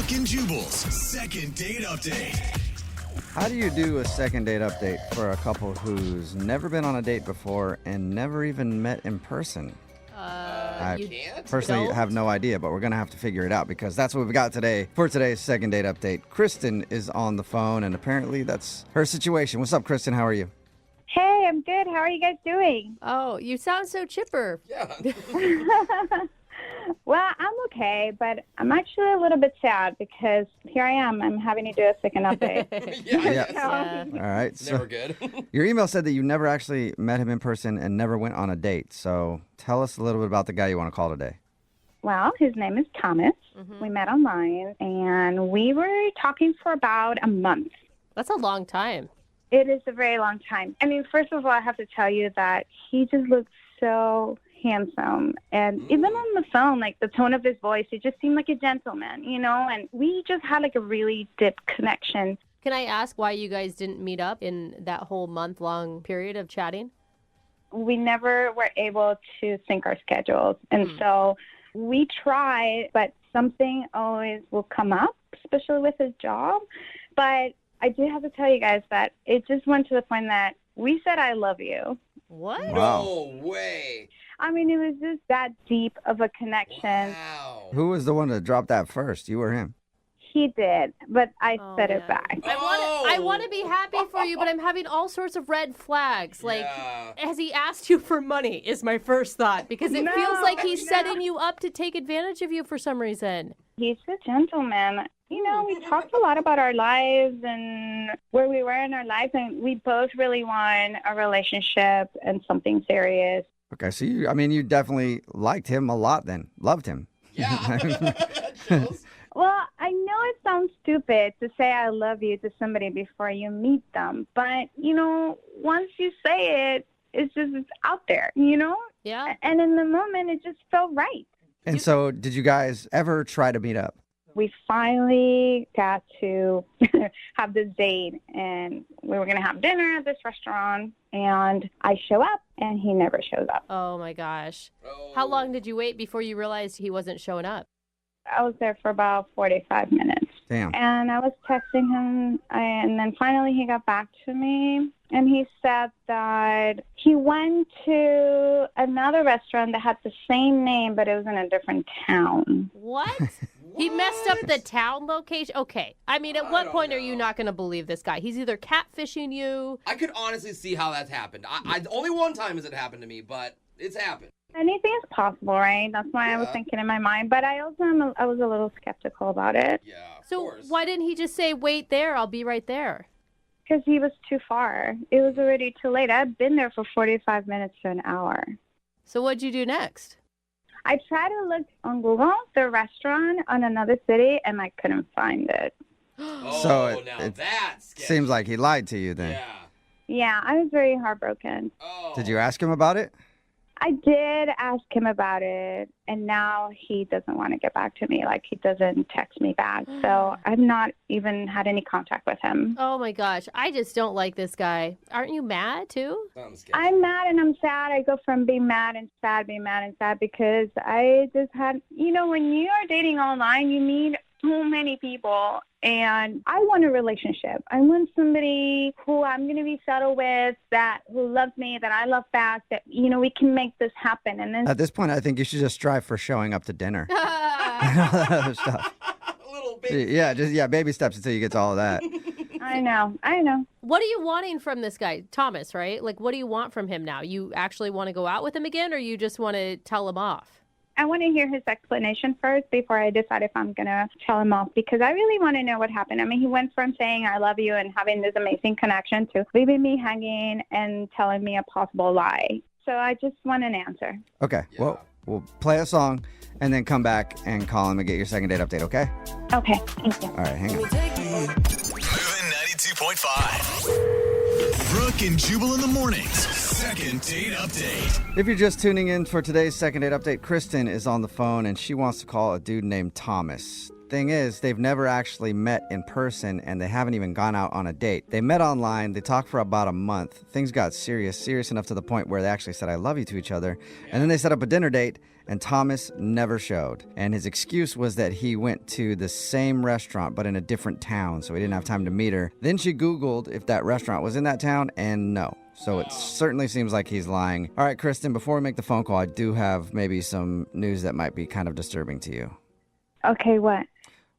Brooke and Jubal's second date update. How do you do a second date update for a couple who's never been on a date before and never even met in person? I personally have no idea, but we're going to have to figure it out because that's what we've got today for today's second date update. Kristen is on the phone, and apparently that's her situation. What's up, Kristen? How are you? Hey, I'm good. How are you guys doing? Oh, you sound so chipper. Yeah. Well, I'm okay, but I'm actually a little bit sad because here I am. I'm having to do a second update. Yeah. All right. Never good. Your email said that you never actually met him in person and never went on a date. So tell us a little bit about the guy you want to call today. Well, his name is Thomas. We met online, and we were talking for about a month. That's a long time. It is a very long time. I mean, first of all, I have to tell you that he just looks so handsome. And even on the phone, like the tone of his voice, it just seemed like a gentleman, you know? And we just had like a really deep connection. Can I ask why you guys didn't meet up in that whole month-long period of chatting? We never were able to sync our schedules. And so we tried, but something always will come up, especially with his job. But I do have to tell you guys that it just went to the point that we said, I love you. What? No way. I mean, it was just that deep of a connection. Wow. Who was the one to drop that first, you or him? He did, but I said it man. back. I want to be happy for you, but I'm having all sorts of red flags. Like, Yeah. has he asked you for money is my first thought, because it feels like he's setting you up to take advantage of you for some reason. He's a gentleman. You know, we talked a lot about our lives and where we were in our lives, and we both really want a relationship and something serious. Okay, so you definitely liked him a lot then. Loved him. Yeah. Chills. Well, I know it sounds stupid to say I love you to somebody before you meet them, but, you know, once you say it, it's out there, you know? Yeah. And in the moment, it just felt right. And so did you guys ever try to meet up? We finally got to have this date, and we were going to have dinner at this restaurant, and I show up, and he never shows up. Oh, my gosh. Oh. How long did you wait before you realized he wasn't showing up? I was there for about 45 minutes. Damn. And I was texting him, and then finally he got back to me, and he said that he went to another restaurant that had the same name, but it was in a different town. What? He messed up the town location? Okay. I mean, at what point are you not going to believe this guy? He's either catfishing you. I could honestly see how that's happened. I only one time has it happened to me, but it's happened. Anything is possible, right? That's why I was thinking in my mind. But I also I was a little skeptical about it Yeah, of So course. why didn't he just say, wait there, I'll be right there? because he was too far. It was already too late. I'd been there for 45 minutes to an hour. So what'd you do next? I tried to look on Google, the restaurant on another city, and I couldn't find it. Oh, So now it that's sketchy. Seems like he lied to you then. Yeah. Yeah, I was very heartbroken. Oh. Did you ask him about it? I did ask him about it, and now he doesn't want to get back to me. Like, he doesn't text me back. So I've not even had any contact with him. Oh my gosh, I just don't like this guy. Aren't you mad too? Sounds sketchy. I'm mad and I'm sad. I go from being mad and sad, because I just had, when you are dating online, you meet so many people, and I want a relationship. I want somebody who I'm going to be settled with, who loves me, that I love back, that, we can make this happen. And then At this point, I think you should just strive for showing up to dinner. And all that other stuff. A little bit. Yeah, baby steps until you get to all of that. I know. What are you wanting from this guy? Thomas, right? Like, what do you want from him now? You actually want to go out with him again, or you just want to tell him off? I want to hear his explanation first before I decide if I'm going to tell him off, because I really want to know what happened. I mean, he went from saying I love you and having this amazing connection to leaving me hanging and telling me a possible lie. So I just want an answer. Okay, well, we'll play a song and then come back and call him and get your second date update, okay? Okay, thank you. All right, hang on. Moving 92.5. Brooke and Jubal in the mornings. Second date update. If you're just tuning in for today's second date update, Kristen is on the phone and she wants to call a dude named Thomas. thing is, they've never actually met in person, and they haven't even gone out on a date. They met online. They talked for about a month. Things got serious enough to the point where they actually said, I love you to each other. And then they set up a dinner date, and Thomas never showed. And his excuse was that he went to the same restaurant, but in a different town, so he didn't have time to meet her. Then she Googled if that restaurant was in that town, and no. So it certainly seems like he's lying. All right, Kristen, before we make the phone call, I do have maybe some news that might be kind of disturbing to you. Okay, what?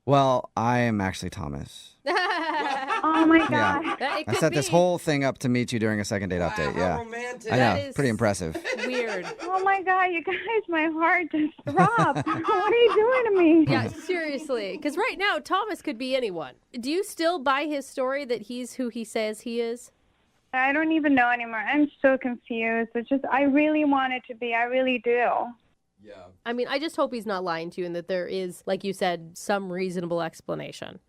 Well, I am actually Thomas. Oh, my God. Yeah. I set this whole thing up to meet you during a second date update. How Yeah. romantic. I That know. is Pretty impressive. Weird. Oh, my God, you guys, my heart just throbbed. What are you doing to me? Yeah, seriously. Because right now, Thomas could be anyone. Do you still buy his story that he's who he says he is? I don't even know anymore. I'm so confused. It's just, I really want it to be. I really do. Yeah. I mean, I just hope he's not lying to you and that there is, like you said, some reasonable explanation.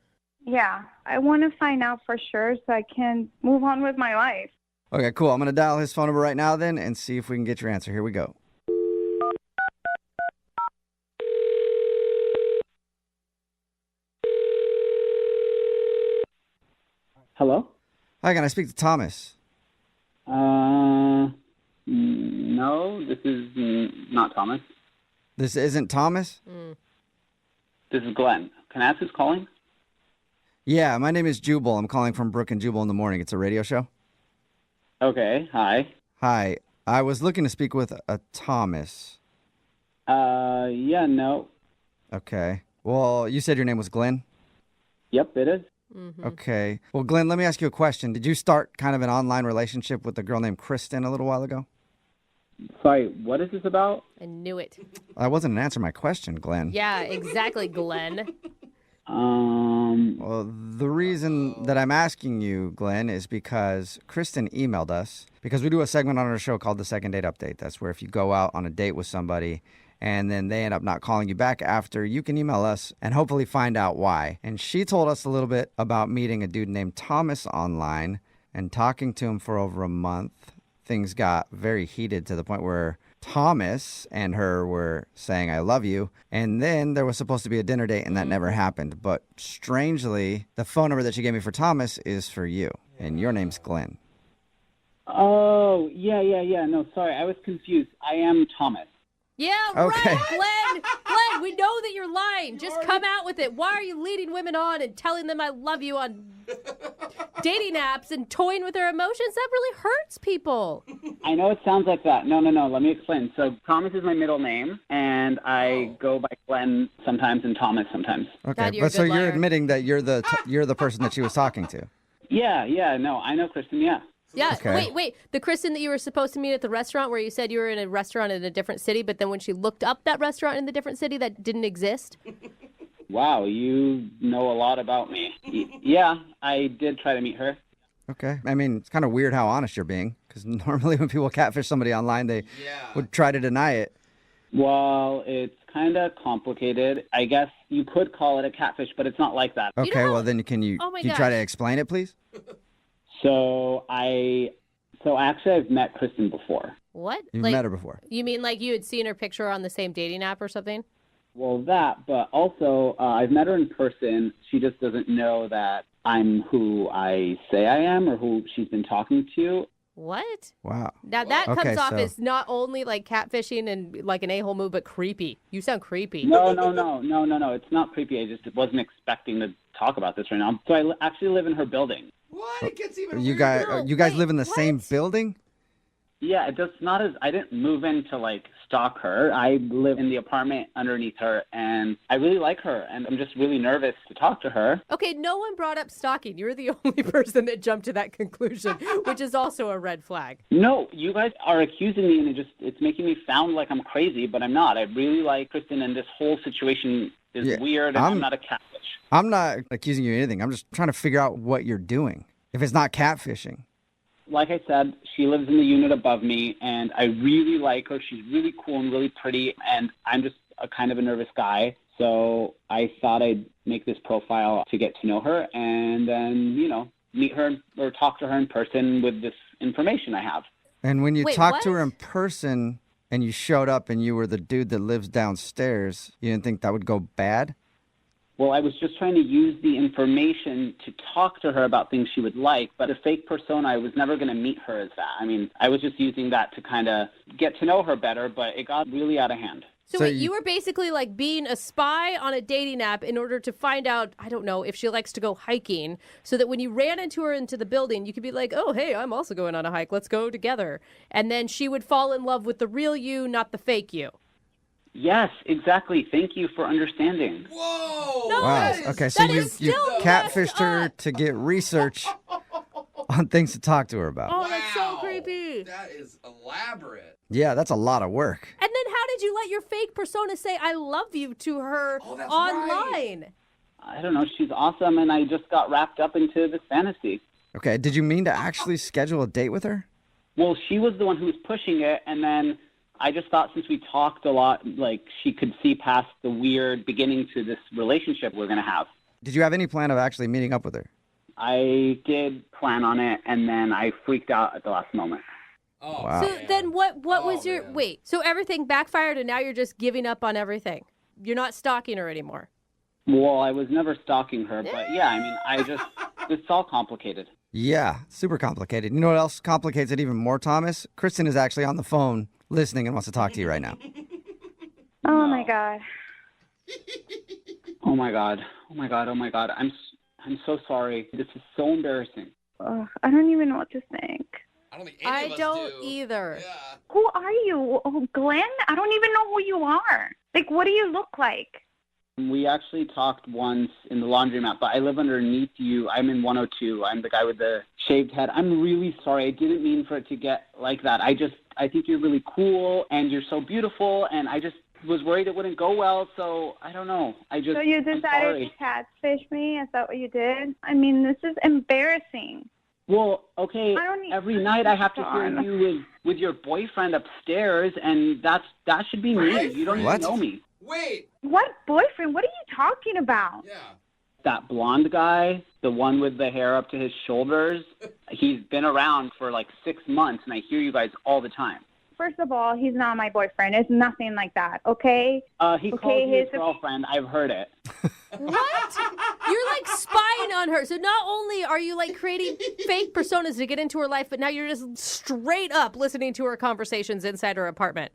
Yeah, I want to find out for sure so I can move on with my life. Okay, cool. I'm going to dial his phone number right now then and see if we can get your answer. Here we go. Hello? Hi, can I speak to Thomas? No, this is not Thomas. This isn't Thomas? This is Glenn. Can I ask who's calling? Yeah, my name is Jubal. I'm calling from Brooke and Jubal in the Morning. It's a radio show. Okay, hi. Hi. I was looking to speak with a Thomas. Yeah, no. Okay. Well, you said your name was Glenn? Yep, it is. Okay. Well, Glenn, let me ask you a question. Did you start kind of an online relationship with a girl named Kristen a little while ago? Sorry, what is this about? I knew it. That wasn't an answer to my question, Glenn. Yeah, exactly, Glenn. Well, the reason that I'm asking you, Glenn, is because Kristen emailed us because we do a segment on our show called the Second Date Update. That's where if you go out on a date with somebody and then they end up not calling you back after, you can email us and hopefully find out why. And she told us a little bit about meeting a dude named Thomas online and talking to him for over a month. Things got very heated to the point where Thomas and her were saying, I love you. And then there was supposed to be a dinner date, and that never happened. But strangely, the phone number that she gave me for Thomas is for you, and your name's Glenn. Oh, yeah. No, sorry, I was confused. I am Thomas. Yeah, Okay. right, Glenn, we know that you're lying. Just come out with it. Why are you leading women on and telling them I love you on dating apps and toying with their emotions? That really hurts people. I know it sounds like that. No, let me explain. So Thomas is my middle name, and I go by Glenn sometimes and Thomas sometimes. Okay, God, you're a but so good you're liar. admitting that you're the person that she was talking to. Yeah, no, I know Kristen, yeah. Yeah, Okay. wait. The Kristen that you were supposed to meet at the restaurant where you said you were in a restaurant in a different city, but then when she looked up that restaurant in the different city, that didn't exist? Wow, you know a lot about me. Yeah, I did try to meet her. Okay. I mean, it's kind of weird how honest you're being, because normally when people catfish somebody online, they would try to deny it. Well, it's kind of complicated. I guess you could call it a catfish, but it's not like that. Okay, know- well then can you Oh my try to gosh. explain it, please? So actually I've met Kristen before. What? You've met her before. You mean like you had seen her picture on the same dating app or something? Well, that, but also I've met her in person. She just doesn't know that I'm who I say I am or who she's been talking to. What? Wow. Now that Okay, comes off so- as not only like catfishing and like an a-hole move, but creepy. You sound creepy. No. It's not creepy. I just wasn't expecting to talk about this right now. So I actually live in her building. What? It gets even You weirder. guys, you guys wait, live in the what? same building? Yeah, it does not as I didn't move in to like stalk her. I live in the apartment underneath her, and I really like her, and I'm just really nervous to talk to her. Okay, no one brought up stalking. You're the only person that jumped to that conclusion, which is also a red flag. No, you guys are accusing me, and it's making me sound like I'm crazy, but I'm not. I really like Kristen, and this whole situation is Yeah, weird, and I'm not a catfish. I'm not accusing you of anything. I'm just trying to figure out what you're doing. If it's not catfishing. Like I said, she lives in the unit above me, and I really like her. She's really cool and really pretty, and I'm just a kind of a nervous guy. So I thought I'd make this profile to get to know her and then, meet her or talk to her in person with this information I have. And when you Wait, talked to what? her in person and you showed up and you were the dude that lives downstairs, you didn't think that would go bad? Well, I was just trying to use the information to talk to her about things she would like, but a fake persona, I was never going to meet her as that. I mean, I was just using that to kind of get to know her better, but it got really out of hand. So wait, you were basically like being a spy on a dating app in order to find out, I don't know, if she likes to go hiking, so that when you ran into her into the building, you could be like, oh, hey, I'm also going on a hike. Let's go together. And then she would fall in love with the real you, not the fake you. Yes, exactly. Thank you for understanding. Whoa! No, Wow. Okay, so you catfished her up. to get research on things to talk to her about. Oh, that's so creepy. That is elaborate. Yeah, that's a lot of work. And then how did you let your fake persona say I love you to her that's online? right. I don't know. She's awesome, and I just got wrapped up into this fantasy. Okay, did you mean to actually schedule a date with her? Well, she was the one who was pushing it, and then I just thought since we talked a lot, like she could see past the weird beginning to this relationship we're going to have. Did you have any plan of actually meeting up with her? I did plan on it, and then I freaked out at the last moment. Oh, Wow. So man. then what was your... man. Wait, so everything backfired and now you're just giving up on everything? You're not stalking her anymore? Well, I was never stalking her, but yeah, I mean, it's all complicated. Yeah, super complicated. You know what else complicates it even more, Thomas? Kristen is actually on the phone listening and wants to talk to you right now. Oh, my God. Oh my god. Oh my god. Oh my god. I'm so sorry. This is so embarrassing. Ugh, I don't even know what to think. I don't think any of I us don't do. either. Yeah. Who are you? Oh, Glenn? I don't even know who you are. Like, what do you look like? We actually talked once in the laundromat, but I live underneath you. I'm in 102. I'm the guy with the shaved head. I'm really sorry. I didn't mean for it to get like that. I think you're really cool and you're so beautiful, and I just was worried it wouldn't go well, so I don't know. So you I'm decided sorry. to catfish me? Is that what you did? I mean, this is embarrassing. Well, okay, I don't need- every night I have to hear Darn. you with your boyfriend upstairs, and that should be me. You don't What? even know me. Wait. What boyfriend? What are you talking about? Yeah. That blonde guy, the one with the hair up to his shoulders, he's been around for like 6 months, and I hear you guys all the time. First of all, he's not my boyfriend. It's nothing like that, okay? He Okay, calls you his he's a- girlfriend. I've heard it. What? You're like spying on her. So not only are you like creating fake personas to get into her life, but now you're just straight up listening to her conversations inside her apartment.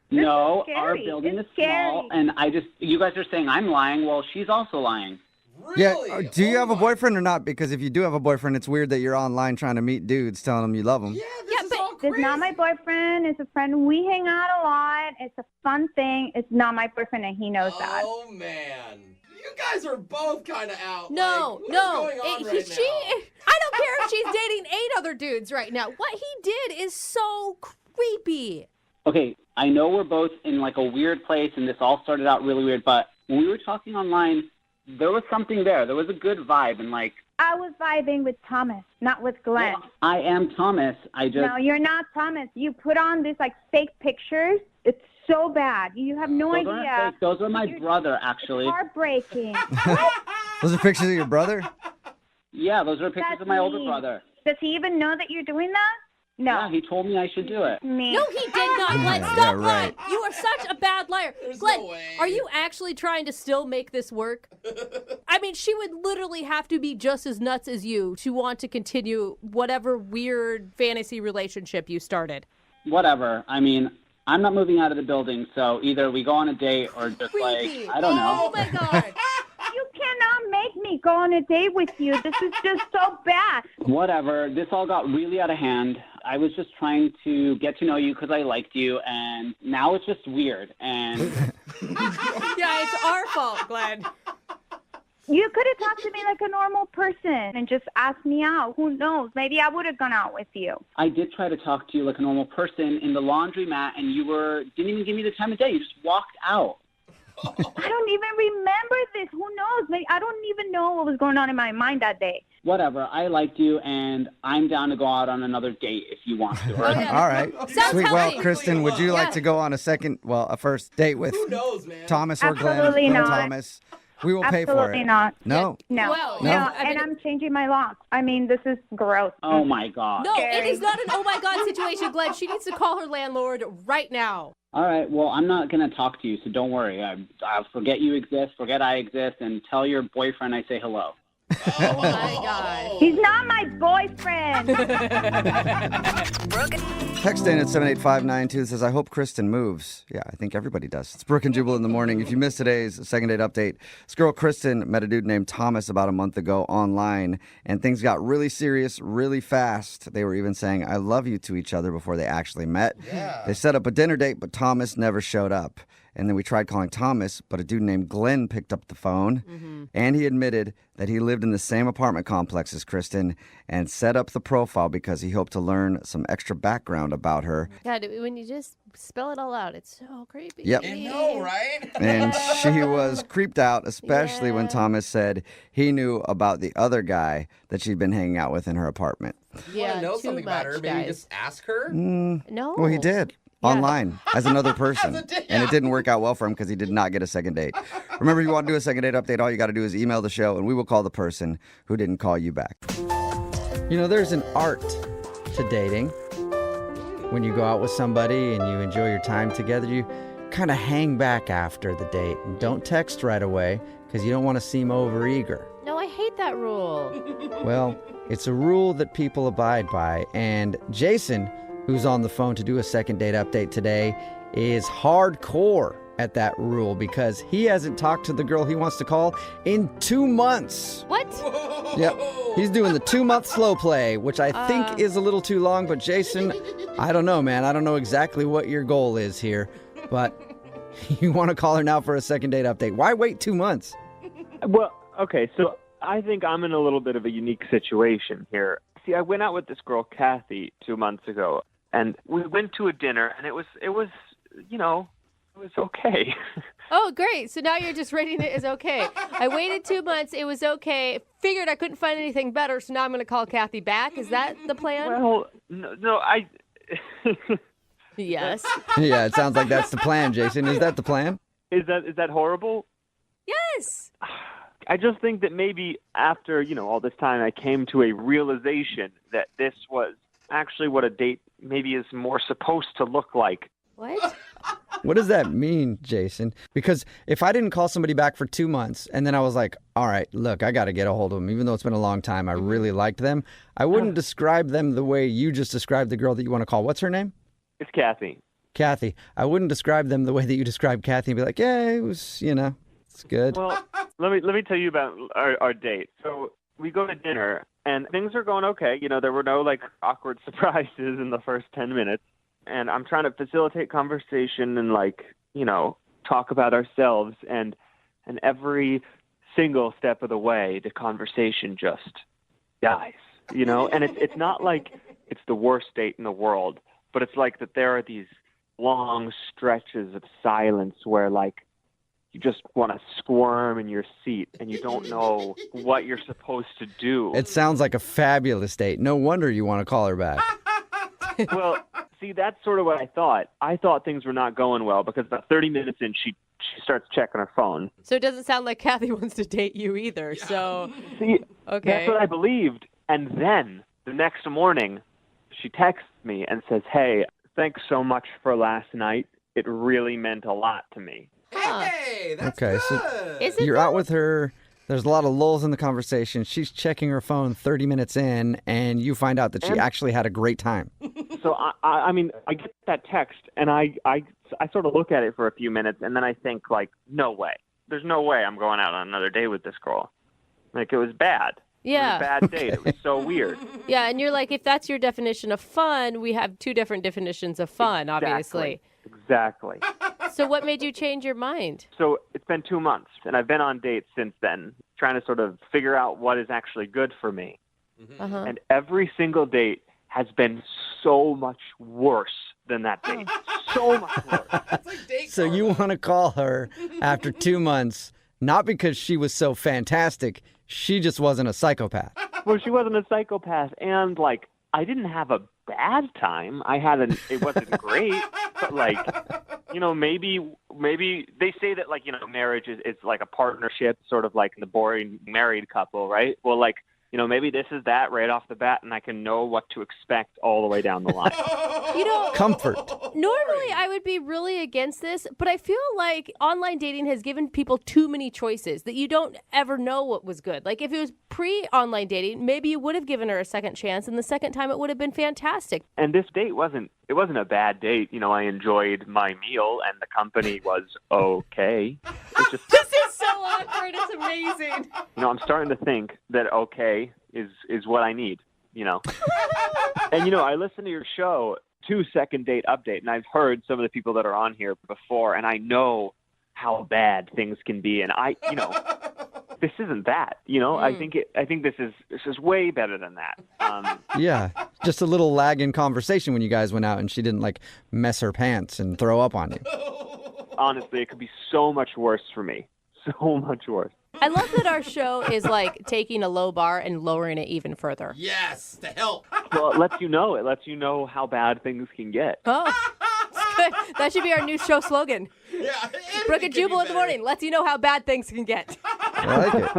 No, scary. our building It's is small, scary. and you guys are saying I'm lying. Well, she's also lying. Really? Yeah, do you Oh have a my- boyfriend or not? Because if you do have a boyfriend, it's weird that you're online trying to meet dudes telling them you love them. Yeah, this Yeah, is but all It's crazy. not my boyfriend. It's a friend. We hang out a lot. It's a fun thing. It's not my boyfriend, and he knows that. Oh, man. You guys are both kind of out. No, like, no. What's going on right she, now? I don't care if she's dating 8 other dudes right now. What he did is so creepy. Okay, I know we're both in like a weird place, and this all started out really weird, but when we were talking online, there was something there. There was a good vibe, and like, I was vibing with Thomas, not with Glenn. well, I am Thomas. No, you're not Thomas. You put on these like fake pictures. It's so bad. You have no those aren't idea. fake. Those are my You're- brother, actually. Heartbreaking. Those are pictures of your brother? Yeah, those are pictures That's of my older me. brother. Does he even know that you're doing that? No. Yeah, he told me I should do it. Me. No, he did not. Glenn, Yeah, stop right. lying. You are such a bad liar. There's Glenn, no way. are you actually trying to still make this work? I mean, she would literally have to be just as nuts as you to want to continue whatever weird fantasy relationship you started. Whatever. I mean, I'm not moving out of the building, so either we go on a date or just Creepy. like, I don't know. Oh my God. You cannot make me go on a date with you. This is just so bad. Whatever. This all got really out of hand. I was just trying to get to know you because I liked you, and now it's just weird. And Yeah, it's our fault, Glenn. You could have talked to me like a normal person and just asked me out. Who knows? Maybe I would have gone out with you. I did try to talk to you like a normal person in the laundromat, and you didn't even give me the time of day. You just walked out. I don't even remember this. Who knows? Maybe I don't even know what was going on in my mind that day. Whatever. I liked you, and I'm down to go out on another date if you want to. Oh, yeah. All right. Sounds Sweet. Well, healthy. Kristen, would you like Yeah. to go on a first date with Who knows, man? Thomas or Glenn? Absolutely Glenn not. Thomas. We will pay for it. Absolutely not. No. No. Well, no. yeah, I And mean- I'm changing my lock. I mean, this is gross. Oh my God. No, it Scary. is not an oh my God situation, Glenn. She needs to call her landlord right now. All right. Well, I'm not going to talk to you, so don't worry. I'll forget you exist, forget I exist, and tell your boyfriend I say hello. Oh my gosh. He's not my boyfriend. Text in at 78592 says, I hope Kristen moves. Yeah, I think everybody does. It's Brooke and Jubal in the morning. If you missed today's second date update, this girl, Kristen, met a dude named Thomas about a month ago online, and things got really serious really fast. They were even saying, I love you to each other before they actually met. Yeah. They set up a dinner date, but Thomas never showed up. And then we tried calling Thomas, but a dude named Glenn picked up the phone, and he admitted that he lived in the same apartment complex as Kristen and set up the profile because he hoped to learn some extra background about her. God, when you just spell it all out, it's so creepy. Yep. I know, right? And she was creeped out, especially when Yeah. Thomas said he knew about the other guy that she'd been hanging out with in her apartment. You want to know too something about her? much, Maybe guys. just ask her? No. Well, he did. Yeah. Online as another person. date, And it didn't work out well for him because he did not get a second date. Remember, if you want to do a second date update, all you got to do is email the show and we will call the person who didn't call you back. You know, there's an art to dating. When you go out with somebody and you enjoy your time together, you kind of hang back after the date and don't text right away because you don't want to seem overeager. No, I hate that rule. Well, it's a rule that people abide by, and Jason, who's on the phone to do a second date update today, is hardcore at that rule because he hasn't talked to the girl he wants to call in 2 months. What? Yep. He's doing the 2-month slow play, which I think is a little too long, but Jason, I don't know, man. I don't know exactly what your goal is here, but you want to call her now for a second date update. Why wait 2 months? Well, okay, so I think I'm in a little bit of a unique situation here. See, I went out with this girl, Kathy, 2 months ago, and we went to a dinner, and it was okay. Oh, great. So now you're just rating it as okay. I waited 2 months. It was okay. Figured I couldn't find anything better, so now I'm going to call Kathy back. Is that the plan? Well, no, I... Yes. Yeah, it sounds like that's the plan, Jason. Is that the plan? Is that horrible? Yes. I just think that maybe after, all this time, I came to a realization that this was actually what a date maybe is more supposed to look like. What? What does that mean, Jason? Because if I didn't call somebody back for 2 months and then I was like, all right, look, I got to get a hold of them, even though it's been a long time, I really liked them, I wouldn't describe them the way you just described the girl that you want to call. What's her name? It's Kathy. Kathy. I wouldn't describe them the way that you described Kathy and be like, yeah, it was, it's good. Well, let me tell you about our date. So we go to dinner, and things are going okay. There were no, awkward surprises in the first 10 minutes. And I'm trying to facilitate conversation and, talk about ourselves. And every single step of the way, the conversation just dies, And it's not like it's the worst date in the world, but it's like that there are these long stretches of silence where, you just want to squirm in your seat and you don't know what you're supposed to do. It sounds like a fabulous date. No wonder you want to call her back. Well, see, that's sort of what I thought. I thought things were not going well because about 30 minutes in, she starts checking her phone. So it doesn't sound like Kathy wants to date you either. So, See, okay. that's what I believed. And then the next morning, she texts me and says, hey, thanks so much for last night. It really meant a lot to me. Hey, that's Okay, so good. Is it You're though? out with her. There's a lot of lulls in the conversation. She's checking her phone 30 minutes in, and you find out that she actually had a great time. So, I mean, I get that text, and I sort of look at it for a few minutes, and then I think, no way. There's no way I'm going out on another date with this girl. It was bad. Yeah. It was a bad date. It was so weird. Yeah, and you're like, if that's your definition of fun, we have two different definitions of fun, obviously. Exactly. So what made you change your mind? So it's been 2 months, and I've been on dates since then, trying to sort of figure out what is actually good for me. Uh-huh. And every single date has been so much worse than that date. So much worse. It's like date So you want to call her after 2 months, not because she was so fantastic, she just wasn't a psychopath. Well, she wasn't a psychopath, and, I didn't have a bad time. It wasn't great, but, maybe they say that, like, marriage is like a partnership, sort of like the boring married couple, right? Well, like, maybe this is that right off the bat, and I can know what to expect all the way down the line. Comfort. Normally, I would be really against this, but I feel like online dating has given people too many choices that you don't ever know what was good. Like, if it was pre-online dating, maybe you would have given her a second chance, and the second time it would have been fantastic. And this date wasn't a bad date. I enjoyed my meal, and the company was okay. It's just, This is so awkward. It's amazing. I'm starting to think that okay is what I need, And, I listen to your show, 2 Second Date Update, and I've heard some of the people that are on here before, and I know how bad things can be. And this isn't that, I think this is way better than that. Yeah, just a little lag in conversation when you guys went out and she didn't, like, mess her pants and throw up on you. Honestly, it could be so much worse for me. So much worse. I love that our show is like taking a low bar and lowering it even further. Yes, to help. Well, it lets you know. It lets you know how bad things can get. Oh, that's good. That should be our new show slogan. Yeah. Brooke and Jubal in the morning. Lets you know how bad things can get. I like it.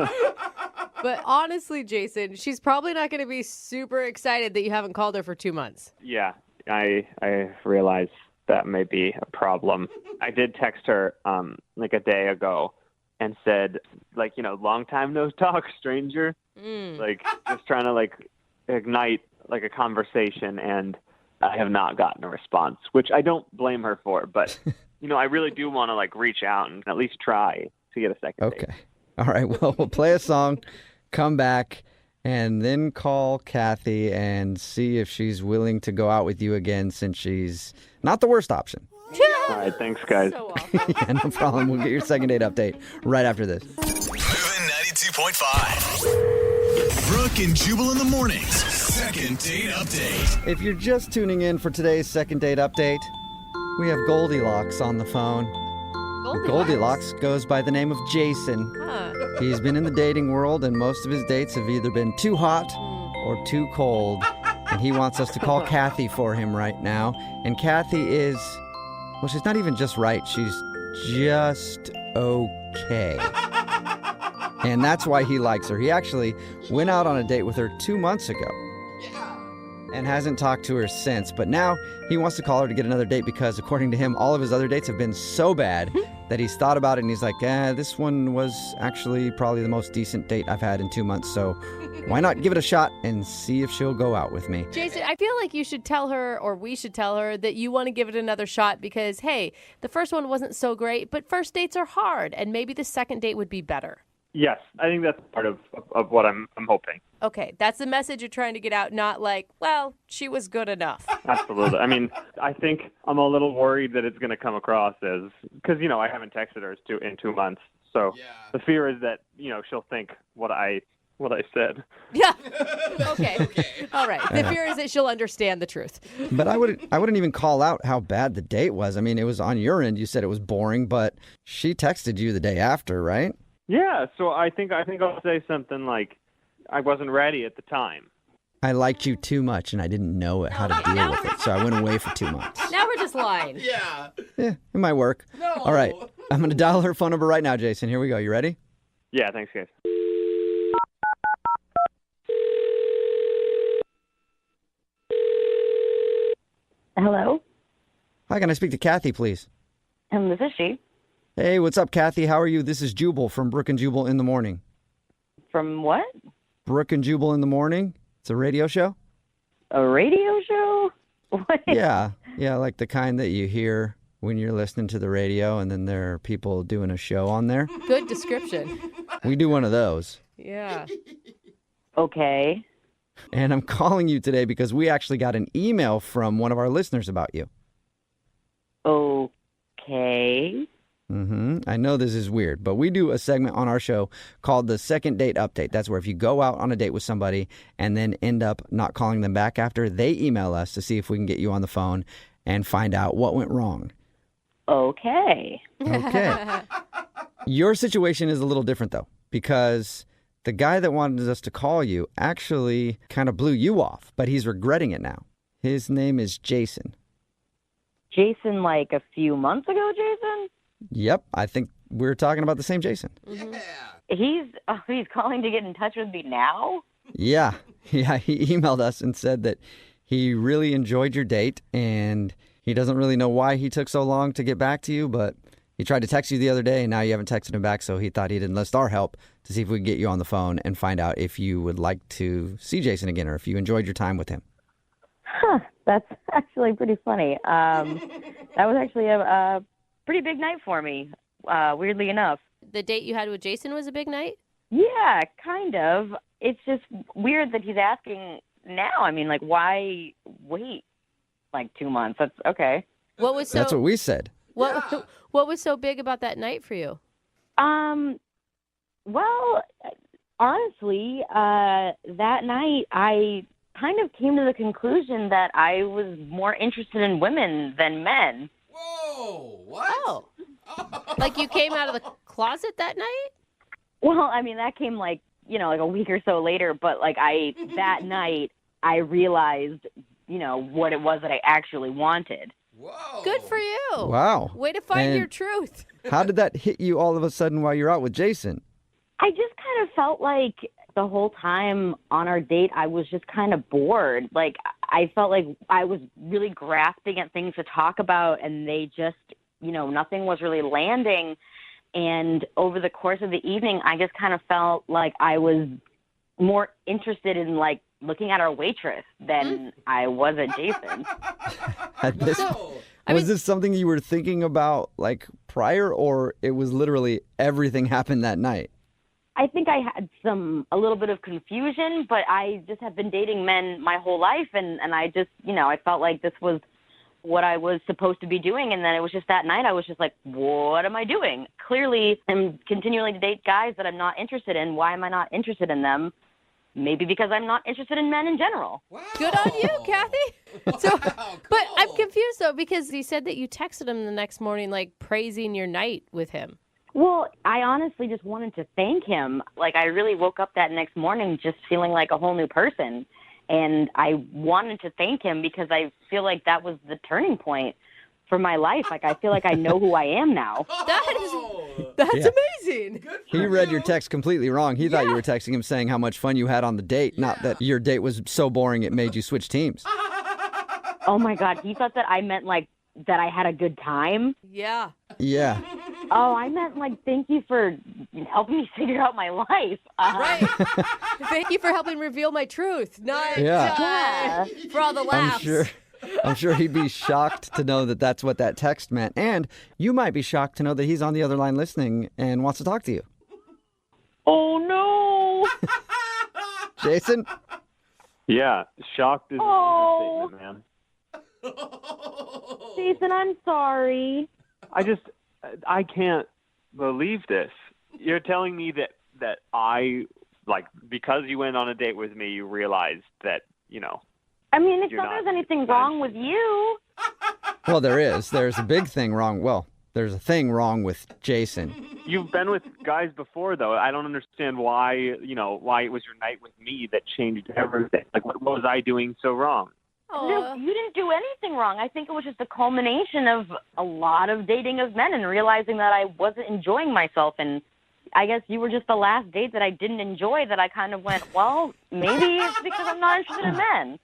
But honestly, Jason, she's probably not going to be super excited that you haven't called her for 2 months. Yeah, I realize that may be a problem. I did text her like a day ago and said, like, long time no talk, stranger. Like, just trying to, like, ignite, like, a conversation, and I have not gotten a response, which I don't blame her for. But, I really do want to, like, reach out and at least try to get a second date. Okay. All right. Well, we'll play a song, come back, and then call Kathy and see if she's willing to go out with you again, since she's not the worst option. All right. Thanks, guys. So awful. Yeah, no problem. We'll get your second date update right after this. Moving 92.5. Brooke and Jubal in the mornings. Second date update. If you're just tuning in for today's second date update, we have Goldilocks on the phone. Goldilocks goes by the name of Jason. Huh. He's been in the dating world, and most of his dates have either been too hot or too cold. And he wants us to call Kathy for him right now. And Kathy is, well, she's not even just right. She's just okay. And that's why he likes her. He actually went out on a date with her 2 months ago. And hasn't talked to her since. But now he wants to call her to get another date because, according to him, all of his other dates have been so bad that he's thought about it and he's like, this one was actually probably the most decent date I've had in 2 months. So why not give it a shot and see if she'll go out with me? Jason, I feel like you should tell her, or we should tell her, that you want to give it another shot because, hey, the first one wasn't so great, but first dates are hard, and maybe the second date would be better. Yes, I think that's part of what I'm hoping. Okay, that's the message you're trying to get out, not like, well, she was good enough. Absolutely. I mean, I think I'm a little worried that it's going to come across as, because, I haven't texted her in 2 months. So the fear is that, she'll think what I said. Yeah. Okay. All right. The fear is that she'll understand the truth. But I wouldn't even call out how bad the date was. I mean, it was on your end. You said it was boring, but she texted you the day after, right? Yeah, so I think I'll say something like, I wasn't ready at the time. I liked you too much, and I didn't know how to deal with it, so I went away for 2 months. Now we're just lying. Yeah. Yeah, it might work. No. All right, I'm going to dial her phone number right now, Jason. Here we go. You ready? Yeah, thanks, guys. Hello, Hi, can I speak to Kathy, please? this is she. Hey, what's up, Kathy? How are you? This is Jubal from Brooke and Jubal in the Morning. From what? Brooke and Jubal in the Morning? It's a radio show? A radio show? What? Yeah, like the kind that you hear when you're listening to the radio, and then there are people doing a show on there. Good description. We do one of those. Yeah. Okay. And I'm calling you today because we actually got an email from one of our listeners about you. Okay. I know this is weird, but we do a segment on our show called the Second Date Update. That's where if you go out on a date with somebody and then end up not calling them back after, they email us to see if we can get you on the phone and find out what went wrong. Okay. Okay. Your situation is a little different, though, because the guy that wanted us to call you actually kind of blew you off, but he's regretting it now. His name is Jason. Jason like a few months ago, Jason? Yep, I think we're talking about the same Jason. Yeah. He's calling to get in touch with me now? Yeah, he emailed us and said that he really enjoyed your date and he doesn't really know why he took so long to get back to you, but he tried to text you the other day and now you haven't texted him back, so he thought he'd enlist our help to see if we could get you on the phone and find out if you would like to see Jason again or if you enjoyed your time with him. Huh, that's actually pretty funny. That was actually a pretty big night for me, weirdly enough. The date you had with Jason was a big night? Yeah, kind of. It's just weird that he's asking now. I mean, like, why wait like 2 months? That's okay. That's what we said. What was so big about that night for you? Well, honestly, that night I kind of came to the conclusion that I was more interested in women than men. Whoa, what? Oh. Like you came out of the closet that night? Well, I mean, that came like a week or so later, but like that night I realized, what it was that I actually wanted. Whoa. Good for you. Wow. Way to find And your truth. How did that hit you all of a sudden while you're out with Jason? I just kind of felt like the whole time on our date, I was just kind of bored. Like, I felt like I was really grasping at things to talk about, and they just, nothing was really landing. And over the course of the evening, I just kind of felt like I was more interested in, like, looking at our waitress than I was at Jason. Was this something you were thinking about, like, prior, or it was literally everything happened that night? I think I had a little bit of confusion, but I just have been dating men my whole life, and I just, I felt like this was what I was supposed to be doing, and then it was just that night I was just like, what am I doing? Clearly, I'm continuing to date guys that I'm not interested in. Why am I not interested in them? Maybe because I'm not interested in men in general. Wow. Good on you, Kathy. So, Wow, but I'm cool. confused, though, because he said that you texted him the next morning, like, praising your night with him. Well, I honestly just wanted to thank him. Like, I really woke up that next morning just feeling like a whole new person. And I wanted to thank him because I feel like that was the turning point for my life. Like, I feel like I know who I am now. That's Yeah. amazing. He read your text completely wrong. He thought you were texting him saying how much fun you had on the date, not that your date was so boring it made you switch teams. Oh, my God. He thought that I meant, like, that I had a good time. Yeah. Yeah. Oh, I meant, like, thank you for helping me figure out my life. Right. Thank you for helping reveal my truth. Not Yeah. for all the laughs. I'm sure he'd be shocked to know that that's what that text meant. And you might be shocked to know that he's on the other line listening and wants to talk to you. Oh, no. Jason? Yeah, shocked is an understatement, man. Jason, I'm sorry. I can't believe this. You're telling me that I, like, because you went on a date with me, you realized that, I mean, it's You're not not there's anything wrong with you. Well, there is. There's a big thing wrong. Well, there's a thing wrong with Jason. You've been with guys before, though. I don't understand why, why it was your night with me that changed everything. Like, what was I doing so wrong? No, you didn't do anything wrong. I think it was just a culmination of a lot of dating of men and realizing that I wasn't enjoying myself. And I guess you were just the last date that I didn't enjoy, that I kind of went, well, maybe it's because I'm not interested in men.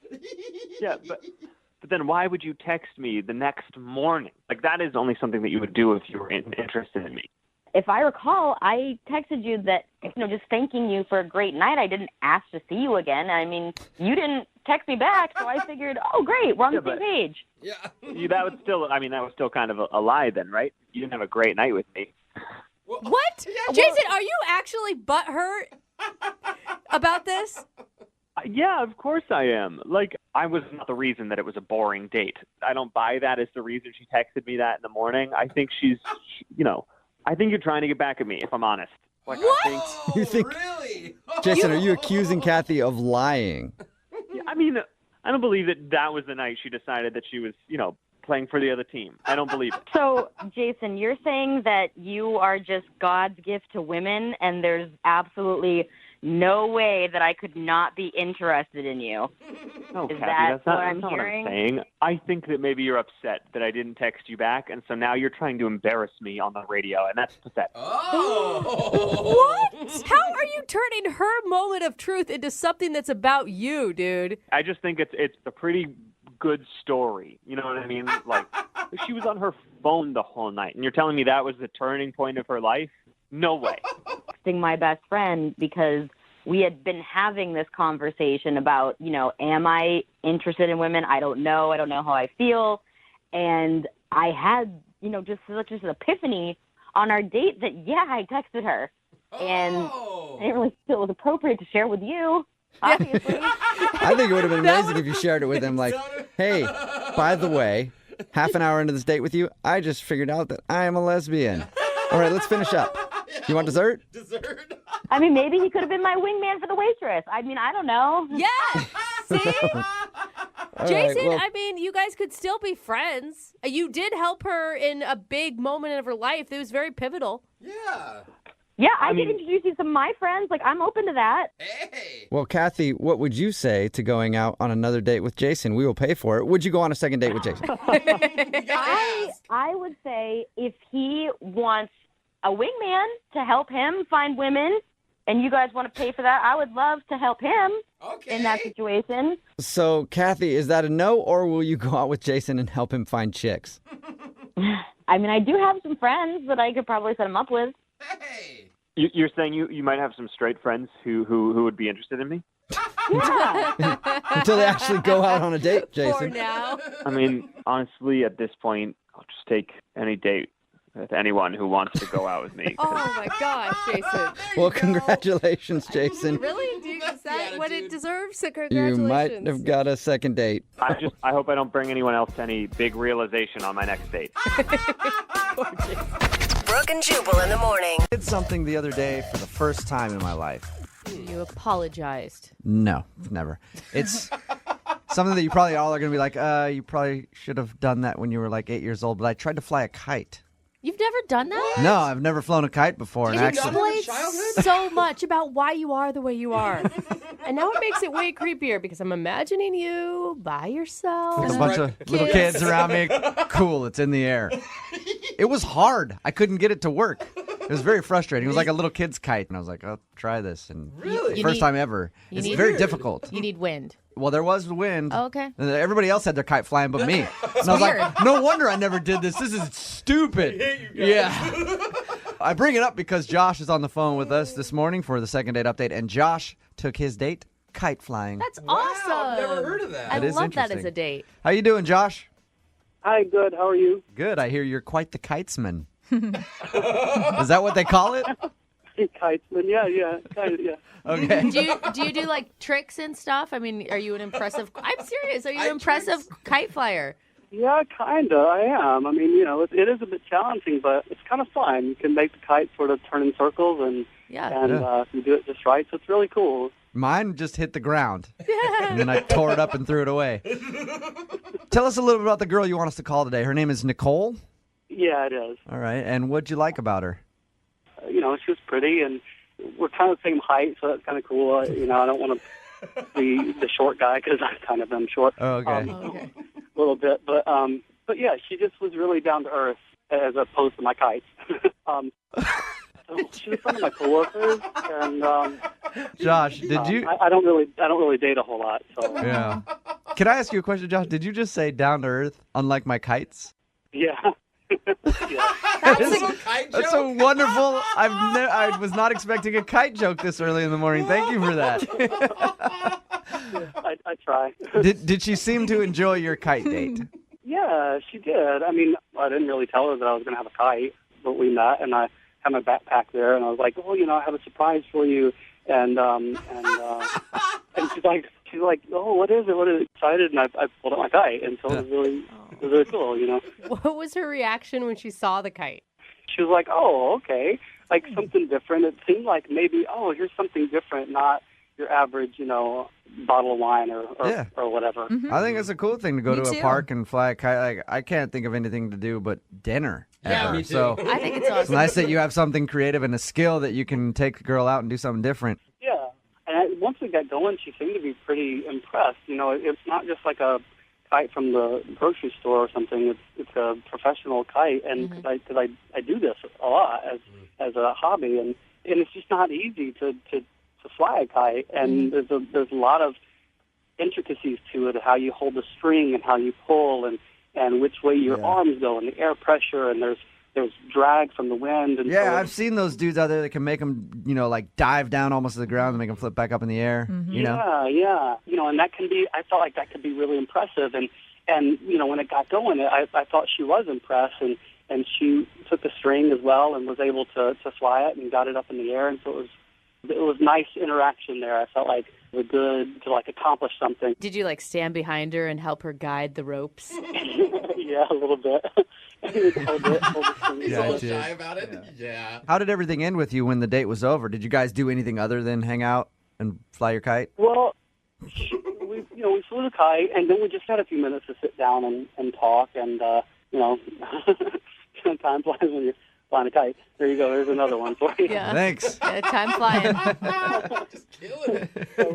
Yeah, but then why would you text me the next morning? Like, that is only something that you would do if you were interested in me. If I recall, I texted you that, just thanking you for a great night. I didn't ask to see you again. I mean, you didn't text me back, so I figured, oh, great, we're on the same page. Yeah. That was still kind of a lie then, right? You didn't have a great night with me. What? Jason, are you actually butthurt about this? Yeah, of course I am. Like, I was not the reason that it was a boring date. I don't buy that as the reason she texted me that in the morning. I think she's, I think you're trying to get back at me, if I'm honest. Like, What? You think- Really? Jason, are you accusing Kathy of lying? I mean, I don't believe that was the night she decided that she was, playing for the other team. I don't believe it. So, Jason, you're saying that you are just God's gift to women, and there's absolutely no way that I could not be interested in you. No, Is Kathy, that that's not, what I'm that's not hearing? what I'm saying. I think that maybe you're upset that I didn't text you back, and so now you're trying to embarrass me on the radio, and that's pathetic. Oh. What? How are you turning her moment of truth into something that's about you, dude? I just think it's a pretty good story. You know what I mean? Like, she was on her phone the whole night, and you're telling me that was the turning point of her life? No way. Texting my best friend because we had been having this conversation about, am I interested in women? I don't know. I don't know how I feel. And I had, just such an epiphany on our date that, I texted her. And I didn't really feel it was appropriate to share with you, obviously. I think it would have been amazing if you shared it with him. Like, hey, by the way, half an hour into this date with you, I just figured out that I am a lesbian. All right, let's finish up. You want dessert? Dessert? I mean, maybe he could have been my wingman for the waitress. I mean, I don't know. Yeah. See? All Jason, right, well, I mean, you guys could still be friends. You did help her in a big moment of her life. It was very pivotal. Yeah. Yeah, I can introduce you to some of my friends. Like, I'm open to that. Hey. well, Kathy, what would you say to going out on another date with Jason? We will pay for it. Would you go on a second date with Jason? I would say if he wants a wingman to help him find women and you guys want to pay for that, I would love to help him in that situation. So, Kathy, is that a no, or will you go out with Jason and help him find chicks? I mean, I do have some friends that I could probably set him up with. Hey. You're saying you might have some straight friends who would be interested in me? Yeah. Until they actually go out on a date, For Jason. now. I mean, honestly, at this point, I'll just take any date with anyone who wants to go out with me. Oh, my gosh, Jason. Well, congratulations, Jason. Really? Is that what it deserves? So You congratulations. might have got a second date. I hope I don't bring anyone else to any big realization on my next date. Brooke and Jubal in the morning. I did something the other day for the first time in my life. You apologized. No, never. It's something that you probably all are going to be like, you probably should have done that when you were like 8 years old, but I tried to fly a kite. You've never done that? No, I've never flown a kite before. It And actually, explains childhood? so much about why you are the way you are. And now it makes it way creepier because I'm imagining you by yourself. with a bunch of little kids around me. Cool, it's in the air. It was hard. I couldn't get it to work. It was very frustrating. It was like a little kid's kite, and I was like, "I'll try this." And Really? first time ever. It's need- very difficult. You need wind. Well, there was wind. Oh, okay. And everybody else had their kite flying but me. And I was weird. like, no wonder I never did this. This is stupid. Yeah. I bring it up because Josh is on the phone with us this morning for the second date update, and Josh took his date kite flying. That's Wow, awesome. I've never heard of that. I That is love that as interesting. a date. How you doing, Josh? Hi, good. How are you? Good. I hear you're quite the kitesman. Is that what they call it? Kitesman, yeah, kind of, yeah. Okay. Do you do like tricks and stuff? I mean, are you an impressive? I'm serious. Are you an impressive kite flyer? Yeah, kind of. I am. I mean, it is a bit challenging, but it's kind of fun. You can make the kite sort of turn in circles, and Yeah. you do it just right, so it's really cool. Mine just hit the ground, and then I tore it up and threw it away. Tell us a little bit about the girl you want us to call today. Her name is Nicole. Yeah, it is. All right. And what'd you like about her? She was pretty, and we're kind of the same height, so that's kind of cool. I don't want to be the short guy because I kind of am short. Oh, okay. Okay. A little bit, but yeah, she just was really down to earth as opposed to my kites. So she was one of my coworkers, and Josh, did you? I don't really date a whole lot, so Yeah. Can I ask you a question, Josh? Did you just say down to earth, unlike my kites? yeah. Yeah. That's so wonderful. I was not expecting a kite joke this early in the morning. Thank you for that. I try. Did she seem to enjoy your kite date? Yeah, she did. I mean, I didn't really tell her that I was going to have a kite, but we met, and I had my backpack there, and I was like, "Oh, I have a surprise for you." And she's like, "Oh, what is it? What is it?" Excited, and I pulled out my kite, and so it was really cool, What was her reaction when she saw the kite? She was like, "Oh, okay, like something different." It seemed like maybe, oh, here's something different, not your average, bottle of wine or whatever. Mm-hmm. I think it's a cool thing to go Me to too. a park and fly a kite. Like, I can't think of anything to do but dinner. Yeah, ever. me too. So I think it's awesome. it's nice that you have something creative and a skill that you can take a girl out and do something different. Yeah, and once we got going, she seemed to be pretty impressed. You know, it's not just like a kite from the grocery store or something. It's a professional kite, and because I do this a lot as a hobby, and it's just not easy to fly a kite, and there's a lot of intricacies to it, how you hold the string and how you pull and which way your arms go and the air pressure, and there's drag from the wind. And Yeah, so I've seen those dudes out there that can make them, like dive down almost to the ground and make them flip back up in the air. You know? Yeah. And that can be, I felt like that could be really impressive. And when it got going, I thought she was impressed, and she took the string as well and was able to fly it and got it up in the air. And so it was nice interaction there. I felt like it was good to accomplish something. Did you stand behind her and help her guide the ropes? Yeah, a little bit. hold the string. He's Yeah, a I little did. shy about it. Yeah. How did everything end with you when the date was over? Did you guys do anything other than hang out and fly your kite? Well, we flew the kite, and then we just had a few minutes to sit down and talk, and time flies when you're flying a kite. There you go. There's another one for you. Yeah. Thanks. Time flying. Just killing it. So,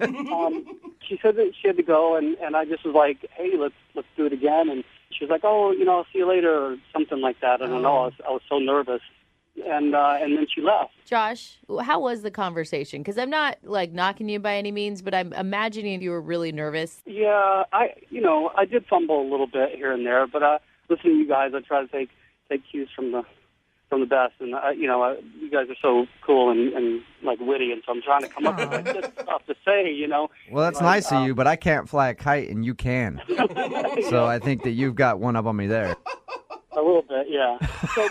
she said that she had to go, and I just was like, hey, let's do it again. And she was like, oh, I'll see you later, or something like that. I don't know. I was so nervous. And then she left. Josh, how was the conversation? Because I'm not knocking you by any means, but I'm imagining you were really nervous. Yeah, I did fumble a little bit here and there, but listening to you guys, I try to take cues from the best, and you guys are so cool and witty, and so I'm trying to come up with good stuff to say. Well, that's nice of you, but I can't fly a kite, and you can. So I think that you've got one up on me there. A little bit, yeah. So,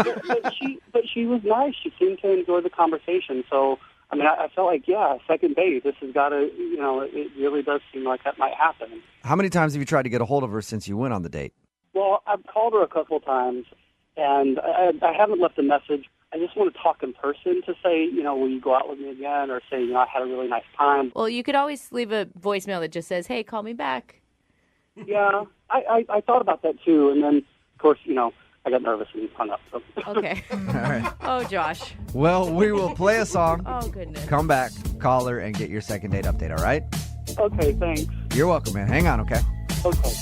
but she was nice. She seemed to enjoy the conversation. So, I mean, I felt like, second date. This has got to, it really does seem like that might happen. How many times have you tried to get a hold of her since you went on the date? Well, I've called her a couple of times, and I haven't left a message. I just want to talk in person to say, will you go out with me again, or say, I had a really nice time. Well, you could always leave a voicemail that just says, hey, call me back. Yeah, I thought about that too, and then, of course, I got nervous and hung up. So. Okay. All right. Oh, Josh. Well, we will play a song. Oh, goodness. Come back, call her, and get your second date update, all right? Okay, thanks. You're welcome, man. Hang on, okay? Okay.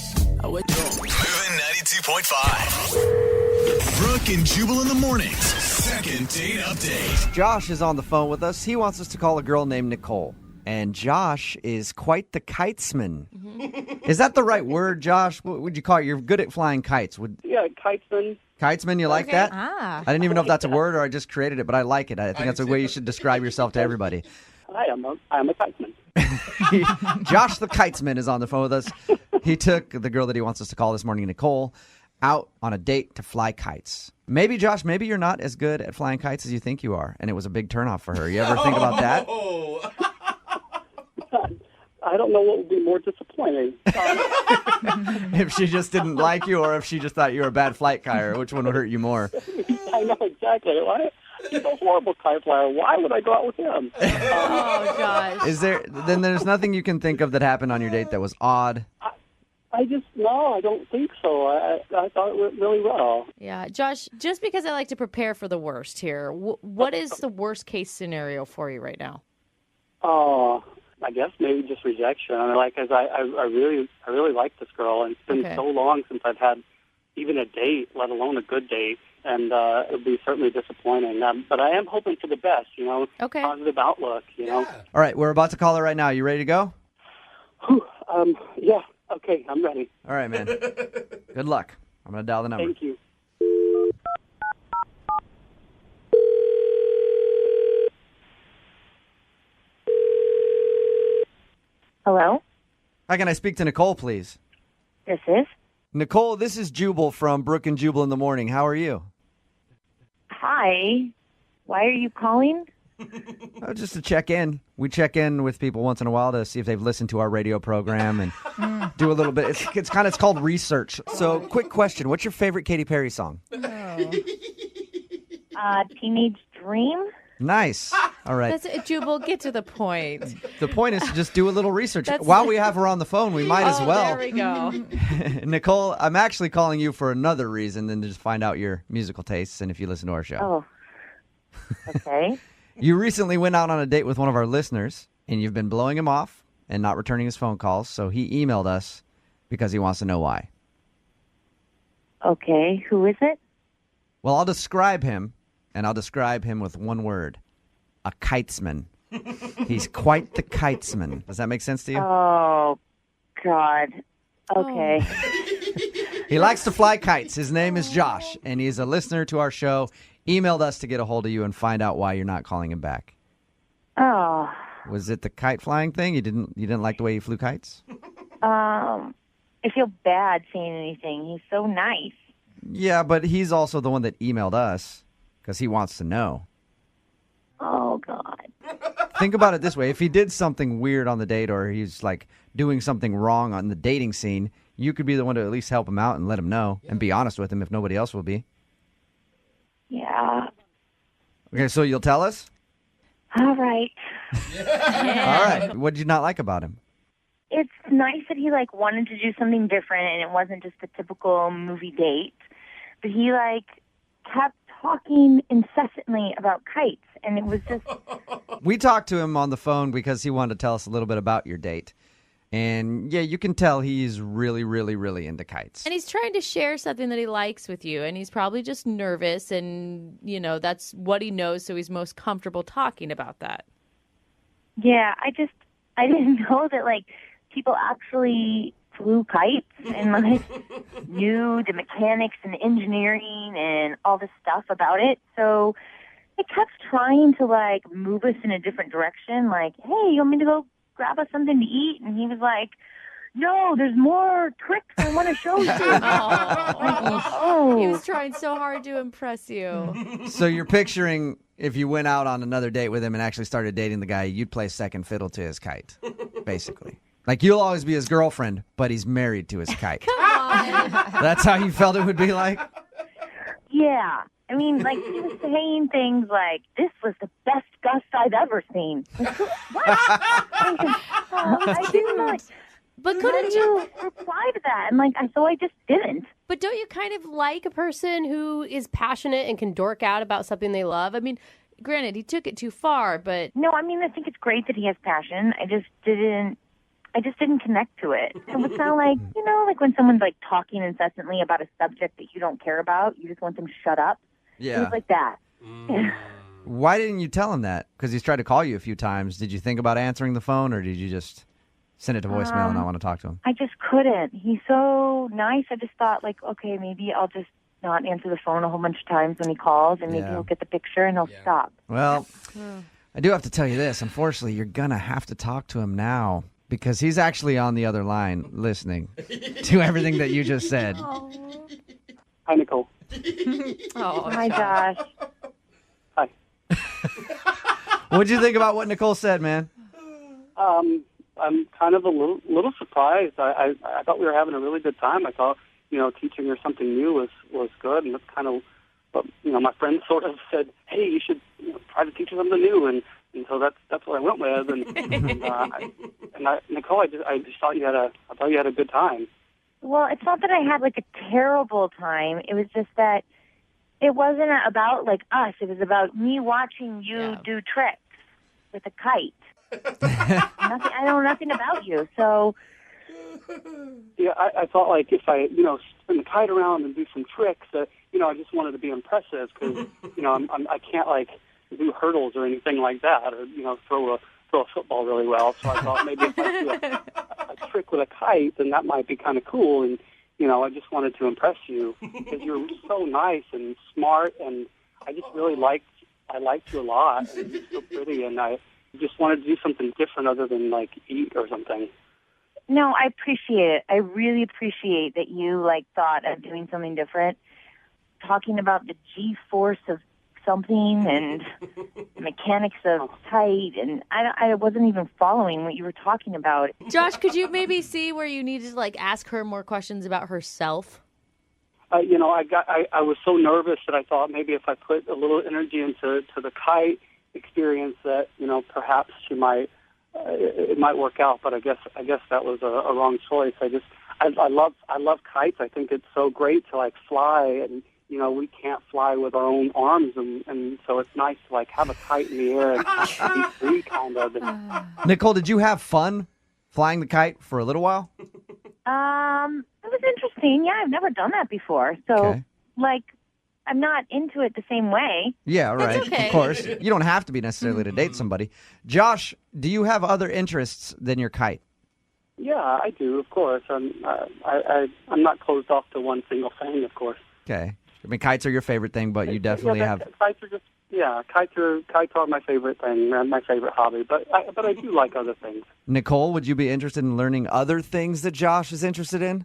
Moving 92.5. Brooke and Jubal in the mornings. Second date update. Josh is on the phone with us. He wants us to call a girl named Nicole. And Josh is quite the kitesman. Is that the right word, Josh? What would you call it? You're good at flying kites. Yeah, kitesman. Kitesman, you like that? Ah. I didn't even know if that's a word or I just created it, but I like it. I think that's the way you should describe yourself to everybody. I am a kitesman. Josh the kitesman is on the phone with us. He took the girl that he wants us to call this morning, Nicole, out on a date to fly kites. Maybe, Josh, maybe you're not as good at flying kites as you think you are, and it was a big turnoff for her. You ever think about that? I don't know what would be more disappointing. If she just didn't like you or if she just thought you were a bad flight kiter, which one would hurt you more? I know exactly. He's a horrible kite flyer. Why would I go out with him? Oh, Josh. Then there's nothing you can think of that happened on your date that was odd? I don't think so. I thought it went really well. Yeah. Josh, just because I like to prepare for the worst here, what is the worst case scenario for you right now? I guess maybe just rejection. I mean, cause I really like this girl, and it's been so long since I've had even a date, let alone a good date, and it would be certainly disappointing. But I am hoping for the best, Okay. Positive outlook, know. All right, we're about to call her right now. You ready to go? Yeah. Okay, I'm ready. All right, man. Good luck. I'm going to dial the number. Thank you. Hello? Hi, can I speak to Nicole, please? This is? Nicole, this is Jubal from Brooke and Jubal in the Morning. How are you? Hi. Why are you calling? Just to check in. We check in with people once in a while to see if they've listened to our radio program and do a little bit. It's called research. So, quick question. What's your favorite Katy Perry song? Teenage Dream? Nice. All right. That's it, Jubal, get to the point. The point is to just do a little research. While we have her on the phone, we might as well. There we go. Nicole, I'm actually calling you for another reason than to just find out your musical tastes and if you listen to our show. Oh, okay. You recently went out on a date with one of our listeners, and you've been blowing him off and not returning his phone calls, so he emailed us because he wants to know why. Okay, who is it? Well, I'll describe him, and I'll describe him with one word. A kitesman. He's quite the kitesman. Does that make sense to you? Oh, God. Okay. He likes to fly kites. His name is Josh, and he's a listener to our show. Emailed us to get a hold of you and find out why you're not calling him back. Oh. Was it the kite flying thing? You didn't like the way he flew kites? I feel bad saying anything. He's so nice. Yeah, but he's also the one that emailed us because he wants to know. Oh, God. Think about it this way. If he did something weird on the date or he's like doing something wrong on the dating scene, you could be the one to at least help him out and let him know and be honest with him if nobody else will be. Yeah. Okay, so you'll tell us? All right. All right. What did you not like about him? It's nice that he, wanted to do something different and it wasn't just a typical movie date. But he, kept talking incessantly about kites. And it was just... We talked to him on the phone because he wanted to tell us a little bit about your date. And, yeah, you can tell he's really, really, really into kites. And he's trying to share something that he likes with you, and he's probably just nervous, and, that's what he knows, so he's most comfortable talking about that. Yeah, I didn't know that, people actually flew kites and, knew the mechanics and the engineering and all this stuff about it. So it kept trying to, move us in a different direction, hey, you want me to go grab us something to eat? And he was like, no, there's more tricks I want to show you. He was trying so hard to impress you. So you're picturing if you went out on another date with him and actually started dating the guy, you'd play second fiddle to his kite, basically. You'll always be his girlfriend, but he's married to his kite. Come on. That's how you felt it would be like? Yeah. I mean, he was saying things like, this was the best gust I've ever seen. What? I didn't But couldn't you reply to that? And so I just didn't. But don't you kind of like a person who is passionate and can dork out about something they love? I mean, granted, he took it too far, but... No, I mean, I think it's great that he has passion. I just didn't connect to it. So it's not when someone's talking incessantly about a subject that you don't care about, you just want them to shut up. Yeah. It was like that. Why didn't you tell him that? Because he's tried to call you a few times. Did you think about answering the phone, or did you just send it to voicemail and not want to talk to him? I just couldn't. He's so nice. I just thought, okay, maybe I'll just not answer the phone a whole bunch of times when he calls, and maybe he'll get the picture and he'll stop. Well, I do have to tell you this. Unfortunately, you're going to have to talk to him now because he's actually on the other line listening to everything that you just said. Hi, Nicole. Oh my gosh. Hi. What'd you think about what Nicole said, man? I'm kind of a little surprised. I thought we were having a really good time. I thought, teaching her something new was good, and that's kind of what, my friend sort of said, hey, you should try to teach her something new, and so that's what I went with. And Nicole, I just thought you had a good time. Well, it's not that I had a terrible time. It was just that it wasn't about us. It was about me watching you do tricks with a kite. I know nothing about you, so. Yeah, I thought if I spin the kite around and do some tricks, I just wanted to be impressive because I can't do hurdles or anything like that, or throw a football really well. So I thought maybe if I do a trick with a kite, then that might be kind of cool. And I just wanted to impress you because you're so nice and smart, and I just really liked you a lot. And you're so pretty, and I just wanted to do something different other than eat or something. No, I appreciate it. I really appreciate that you thought of doing something different. Talking about the G-force of something and the mechanics of kite, and I wasn't even following what you were talking about. Josh, could you maybe see where you needed to ask her more questions about herself? I was so nervous that I thought maybe if I put a little energy into the kite experience that, perhaps she might, it might work out. But I guess that was a wrong choice. I love kites. I think it's so great to like fly, and we can't fly with our own arms, and so it's nice to like have a kite in the air and be free, kind of. Nicole, did you have fun flying the kite for a little while? It was interesting. Yeah, I've never done that before. So, Okay. I'm not into it the same way. Yeah, right. okay. Of course. You don't have to be necessarily to date somebody. Josh, do you have other interests than your kite? Yeah, I do, of course. I'm not closed off to one single thing, of course. Okay. I mean, kites are your favorite thing, but you definitely have... Kites are just, kites are my favorite thing, my favorite hobby. But I do like other things. Nicole, would you be interested in learning other things that Josh is interested in?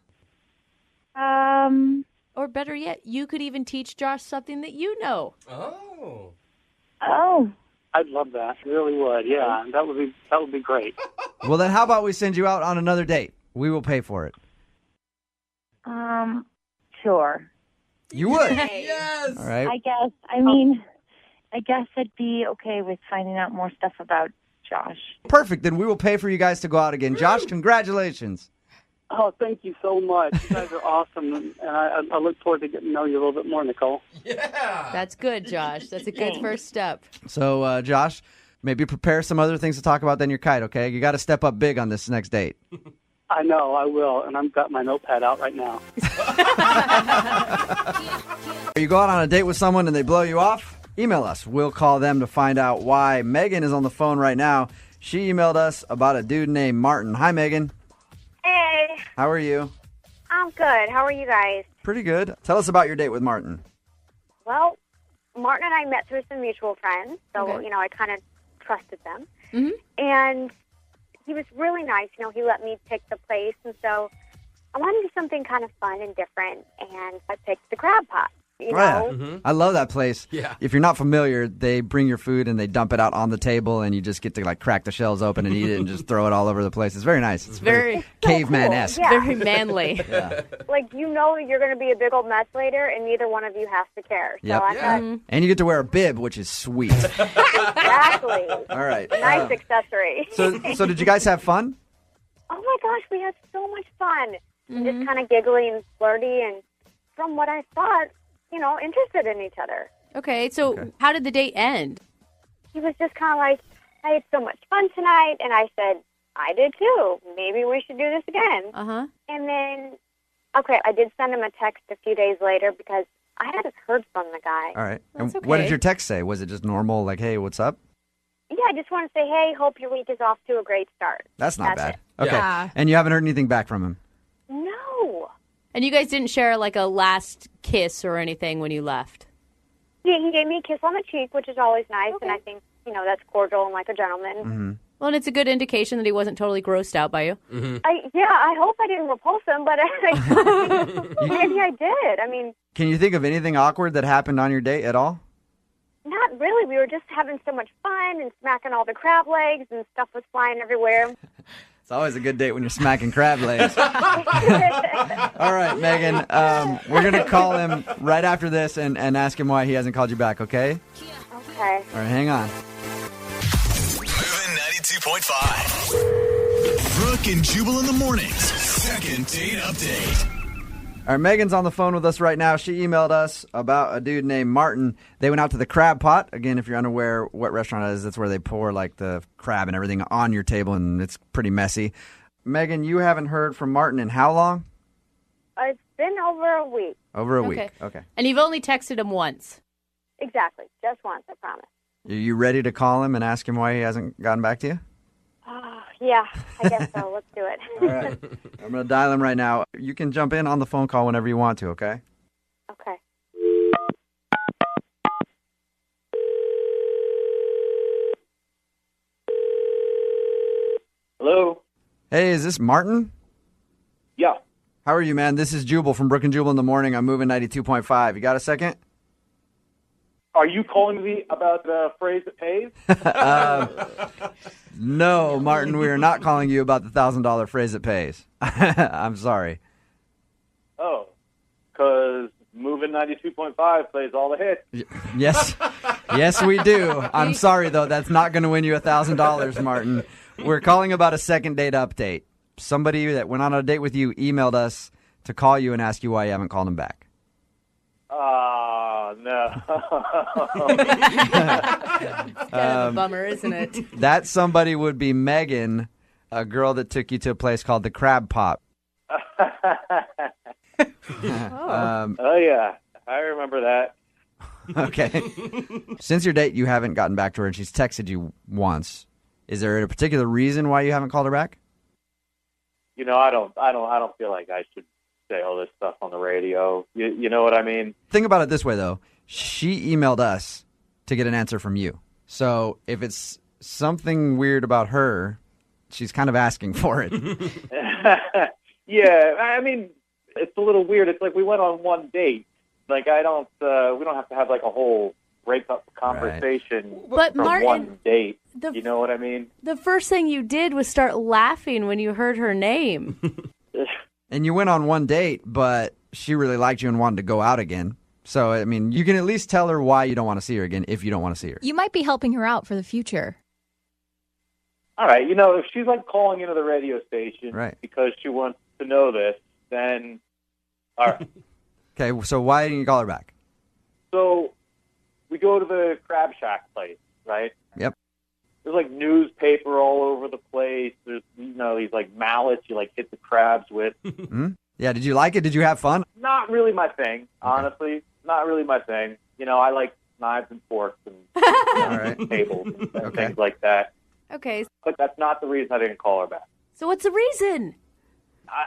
Or better yet, you could even teach Josh something that you know. Oh. I'd love that. Really would. Yeah, that would be great. Well, then how about we send you out on another date? We will pay for it. Sure. You would? Yes. All right. I guess I'd be okay with finding out more stuff about Josh. Perfect. Then we will pay for you guys to go out again. Josh, congratulations. Oh, thank you so much. You guys are awesome, and I look forward to getting to know you a little bit more, Nicole. Yeah. That's good, Josh. That's a good first step. So, Josh, maybe prepare some other things to talk about than your kite, okay? You got to step up big on this next date. I know, I will, and I've got my notepad out right now. You go out on a date with someone and they blow you off? Email us. We'll call them to find out why. Megan is on the phone right now. She emailed us about a dude named Martin. Hi, Megan. Hey, How are you? I'm good. How are you guys? Pretty good. Tell us about your date with Martin. Well, Martin and I met through some mutual friends, so, Okay. I kind of trusted them. Mhm. And he was really nice. He let me pick the place, and so I wanted to do something kind of fun and different, and I picked the crab pot. Oh, yeah. I love that place. Yeah. If you're not familiar, they bring your food and they dump it out on the table, and you just get to crack the shells open and eat it and just throw it all over the place. It's very nice. It's very caveman-esque. Yeah. Very manly. Yeah. You're going to be a big old mess later, and neither one of you has to care. So Yep. I thought, And you get to wear a bib, which is sweet. exactly. All right. Nice accessory. So did you guys have fun? Oh my gosh, we had so much fun. Just kind of giggly and flirty, and from what I thought, interested in each other. Okay, so how did the date end? He was just kind of like, I had so much fun tonight, and I said, I did too. Maybe we should do this again. Uh-huh. And then, I did send him a text a few days later because I hadn't heard from the guy. All right. That's And what did okay. your text say? Was it just normal, like, hey, what's up? Yeah, I just want to say, hey, hope your week is off to a great start. That's not bad. it. Okay. Yeah. And you haven't heard anything back from him? No. And you guys didn't share a last kiss or anything when you left? Yeah, he gave me a kiss on the cheek, which is always nice, and I think, that's cordial and like a gentleman. Mm-hmm. Well, and it's a good indication that he wasn't totally grossed out by you. I hope I didn't repulse him, but maybe I did. I mean, Can you think of anything awkward that happened on your date at all? not really. We were just having so much fun and smacking all the crab legs, and stuff was flying everywhere. It's always a good date when you're smacking crab legs. All right, Megan. We're going to call him right after this and ask him why he hasn't called you back, okay? Okay. All right, hang on. Moving 92.5. Brooke and Jubal in the mornings. Second date update. All right, Megan's on the phone with us right now. She emailed us about a dude named Martin. They went out to the Crab Pot. Again, if you're unaware what restaurant it is, that's where they pour the crab and everything on your table, and it's pretty messy. Megan, you haven't heard from Martin in how long? It's been over a week. Over a week. Okay. And you've only texted him once. Exactly. Just once, I promise. Are you ready to call him and ask him why he hasn't gotten back to you? Yeah, I guess so. Let's do it. All right. I'm going to dial him right now. You can jump in on the phone call whenever you want to, okay? Okay. Hello? Hey, is this Martin? Yeah. How are you, man? This is Jubal from Brooke and Jubal in the morning. I'm moving 92.5. You got a second? Are you calling me about the phrase that pays? No, Martin, we are not calling you about the $1,000 phrase that pays. I'm sorry. Oh, because Moving 92.5 plays all the hits. Yes. Yes, we do. I'm sorry, though. That's not going to win you $1,000, Martin. We're calling about a second date update. Somebody that went on a date with you emailed us to call you and ask you why you haven't called him back. Oh, no. Kind of a bummer, isn't it? That somebody would be Megan, a girl that took you to a place called the Crab Pop. Oh, yeah. I remember that. Okay. Since your date, you haven't gotten back to her, and she's texted you once. Is there a particular reason why you haven't called her back? You know, I don't feel like I should say all this stuff on the radio. You know what I mean? Think about it this way, though. She emailed us to get an answer from you. So if it's something weird about her, she's kind of asking for it. Yeah, I mean, it's a little weird. It's like we went on one date. Like, we don't have to have like a whole breakup conversation But from Martin, one date. You know what I mean? The first thing you did was start laughing when you heard her name. And you went on one date, but she really liked you and wanted to go out again. So, I mean, you can at least tell her why you don't want to see her again if you don't want to see her. You might be helping her out for the future. All right, you know, if she's like calling into the radio station Right. because she wants to know this, then all right. Okay, so why didn't you call her back? So we go to the Crab Shack place, right? Yep. There's like newspaper all over the place. There's, you know, these like mallets you like hit the crabs with. Mm-hmm. Yeah, did you like it? Did you have fun? Not really my thing, honestly. Not really my thing. You know, I like knives and forks and All right. tables and things like that. Okay. But that's not the reason I didn't call her back. So what's the reason?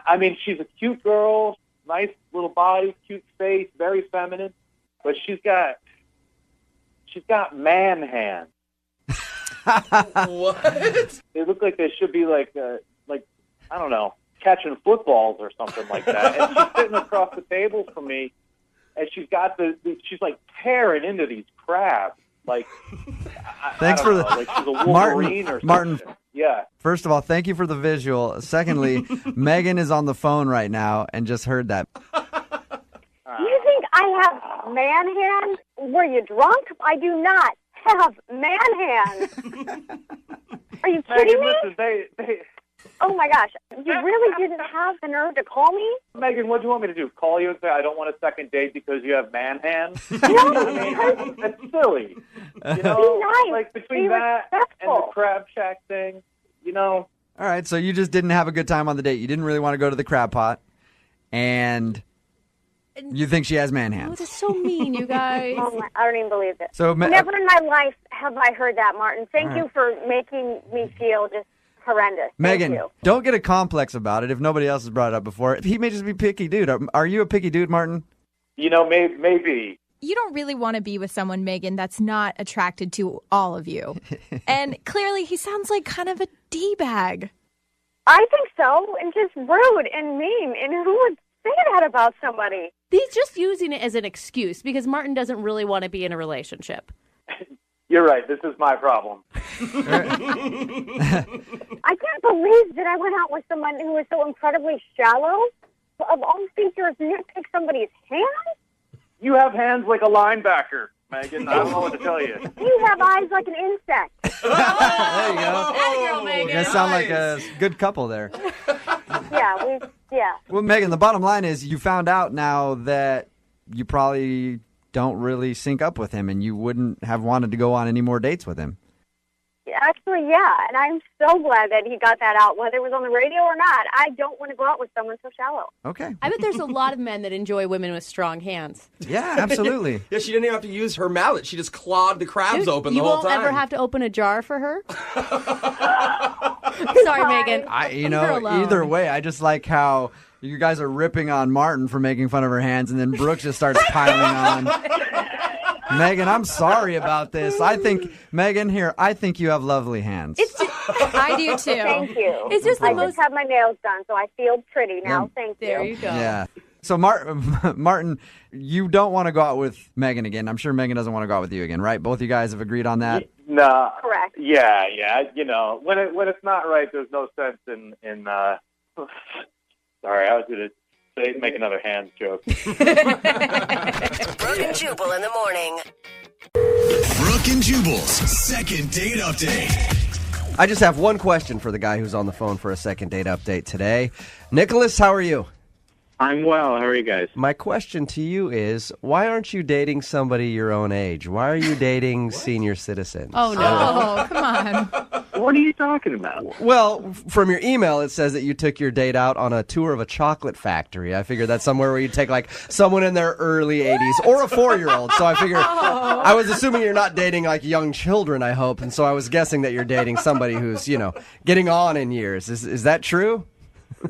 I mean, she's a cute girl, nice little body, cute face, very feminine, but she's got man hands. What? They look like they should be like I don't know, catching footballs or something like that. And she's sitting across the table from me, and she's got she's like tearing into these crabs. Like, Thanks I for don't the know, like she's a Wolverine or something. Martin. Yeah. First of all, thank you for the visual. Secondly, Megan is on the phone right now and just heard that. You think I have man hands? Were you drunk? I do not have man hands. Are you kidding me? Listen, they Oh my gosh, you really didn't have the nerve to call me? Megan, what do you want me to do? Call you and say I don't want a second date because you have man hands? No, I mean, that's silly. You know, Be nice. like between Be that and the respectful. Crab Shack thing, you know. All right, so you just didn't have a good time on the date. You didn't really want to go to the crab pot, and you think she has man Oh, hands. that's so mean, you guys. Oh my, I don't even believe it. So, Never in my life have I heard that, Martin. Thank All you right. for making me feel just horrendous. Megan, Thank you. don't get a complex about it if nobody else has brought it up before. He may just be picky dude. Are you a picky dude, Martin? You know, maybe. You don't really want to be with someone, Megan, that's not attracted to all of you. And clearly he sounds like kind of a D-bag. I think so, and just rude and mean. And who would say that about somebody? He's just using it as an excuse because Martin doesn't really want to be in a relationship. You're right. This is my problem. I can't believe that I went out with someone who was so incredibly shallow. Of all features, you pick somebody's hand? You have hands like a linebacker, Megan. I don't know what to tell you. You have eyes like an insect. There you go. Girl, Megan. You guys sound like a good couple there. Yeah. Well, Megan, the bottom line is you found out now that you probably don't really sync up with him and you wouldn't have wanted to go on any more dates with him. Actually, yeah, and I'm so glad that he got that out, whether it was on the radio or not. I don't want to go out with someone so shallow. Okay. I bet there's a lot of men that enjoy women with strong hands. Yeah, absolutely. Yeah, she didn't even have to use her mallet. She just clawed the crabs Dude, open the you whole won't time. ever have to open a jar for her? Sorry, Megan. Leave her alone. Either way, I just like how you guys are ripping on Martin for making fun of her hands, and then Brooke just starts piling on. Megan, I'm sorry about this. I think you have lovely hands. I do too. Thank you. It's just I just had my nails done, so I feel pretty now. Yeah. Thank you. There you go. Yeah. So, Martin, you don't want to go out with Megan again. I'm sure Megan doesn't want to go out with you again, right? Both you guys have agreed on that? No. Correct. Yeah. You know, when it's not right, there's no sense in sorry, I was going to make another hand joke. Brooke and Jubal in the morning. Brooke and Jubal's second date update. I just have one question for the guy who's on the phone for a second date update today. Nicholas, how are you? I'm well. How are you guys? My question to you is, why aren't you dating somebody your own age? Why are you dating senior citizens? Oh, no. Come on. What are you talking about? Well, from your email, it says that you took your date out on a tour of a chocolate factory. I figured that's somewhere where you take, like, someone in their early 80s or a 4-year-old. So I figured, I was assuming you're not dating, like, young children, I hope. And so I was guessing that you're dating somebody who's, getting on in years. Is that true?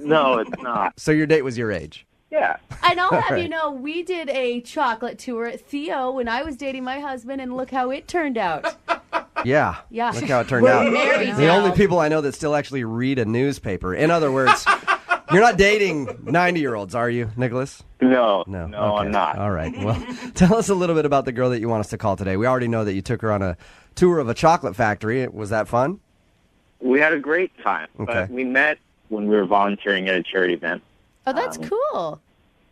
No, it's not. So your date was your age? Yeah. And I'll have Right. you know, we did a chocolate tour at Theo when I was dating my husband, and look how it turned out. Yeah. Yeah. Look how it turned We're out. married The now. only people I know that still actually read a newspaper. In other words, you're not dating 90-year-olds, are you, Nicholas? No, Okay. I'm not. All right. Well, tell us a little bit about the girl that you want us to call today. We already know that you took her on a tour of a chocolate factory. Was that fun? We had a great time. Okay. But we met when we were volunteering at a charity event. Oh, that's cool.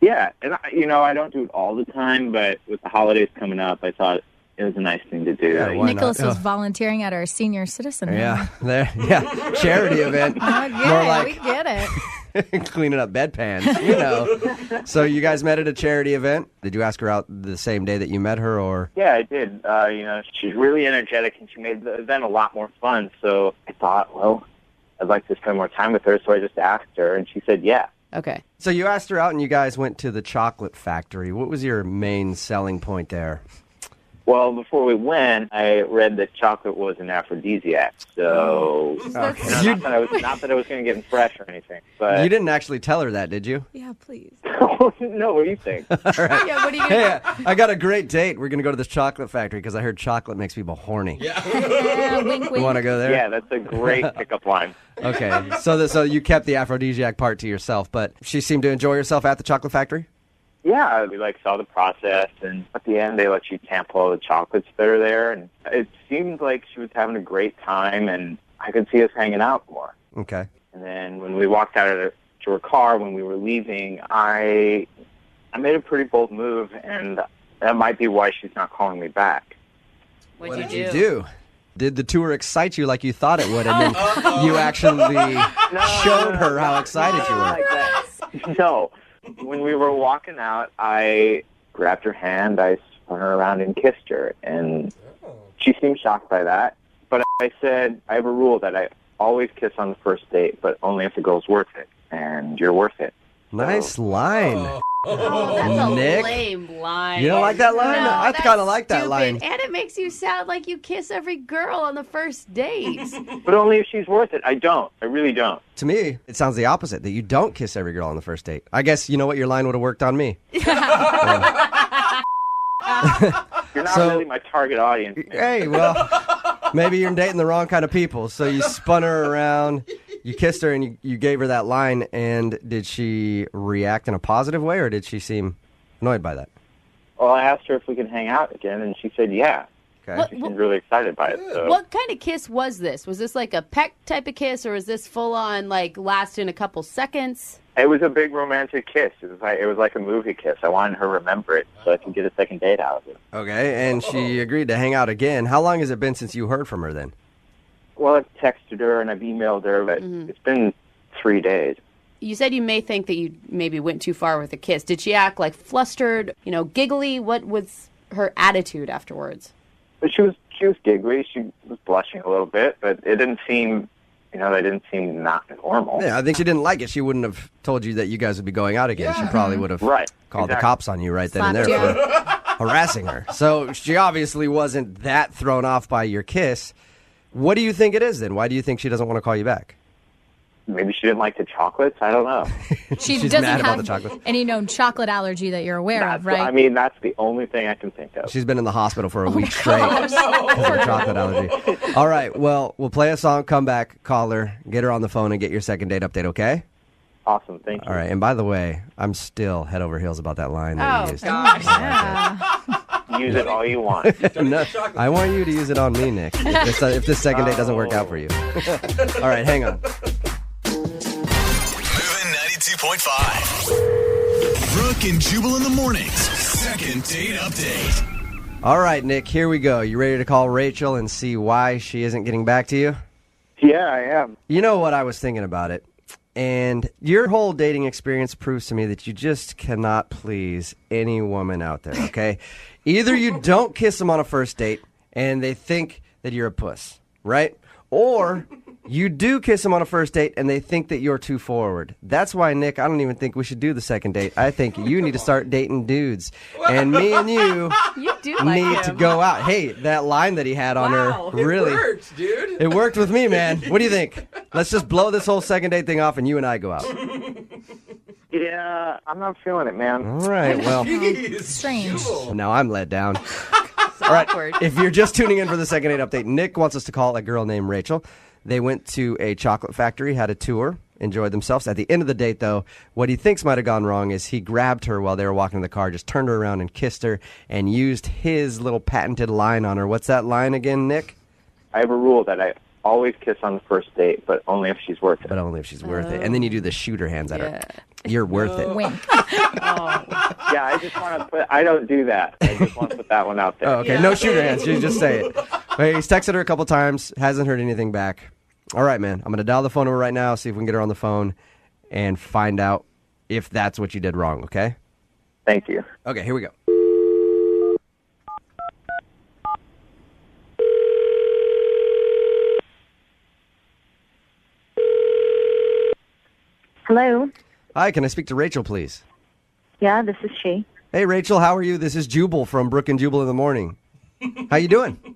Yeah, and I don't do it all the time, but with the holidays coming up, I thought it was a nice thing to do. Yeah, why Nicholas not? was Oh. volunteering at our senior citizen home. Yeah, charity event. Okay, More like we get it. cleaning up bedpans, So you guys met at a charity event. Did you ask her out the same day that you met her, or? Yeah, I did. She's really energetic, and she made the event a lot more fun. So I thought, well, I'd like to spend more time with her, so I just asked her, and she said, yeah. Okay. So you asked her out, and you guys went to the chocolate factory. What was your main selling point there? Well, before we went, I read that chocolate was an aphrodisiac. So, not that I was going to get fresh or anything. But You didn't actually tell her that, did you? Yeah, please. No, what do you think? All right. Yeah, what are you Hey, I got a great date. We're going to go to this chocolate factory because I heard chocolate makes people horny. Yeah, wink, You wink. want to go there? Yeah, that's a great pickup line. Okay. So you kept the aphrodisiac part to yourself, but she seemed to enjoy herself at the chocolate factory? Yeah, we saw the process, and at the end they let you sample all the chocolates that are there, and it seemed like she was having a great time, and I could see us hanging out more. Okay. And then when we walked out to her car, when we were leaving, I made a pretty bold move, and that might be why she's not calling me back. What'd What did you do? Did the tour excite you like you thought it would, and then you actually showed her how excited you were? No. When we were walking out, I grabbed her hand, I spun her around and kissed her, and she seemed shocked by that. But I said, I have a rule that I always kiss on the first date, but only if the girl's worth it, and you're worth it. Nice line. That's a Nick? lame line. You don't like that line? No, I that's kind of like that stupid. line. And it makes you sound like you kiss every girl on the first date. But only if she's worth it. I don't. I really don't. To me, it sounds the opposite, that you don't kiss every girl on the first date. I guess you know what, your line would have worked on me. You're not really my target audience. Hey, well, maybe you're dating the wrong kind of people. So you spun her around, you kissed her, and you gave her that line. And did she react in a positive way, or did she seem annoyed by that? Well, I asked her if we could hang out again, and she said yeah. Okay. She seemed really excited by it. So. What kind of kiss was this? Was this like a peck type of kiss, or was this full on, like, lasting a couple seconds? It was a big romantic kiss. It was like a movie kiss. I wanted her to remember it so I could get a second date out of it. Okay, and she agreed to hang out again. How long has it been since you heard from her then? Well, I've texted her and I've emailed her, but it's been 3 days. You said you may think that you maybe went too far with the kiss. Did she act like flustered, giggly? What was her attitude afterwards? But she was giggly. She was blushing a little bit, but it didn't seem, that didn't seem not normal. Yeah, I think she didn't like it. She wouldn't have told you that you guys would be going out again. She probably would have called the cops on you right then and there for harassing her. So she obviously wasn't that thrown off by your kiss. What do you think it is then? Why do you think she doesn't want to call you back? Maybe she didn't like the chocolates. I don't know. She She's doesn't mad about have the chocolates. any known chocolate allergy that you're aware of, right? I mean, that's the only thing I can think of. She's been in the hospital for a week straight because of a chocolate allergy. All right, well, we'll play a song, come back, call her, get her on the phone, and get your second date update, okay? Awesome, thank you. All right, and by the way, I'm still head over heels about that line that you used. Use it all you want. No, I want you to use it on me, Nick, if this second date doesn't work out for you. All right, hang on. Moving 92.5. Brooke and Jubal in the mornings. Second date update. All right, Nick, here we go. You ready to call Rachel and see why she isn't getting back to you? Yeah, I am. You know what, I was thinking about it. And your whole dating experience proves to me that you just cannot please any woman out there, okay? Either you don't kiss them on a first date and they think that you're a puss, right? Or you do kiss them on a first date and they think that you're too forward. That's why, Nick, I don't even think we should do the second date. I think you need to start dating dudes. And me and you need to go out. Hey, that line that he had on her, really. It worked, dude. It worked with me, man. What do you think? Let's just blow this whole second date thing off and you and I go out. Yeah, I'm not feeling it, man. All right, well. Strange. Now I'm let down. All right, if you're just tuning in for the second date update, Nick wants us to call a girl named Rachel. They went to a chocolate factory, had a tour, enjoyed themselves. At the end of the date, though, what he thinks might have gone wrong is he grabbed her while they were walking in the car, just turned her around and kissed her, and used his little patented line on her. What's that line again, Nick? I have a rule that I always kiss on the first date, but only if she's worth it. But only if she's worth it. And then you do the shooter hands at her. You're worth it. Wink. Yeah, I just want to put. I don't do that. I just want to put that one out there. Oh, okay. No shooter hands. You just say it. Hey, he's texted her a couple times. Hasn't heard anything back. All right, man. I'm going to dial the phone number right now, see if we can get her on the phone, and find out if that's what you did wrong, okay? Thank you. Okay, here we go. Hello. Hi, can I speak to Rachel, please? Yeah, this is she. Hey, Rachel, how are you? This is Jubal from Brooke and Jubal in the morning. How you doing?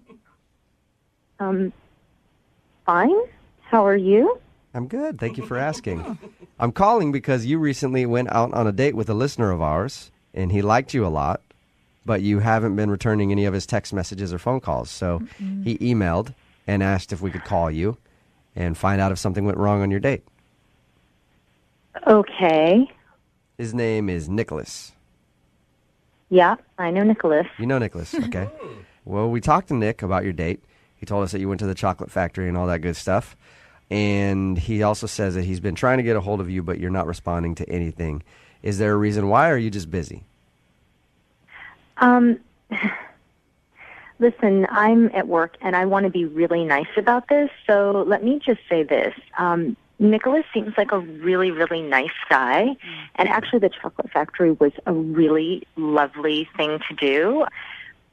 Fine. How are you? I'm good. Thank you for asking. I'm calling because you recently went out on a date with a listener of ours, and he liked you a lot, but you haven't been returning any of his text messages or phone calls. So he emailed and asked if we could call you and find out if something went wrong on your date. Okay. His name is Nicholas. Yeah, I know Nicholas. You know Nicholas, okay. Well, we talked to Nick about your date. He told us that you went to the chocolate factory and all that good stuff. And he also says that he's been trying to get a hold of you, but you're not responding to anything. Is there a reason why, or are you just busy? Listen, I'm at work, and I want to be really nice about this, so let me just say this. Nicholas seems like a really, really nice guy, and actually the chocolate factory was a really lovely thing to do.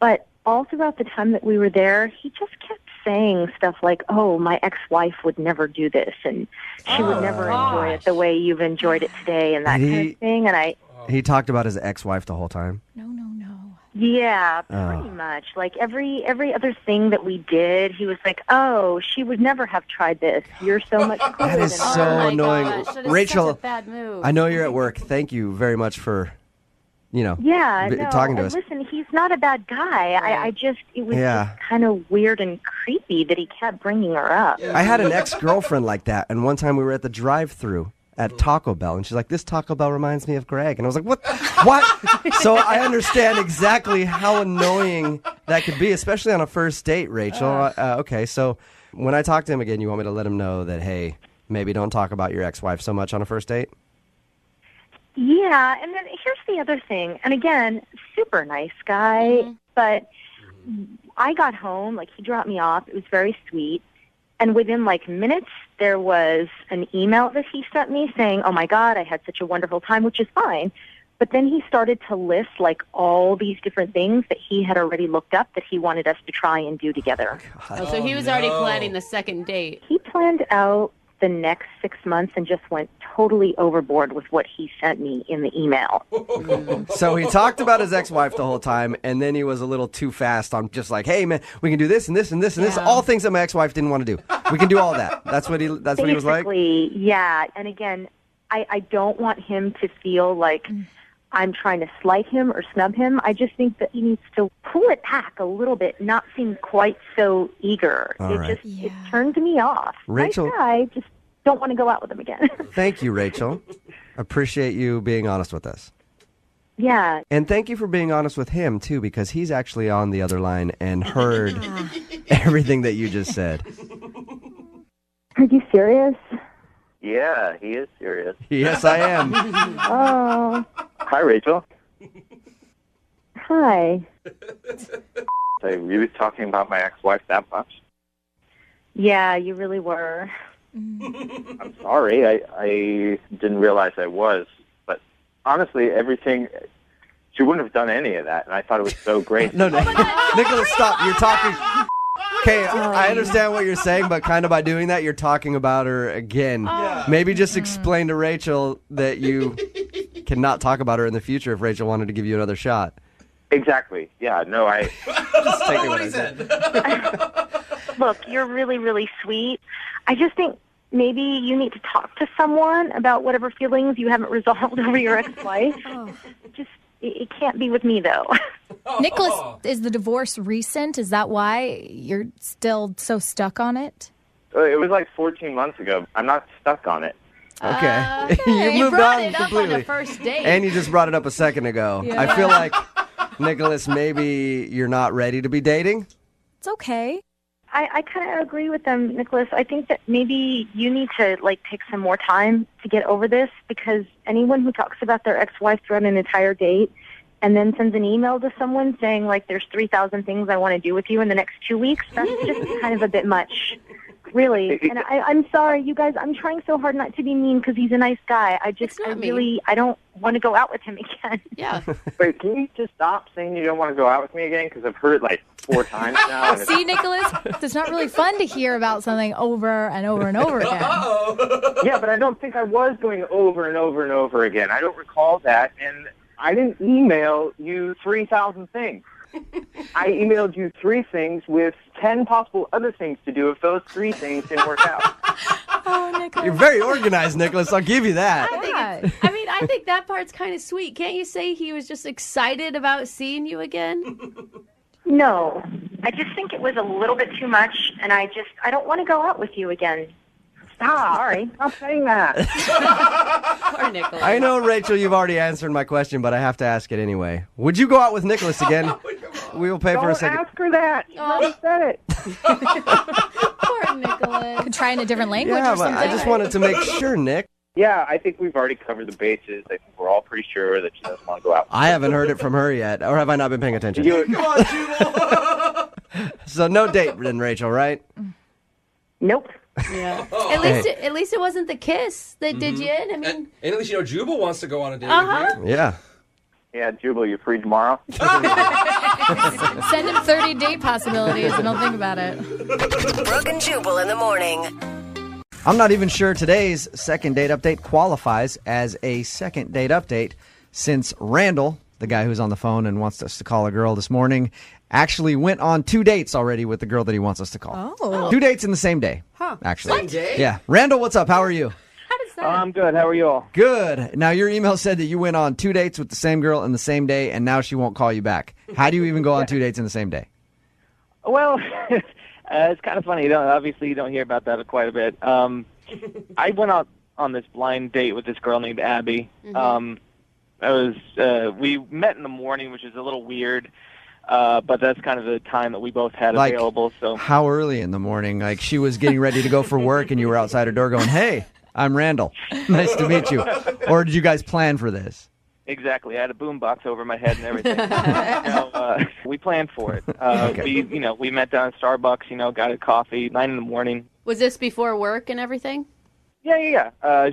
But all throughout the time that we were there, he just kept saying stuff like, oh, my ex-wife would never do this, and she would never enjoy it the way you've enjoyed it today, and that kind of thing. And He talked about his ex-wife the whole time? Yeah, pretty much. Like every other thing that we did, he was like, "Oh, she would never have tried this. You're so much cooler That is than so her." annoying. Gosh, that is Rachel, such a bad move. I know you're at work. Thank you very much for, Yeah, no, talking to and us. listen, he's not a bad guy. It was just kind of weird and creepy that he kept bringing her up. I had an ex-girlfriend like that, and one time we were at the drive-thru at Taco Bell, and she's like, this Taco Bell reminds me of Greg. And I was like, what? So I understand exactly how annoying that could be, especially on a first date, Rachel. Okay, so when I talk to him again, you want me to let him know that, hey, maybe don't talk about your ex-wife so much on a first date? Yeah, and then here's the other thing. And again, super nice guy, but I got home, like he dropped me off. It was very sweet. And within minutes, there was an email that he sent me saying, oh my God, I had such a wonderful time, which is fine. But then he started to list all these different things that he had already looked up that he wanted us to try and do together. So he was already planning the second date. He planned out the next 6 months and just went totally overboard with what he sent me in the email. So he talked about his ex-wife the whole time, and then he was a little too fast on just hey, man, we can do this and this and this and this. All things that my ex-wife didn't want to do. We can do all that. That's what he was like? Basically, yeah. And again, I don't want him to feel like I'm trying to slight him or snub him. I just think that he needs to pull it back a little bit, not seem quite so eager. It turned me off. Rachel, nice guy, just don't want to go out with him again. Thank you, Rachel. Appreciate you being honest with us. Yeah. And thank you for being honest with him, too, because he's actually on the other line and heard everything that you just said. Are you serious? Yeah, he is serious. Yes, I am. Oh, Hi, Rachel. Hi. I really talking about my ex-wife that much? Yeah, you really were. I'm sorry. I didn't realize I was. But honestly, everything... She wouldn't have done any of that, and I thought it was so great. No, Nicholas, stop. You're talking... Okay, I understand what you're saying, but kind of by doing that, you're talking about her again. Maybe just explain to Rachel that you cannot talk about her in the future if Rachel wanted to give you another shot. Exactly. Yeah, no, I... Just taking what I said. Look, you're really, really sweet. I just think maybe you need to talk to someone about whatever feelings you haven't resolved over your ex-wife. It can't be with me, though. Nicholas, is the divorce recent? Is that why you're still so stuck on it? It was like 14 months ago. I'm not stuck on it. Okay. You moved brought on it up completely. on a first date. And you just brought it up a second ago. Yeah. I feel like, Nicholas, maybe you're not ready to be dating. It's okay. I kind of agree with them, Nicholas. I think that maybe you need to, take some more time to get over this, because anyone who talks about their ex-wife throughout an entire date and then sends an email to someone saying, there's 3,000 things I want to do with you in the next 2 weeks, that's just kind of a bit much. Really. And I'm sorry, you guys, I'm trying so hard not to be mean because he's a nice guy. I don't want to go out with him again. Yeah. Wait, can you just stop saying you don't want to go out with me again? Because I've heard it 4 times now. And See, Nicholas, it's not really fun to hear about something over and over and over again. Yeah, but I don't think I was going over and over and over again. I don't recall that, and I didn't email you 3,000 things. I emailed you 3 things with 10 possible other things to do if those 3 things didn't work out. Oh, Nicholas. You're very organized, Nicholas. I'll give you that. I think that part's kind of sweet. Can't you say he was just excited about seeing you again? No. I just think it was a little bit too much, and I don't want to go out with you again. Sorry. Stop saying that. Poor Nicholas. I know, Rachel, you've already answered my question, but I have to ask it anyway. Would you go out with Nicholas again? We will pay for a second. Don't ask her that. She already said it. Poor Nicholas. Could try in a different language Yeah, or but something. I just wanted to make sure, Nick. Yeah, I think we've already covered the bases. I think we're all pretty sure that she doesn't want to go out. I haven't heard it from her yet, or have I not been paying attention? Come on, Jubal. So no date then, Rachel, right? Nope. Yeah. Hey. At least it wasn't the kiss that did you in. I mean, And at least Jubal wants to go on a date with Yeah. Yeah, Jubal, you free tomorrow? Send him 30 date possibilities and I'll think about it. Brooke and Jubal in the morning. I'm not even sure today's second date update qualifies as a second date update, since Randall, the guy who's on the phone and wants us to call a girl this morning, actually went on 2 dates already with the girl that he wants us to call. Oh. 2 dates in the same day. Actually. Same day? Yeah. Randall, what's up? How are you? I'm good. How are you all? Good. Now, your email said that you went on 2 dates with the same girl in the same day, and now she won't call you back. How do you even go on 2 dates in the same day? Well, it's kind of funny. Obviously, you don't hear about that quite a bit. I went out on this blind date with this girl named Abby. We met in the morning, which is a little weird, but that's kind of the time that we both had available. So how early in the morning? Like, she was getting ready to go for work, and you were outside her door going, "Hey, I'm Randall. Nice to meet you." Or did you guys plan for this? Exactly. I had a boombox over my head and everything. We planned for it. Okay. We met down at Starbucks. Got a coffee, 9 in the morning. was this before work and everything? Yeah.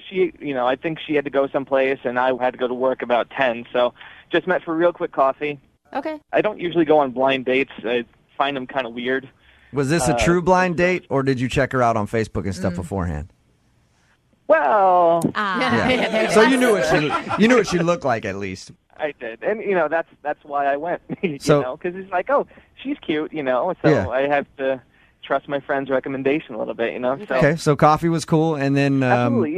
She, I think she had to go someplace, and I had to go to work about 10. So just met for a real quick coffee. Okay. I don't usually go on blind dates. I find them kind of weird. Was this a true blind date, or did you check her out on Facebook and stuff beforehand? Well, Yeah. So you knew what she looked like, at least. I did, and that's why I went. So- because it's like, oh, she's cute, so Yeah. I have to trust my friend's recommendation a little bit, So Okay, so coffee was cool, and then absolutely,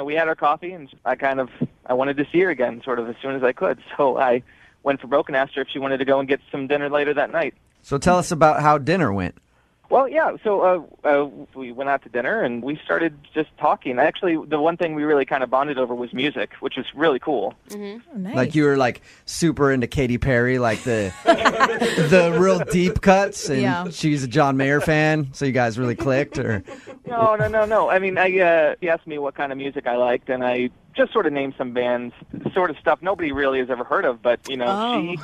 we had our coffee, and I wanted to see her again, sort of as soon as I could. So I went for broke and asked her if she wanted to go and get some dinner later that night. so tell us about how dinner went. Well, yeah. So we went out to dinner and we started just talking. Actually, the one thing we really kind of bonded over was music, which was really cool. Oh, nice. Like you were like super into Katy Perry, like the the real deep cuts, and she's a John Mayer fan, so you guys really clicked, or? No. I mean, he asked me what kind of music I liked, and I just sort of named some bands, sort of stuff nobody really has ever heard of, but she knew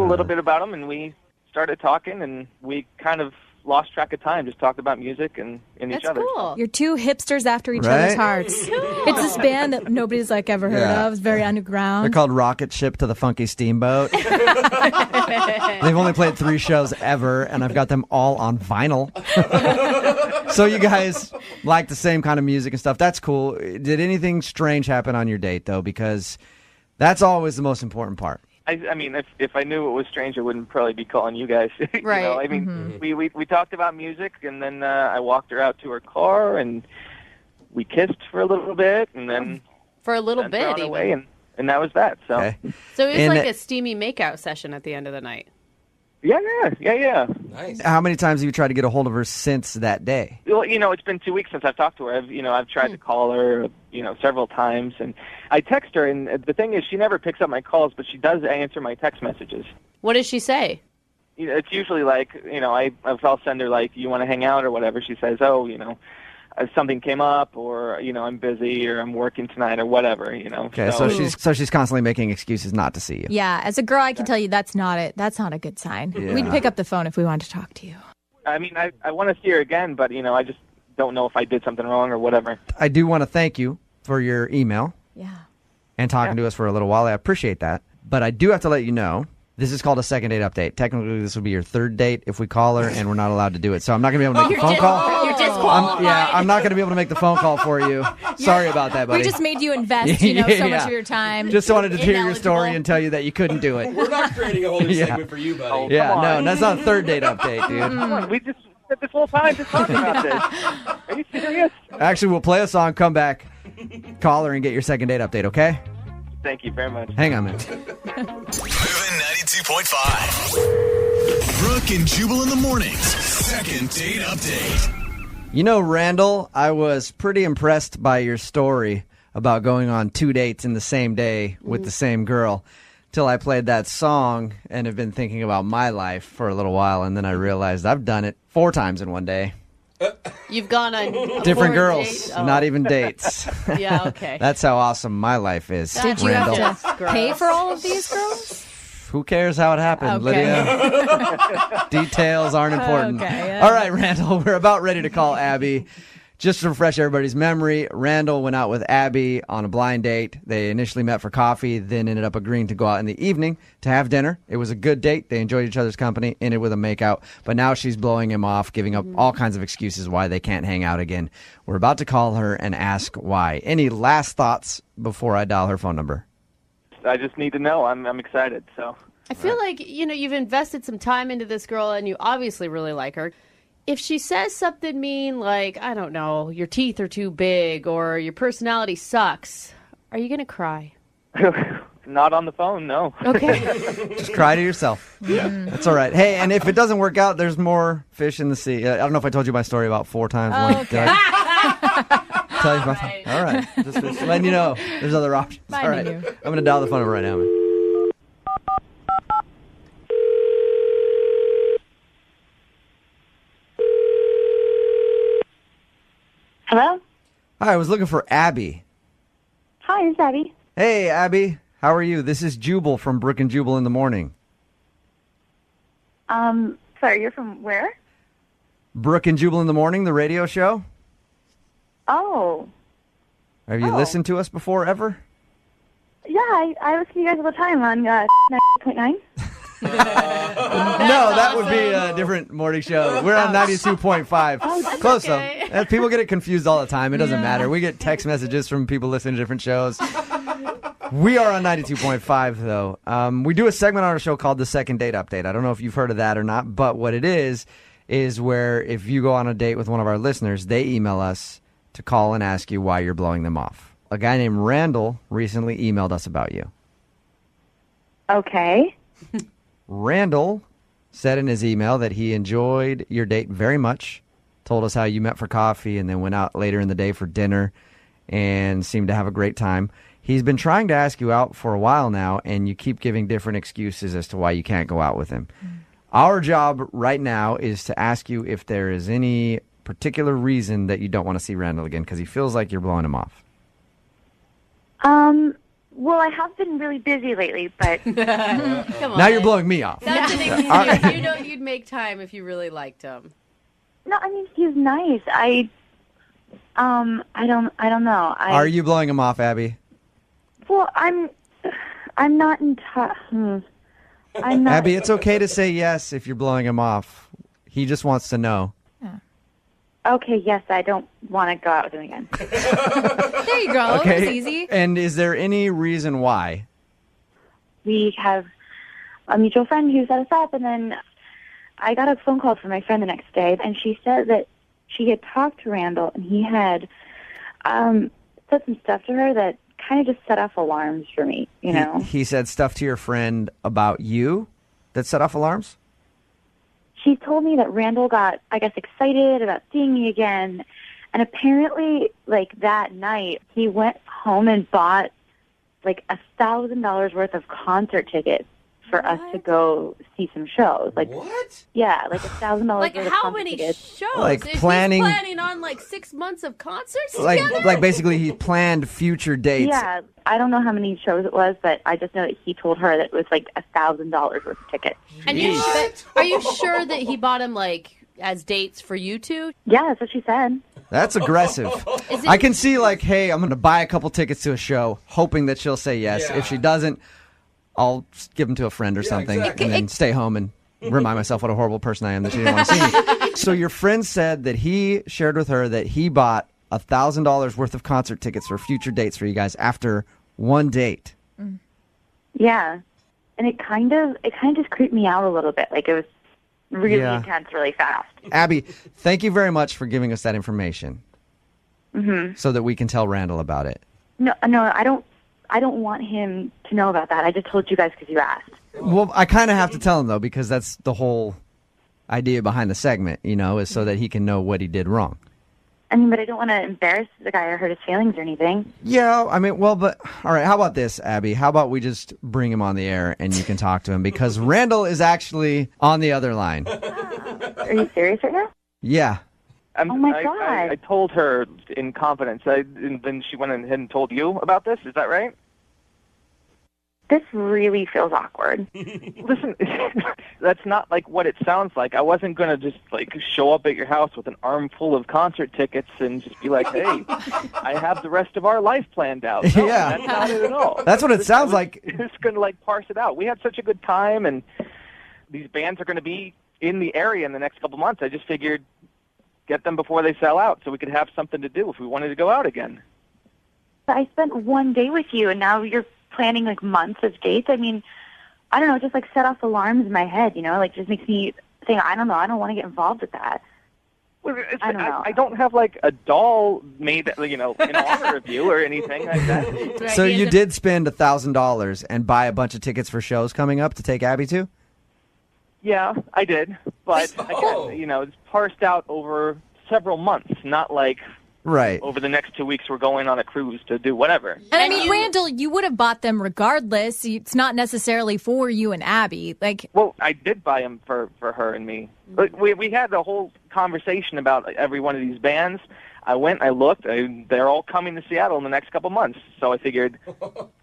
a little bit about them, and we started talking, and we kind of lost track of time, just talked about music and each other. Cool. You're two hipsters after each other's hearts. It's this band that nobody's like ever heard of. It's very underground. They're called Rocket Ship to the Funky Steamboat. They've only played 3 shows ever, and I've got them all on vinyl. So you guys like the same kind of music and stuff. That's cool. Did anything strange happen on your date, though? Because that's always the most important part. I mean, if I knew it was strange, I wouldn't probably be calling you guys. Right. I mean, we talked about music, and then I walked her out to her car, and we kissed for a little bit, and then for a little sent bit, her on her even. way, and that was that. So, So it was like a steamy makeout session at the end of the night. Yeah. Nice. How many times have you tried to get a hold of her since that day? Well, it's been 2 weeks since I've talked to her. I've tried to call her, several times, and I text her. And the thing is, she never picks up my calls, but she does answer my text messages. What does she say? It's usually like, I'll send her like, you want to hang out or whatever. She says, something came up, or I'm busy, or I'm working tonight, or whatever. Okay, so she's constantly making excuses not to see you. Yeah, as a girl, I can tell you that's not it. That's not a good sign. Yeah. We'd pick up the phone if we wanted to talk to you. I mean, I want to see her again, but I just don't know if I did something wrong or whatever. I do want to thank you for your email. Yeah. And talking to us for a little while. I appreciate that. But I do have to let you know, this is called a second date update. Technically, this would be your third date if we call her, and we're not allowed to do it. So I'm not going to be able to make the phone call. You're disqualified. I'm not going to be able to make the phone call for you. Sorry about that, buddy. We just made you invest, so much of your time. Just wanted to hear your story and tell you that you couldn't do it. We're not creating a whole new segment for you, buddy. No, that's not a third date update, dude. Come on, we just spent this whole time just talking about this. Are you serious? Actually, we'll play a song, come back, call her, and get your second date update, okay? Thank you very much. Hang on, man. Moving 92.5. Brooke and Jubal in the mornings. Second date update. You know, Randall, I was pretty impressed by your story about going on 2 dates in the same day with the same girl till I played that song and have been thinking about my life for a little while, and then I realized I've done it 4 times in one day. You've gone on Different 4 girls, dates? not even dates. Yeah, okay. That's how awesome my life is. Did you Randall. have to pay for all of these girls? Who cares how it happened, Okay. Lydia? Details aren't important. Okay, yeah. All right, Randall, we're about ready to call Abby. Just to refresh everybody's memory, Randall went out with Abby on a blind date. They initially met for coffee, then ended up agreeing to go out in the evening to have dinner. It was a good date. They enjoyed each other's company, ended with a makeout. But now she's blowing him off, giving up all kinds of excuses why they can't hang out again. We're about to call her and ask why. Any last thoughts before I dial her phone number? I just need to know. I'm excited. So I feel like, you've invested some time into this girl and you obviously really like her. If she says something mean like, I don't know, your teeth are too big or your personality sucks, are you going to cry? not on the phone, no. Okay. Just cry to yourself. That's all right. Hey, and if it doesn't work out, there's more fish in the sea. I don't know if I told you my story about 4 times. Okay. Tell you about that? All right. Just letting you know there's other options. All right. Finding you. I'm going to dial the phone number right now, man. Hello? Hi, I was looking for Abby. Hi, it's Abby. Hey, Abby. How are you? This is Jubal from Brooke and Jubal in the morning. Sorry, you're from where? Brooke and Jubal in the morning, the radio show. Oh. Have you listened to us before ever? Yeah, I listen to you guys all the time on 90.9. No, that would be a different morning show. We're on 92.5. Close okay. though. People get it confused all the time. It doesn't matter. We get text messages from people listening to different shows. We are on 92.5 though. We do a segment on our show called the Second Date Update. I don't know if you've heard of that or not, but what it is where if you go on a date with one of our listeners, they email us to call and ask you why you're blowing them off. A guy named Randall recently emailed us about you. Okay. Randall said in his email that he enjoyed your date very much, told us how you met for coffee and then went out later in the day for dinner and seemed to have a great time. He's been trying to ask you out for a while now, and you keep giving different excuses as to why you can't go out with him. Our job right now is to ask you if there is any particular reason that you don't want to see Randall again, because he feels like you're blowing him off. Well, I have been really busy lately, but Come on. Now you're blowing me off. That's an excuse. All right. You know you'd make time if you really liked him. no, I mean he's nice. I don't know. Are you blowing him off, Abby? Well, I'm not in touch. I'm not. Abby, it's okay to say yes if you're blowing him off. He just wants to know. Okay, yes, I don't want to go out with him again. There you go. Okay. It was easy. And is there any reason why? We have a mutual friend who set us up, and then I got a phone call from my friend the next day, and she said that she had talked to Randall, and he had said some stuff to her that kind of just set off alarms for me, you know? He said stuff to your friend about you that set off alarms? She told me that Randall got, I guess, excited about seeing me again. And apparently, like, that night, he went home and bought, like, $1,000 worth of concert tickets for us to go see some shows. Like, what? Yeah, like $1,000 Like worth of how concert many tickets. shows? Like Is planning- he planning on like 6 months of concerts together? Like basically he planned future dates. Yeah, I don't know how many shows it was, but I just know that he told her that it was like $1,000 worth of tickets. And are you sure that he bought him like as dates for you two? Yeah, that's what she said. That's aggressive. Is it- I can see like, hey, I'm going to buy a couple tickets to a show, hoping that she'll say yes. Yeah. If she doesn't, I'll give them to a friend or something exactly. and then stay home and remind myself what a horrible person I am that she didn't want to see me. So your friend said that he shared with her that he bought $1,000 worth of concert tickets for future dates for you guys after one date. Yeah, and it kind of just creeped me out a little bit. Like it was really Yeah. intense, really fast. Abby, thank you very much for giving us that information so that we can tell Randall about it. No, I don't want him to know about that. I just told you guys because you asked. Well, I kind of have to tell him, though, because that's the whole idea behind the segment, you know, is so that he can know what he did wrong. I mean, but I don't want to embarrass the guy or hurt his feelings or anything. Yeah, I mean, well, but all right, how about this, Abby? How about we just bring him on the air and you can talk to him because Randall is actually on the other line. Are you serious right now? Yeah. Oh my God. I told her in confidence. And then she went ahead and told you about this. Is that right? This really feels awkward. Listen, that's not like what it sounds like. I wasn't going to just like show up at your house with an armful of concert tickets and just be like, hey, I have the rest of our life planned out. No, Yeah. That's not it at all. That's what it sounds like. Just going to like parse it out. We had such a good time, and these bands are going to be in the area in the next couple months. I just figured get them before they sell out so we could have something to do if we wanted to go out again. I spent one day with you, and now you're planning like months of dates. I mean, I don't know, it just like set off alarms in my head, you know, like just makes me think, I don't know, I don't want to get involved with that. I don't know. I don't have like a doll made, you know, in honor of you or anything like that. So you did spend $1,000 and buy a bunch of tickets for shows coming up to take Abby to? Yeah, I did, but again, you know, it's parsed out over several months, not like Right. over the next 2 weeks we're going on a cruise to do whatever. And I mean, Randall, you would have bought them regardless. It's not necessarily for you and Abby. Like, Well, I did buy them for her and me. But we had a whole conversation about every one of these bands. I went, I looked, they're all coming to Seattle in the next couple months. So I figured,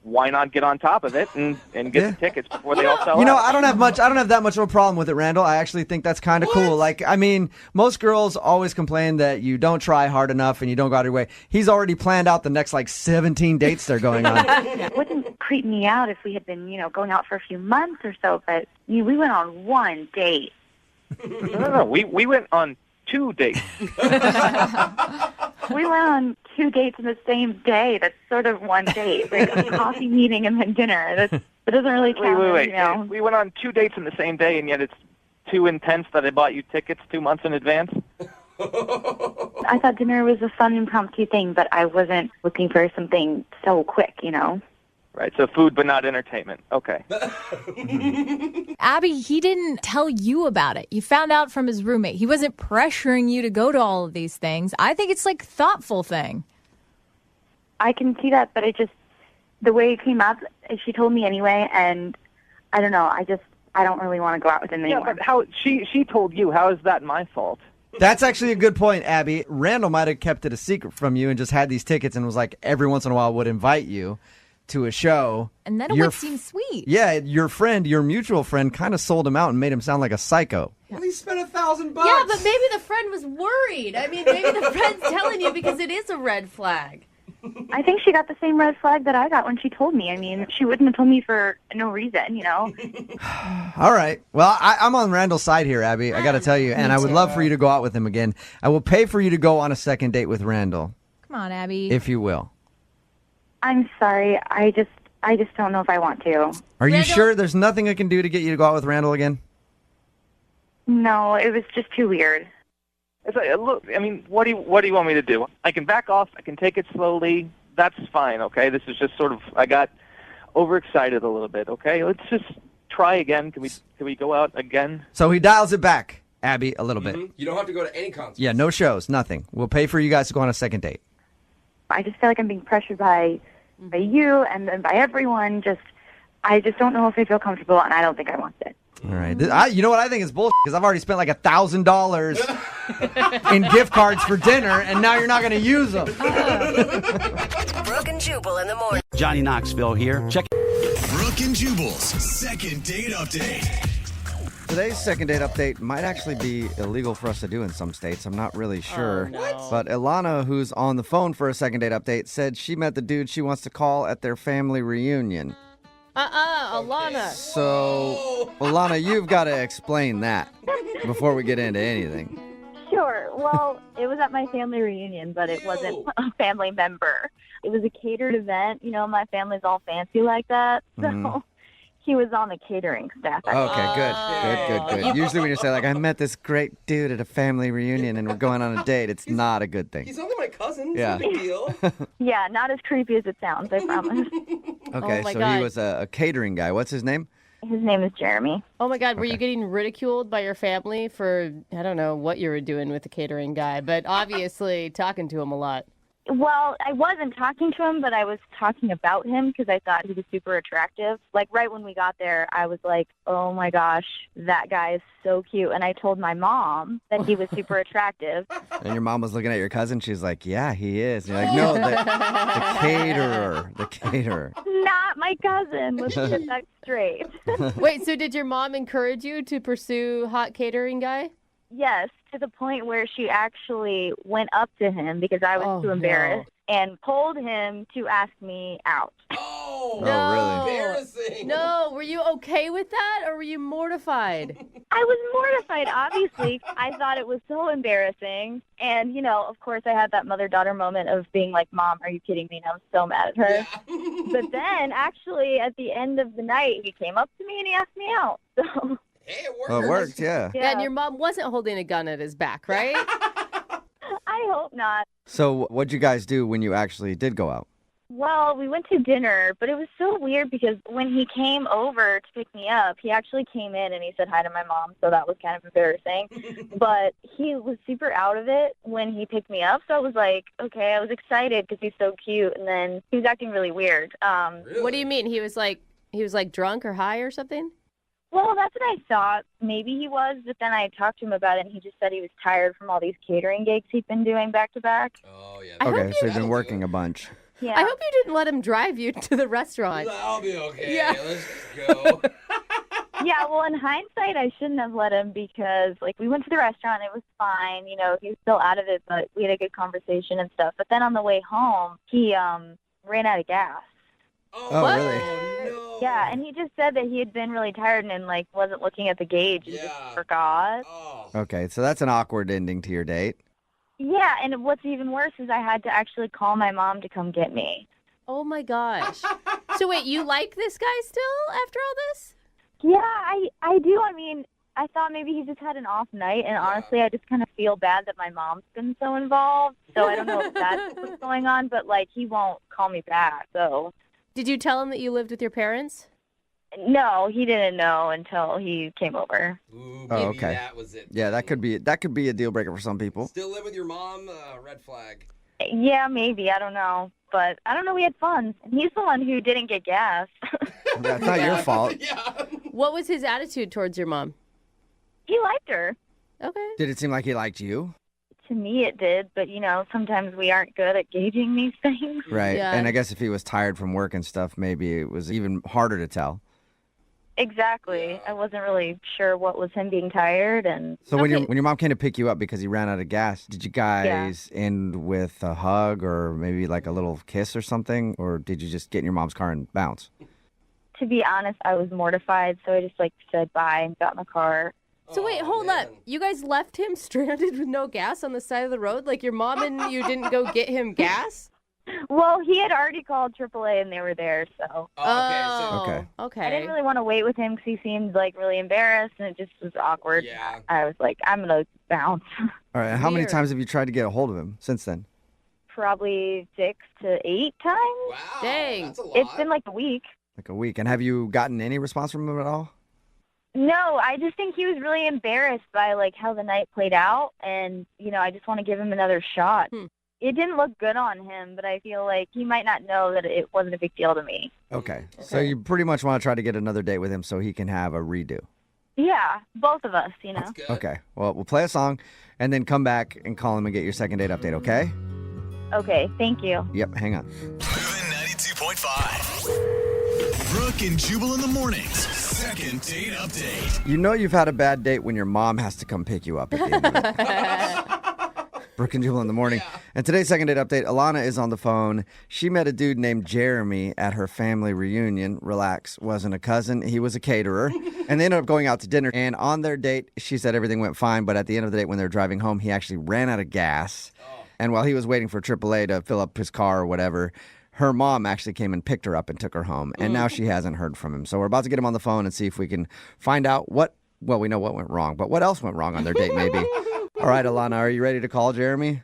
why not get on top of it and get the tickets before they all sell You know, out? I don't have that much of a problem with it, Randall. I actually think that's kind of cool. Like, I mean, most girls always complain that you don't try hard enough and you don't go out of your way. He's already planned out the next, like, 17 dates they're going on. It wouldn't creep me out if we had been, you know, going out for a few months or so, but we went on one date. No. We went on 2 dates. We went on 2 dates in the same day. That's sort of one date, like a coffee meeting and then dinner. That doesn't really count. Wait. You know. We went on 2 dates in the same day, and yet it's too intense that I bought you tickets 2 months in advance? I thought dinner was a fun impromptu thing, but I wasn't looking for something so quick, you know. Right, so food but not entertainment. Okay. Abby, he didn't tell you about it. You found out from his roommate. He wasn't pressuring you to go to all of these things. I think it's like a thoughtful thing. I can see that, but the way it came up, she told me anyway, and I don't know. I don't really want to go out with him anymore. Yeah, but how she told you? How is that my fault? That's actually a good point, Abby. Randall might have kept it a secret from you and just had these tickets and was like, every once in a while would invite you to a show. And then it would seem sweet. Yeah, your mutual friend, kind of sold him out and made him sound like a psycho. Well, he spent $1,000. Yeah, but maybe the friend was worried. I mean, maybe the friend's telling you because it is a red flag. I think she got the same red flag that I got when she told me. I mean, she wouldn't have told me for no reason, you know? All right. Well, I'm on Randall's side here, Abby. I got to tell you, and I would love for you to go out with him again. I will pay for you to go on a second date with Randall. Come on, Abby. If you will. I'm sorry. I just don't know if I want to. Are you sure there's nothing I can do to get you to go out with Randall again? No, it was just too weird. It's like, look, I mean, what do you want me to do? I can back off. I can take it slowly. That's fine, okay? This is just sort of, I got overexcited a little bit, okay? Let's just try again. Can we go out again? So he dials it back, Abby, a little bit. You don't have to go to any concert. Yeah, no shows, nothing. We'll pay for you guys to go on a second date. I just feel like I'm being pressured by you and then by everyone. I just don't know if I feel comfortable, and I don't think I want it. All right. You know what I think is bullshit, because I've already spent like $1,000 in gift cards for dinner, and now you're not going to use them. Brooke and Jubal in the morning. Johnny Knoxville here. Check. Brooke and Jubal's second date update. Today's second date update might actually be illegal for us to do in some states. I'm not really sure. no. But Ilana, who's on the phone for a second date update, said she met the dude she wants to call at their family reunion. Alana. So, Ilana, you've got to explain that before we get into anything. Sure. Well, it was at my family reunion, but it wasn't a family member. It was a catered event. You know, my family's all fancy like that. So he was on the catering staff. Okay, good. Usually when you say, like, I met this great dude at a family reunion and we're going on a date, it's not a good thing. He's only my cousin. It's Yeah. no big deal. Yeah, not as creepy as it sounds, I promise. Okay, my so God. he was a catering guy. What's his name? His name is Jeremy. Oh my God, were you getting ridiculed by your family for, I don't know what you were doing with the catering guy, but obviously talking to him a lot. Well, I wasn't talking to him, but I was talking about him because I thought he was super attractive. Like, right when we got there, I was like, oh my gosh, that guy is so cute. And I told my mom that he was super attractive. And your mom was looking at your cousin. She's like, yeah, he is. And you're like, no, the caterer. Not my cousin. Let's get that straight. Wait, so did your mom encourage you to pursue hot catering guy? Yes, to the point where she actually went up to him because I was too embarrassed and told him to ask me out. Oh, really? embarrassing. No, were you okay with that or were you mortified? I was mortified, obviously. I thought it was so embarrassing. And, you know, of course, I had that mother-daughter moment of being like, Mom, are you kidding me? And I was so mad at her. Yeah. But then, actually, at the end of the night, he came up to me and he asked me out. So... Hey, it worked. Oh, it worked, yeah. Yeah, and your mom wasn't holding a gun at his back, right? I hope not. So what'd you guys do when you actually did go out? Well, we went to dinner, but it was so weird because when he came over to pick me up, he actually came in and he said hi to my mom, so that was kind of embarrassing. But he was super out of it when he picked me up, so I was like, okay, I was excited because he's so cute, and then he was acting really weird. Really? What do you mean? He was like drunk or high or something? Well, that's what I thought. Maybe he was, but then I talked to him about it, and he just said he was tired from all these catering gigs he'd been doing back to back. Oh, yeah. Okay, so you've been working a bunch. Yeah. I hope you didn't let him drive you to the restaurant. I'll be okay. Yeah. Let's just go. Yeah, well, in hindsight, I shouldn't have let him because, like, we went to the restaurant. It was fine. You know, he was still out of it, but we had a good conversation and stuff. But then on the way home, he ran out of gas. Oh, What? really? No. Yeah, and he just said that he had been really tired and, like, wasn't looking at the gauge and just forgot. Oh. Okay, so that's an awkward ending to your date. Yeah, and what's even worse is I had to actually call my mom to come get me. Oh my gosh. So wait, you like this guy still after all this? Yeah, I do. I mean, I thought maybe he just had an off night, and honestly, I just kind of feel bad that my mom's been so involved. So I don't know if that's what's going on, but, like, he won't call me back, so... Did you tell him that you lived with your parents? No, he didn't know until he came over. Ooh, Oh, maybe okay. that was it. Yeah, that could be a deal breaker for some people. Still live with your mom? Red flag. Yeah, maybe. I don't know. But I don't know. We had fun. And he's the one who didn't get gas. That's not your fault. What was his attitude towards your mom? He liked her. Okay. Did it seem like he liked you? To me, it did. But, sometimes we aren't good at gauging these things. Right. Yeah. And I guess if he was tired from work and stuff, maybe it was even harder to tell. Exactly. I wasn't really sure what was him being tired. And So when your mom came to pick you up because he ran out of gas, did you guys end with a hug or maybe like a little kiss or something? Or did you just get in your mom's car and bounce? to be honest, I was mortified. So I just said bye and got in the car. So wait, hold up. You guys left him stranded with no gas on the side of the road? Like your mom and you didn't go get him gas? Well, he had already called AAA and they were there, so. Okay. I didn't really want to wait with him because he seemed really embarrassed and it just was awkward. Yeah. I was like, I'm going to bounce. All right. How many times have you tried to get a hold of him since then? Probably 6 to 8 times. Wow. Dang. That's a lot. It's been a week. Like a week. And have you gotten any response from him at all? No, I just think he was really embarrassed by how the night played out, and I just want to give him another shot. It didn't look good on him, but I feel like he might not know that it wasn't a big deal to me. Okay. So you pretty much want to try to get another date with him so he can have a redo. Yeah, both of us, Okay. Well, we'll play a song and then come back and call him and get your second date update, okay? Okay, thank you. Yep, hang on. 92.5. Brooke and Jubal in the mornings. Second date update. You know you've had a bad date when your mom has to come pick you up at the end of it. Brooke and Jubal in the morning. And today's second date update, Alana is on the phone. She met a dude named Jeremy at her family reunion. Relax, wasn't a cousin. He was a caterer. And they ended up going out to dinner. And on their date, she said everything went fine. But at the end of the date, when they were driving home, he actually ran out of gas. And while he was waiting for AAA to fill up his car or whatever, her mom actually came and picked her up and took her home. And now she hasn't heard from him. So we're about to get him on the phone and see if we can find out well, we know what went wrong, but what else went wrong on their date maybe. All right, Alana, are you ready to call Jeremy?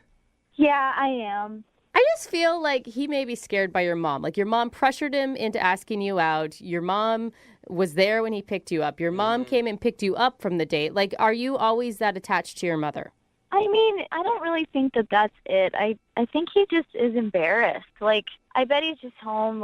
Yeah, I am. I just feel like he may be scared by your mom. Like your mom pressured him into asking you out. Your mom was there when he picked you up. Your mom came and picked you up from the date. Like, are you always that attached to your mother? I mean, I don't really think that that's it. I think he just is embarrassed. I bet he's just home,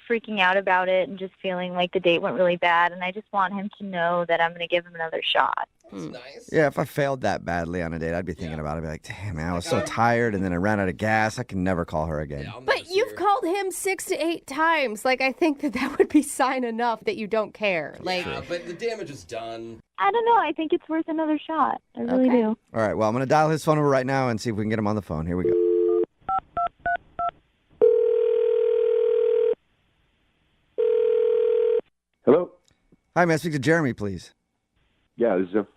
freaking out about it and just feeling like the date went really bad. And I just want him to know that I'm going to give him another shot. That's nice. Yeah, if I failed that badly on a date, I'd be thinking about it. I'd be like, damn, man, I was so tired and then I ran out of gas. I can never call her again. But you've called him 6 to 8 times. I think that would be sign enough that you don't care. Yeah, but the damage is done. I don't know. I think it's worth another shot. I really do. All right, well, I'm going to dial his phone number right now and see if we can get him on the phone. Here we go. Hello? Hi, may I speak to Jeremy, please? Yeah, this is him.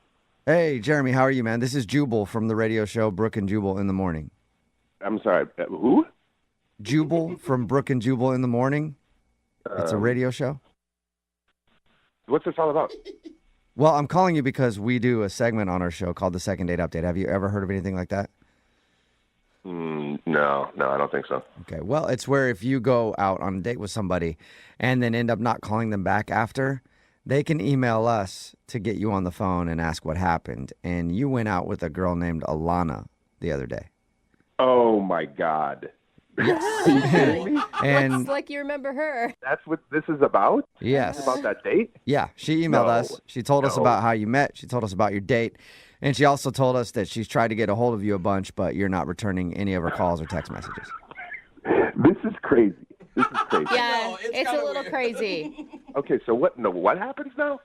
Hey, Jeremy, how are you, man? This is Jubal from the radio show Brooke and Jubal in the Morning. I'm sorry, who? Jubal from Brooke and Jubal in the Morning. It's a radio show. What's this all about? Well, I'm calling you because we do a segment on our show called the Second Date Update. Have you ever heard of anything like that? No, I don't think so. Okay, well, it's where if you go out on a date with somebody and then end up not calling them back after, they can email us to get you on the phone and ask what happened. And you went out with a girl named Alana the other day. Oh, my God. Yes. Are you kidding me? And Looks like you remember her. That's what this is about? Yes. It's about that date? Yeah, she emailed us. She told us about how you met. She told us about your date. And she also told us that she's tried to get a hold of you a bunch, but you're not returning any of her calls or text messages. This is crazy. Yeah, it's a little crazy. Okay, so what happens now?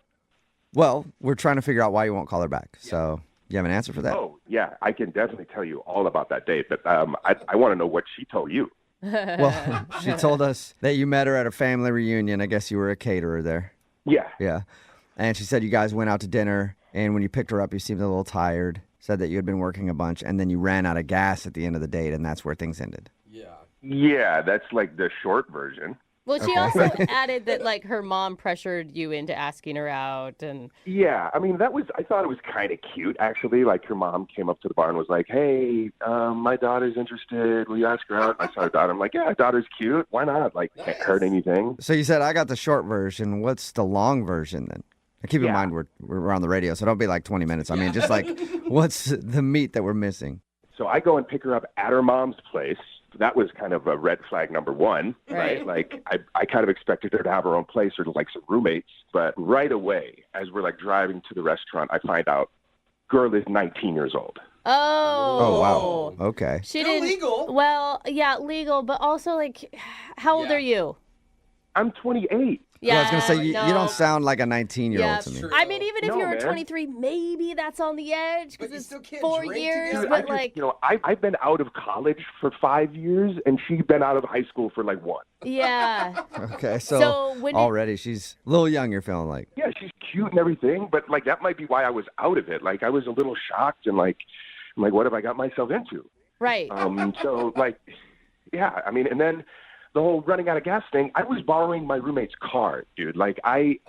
Well, we're trying to figure out why you won't call her back. So, you have an answer for that? Oh, yeah, I can definitely tell you all about that date, but I want to know what she told you. Well, she told us that you met her at a family reunion. I guess you were a caterer there. Yeah. Yeah. And she said you guys went out to dinner, and when you picked her up, you seemed a little tired. Said that you had been working a bunch, and then you ran out of gas at the end of the date, and that's where things ended. Yeah, that's the short version. Well, she Okay. also added that like her mom pressured you into asking her out, and Yeah, I mean, I thought it was kind of cute, actually. Like, her mom came up to the bar and was like, hey, my daughter's interested. Will you ask her out? I saw her daughter. I'm like, yeah, daughter's cute. Why not? Like, can't hurt anything. So you said I got the short version. What's the long version then? Keep in mind we're on the radio, so don't be like 20 minutes. I mean, just like, what's the meat that we're missing? So I go and pick her up at her mom's place. That was kind of a red flag number one, right? Like, I kind of expected her to have her own place or to like some roommates. But right away, as we're like driving to the restaurant, I find out girl is 19 years old. Oh, wow. Okay. she didn't. Legal. Well, yeah, legal, but also like, how old are you? I'm 28. Yeah, I was going to say, you don't sound like a 19-year-old to me. I mean, even if No, you were man. 23, maybe that's on the edge because it's 4 years. Dude, But like, I've been out of college for 5 years, and she's been out of high school for like 1. yeah. Okay, So so when already she's a little young, you're feeling like. Yeah, she's cute and everything, but like that might be why I was out of it. Like, I was a little shocked and like, I'm like, what have I got myself into? Right. So like, yeah, I mean, and then the whole running out of gas thing, I was borrowing my roommate's car, dude. Like, I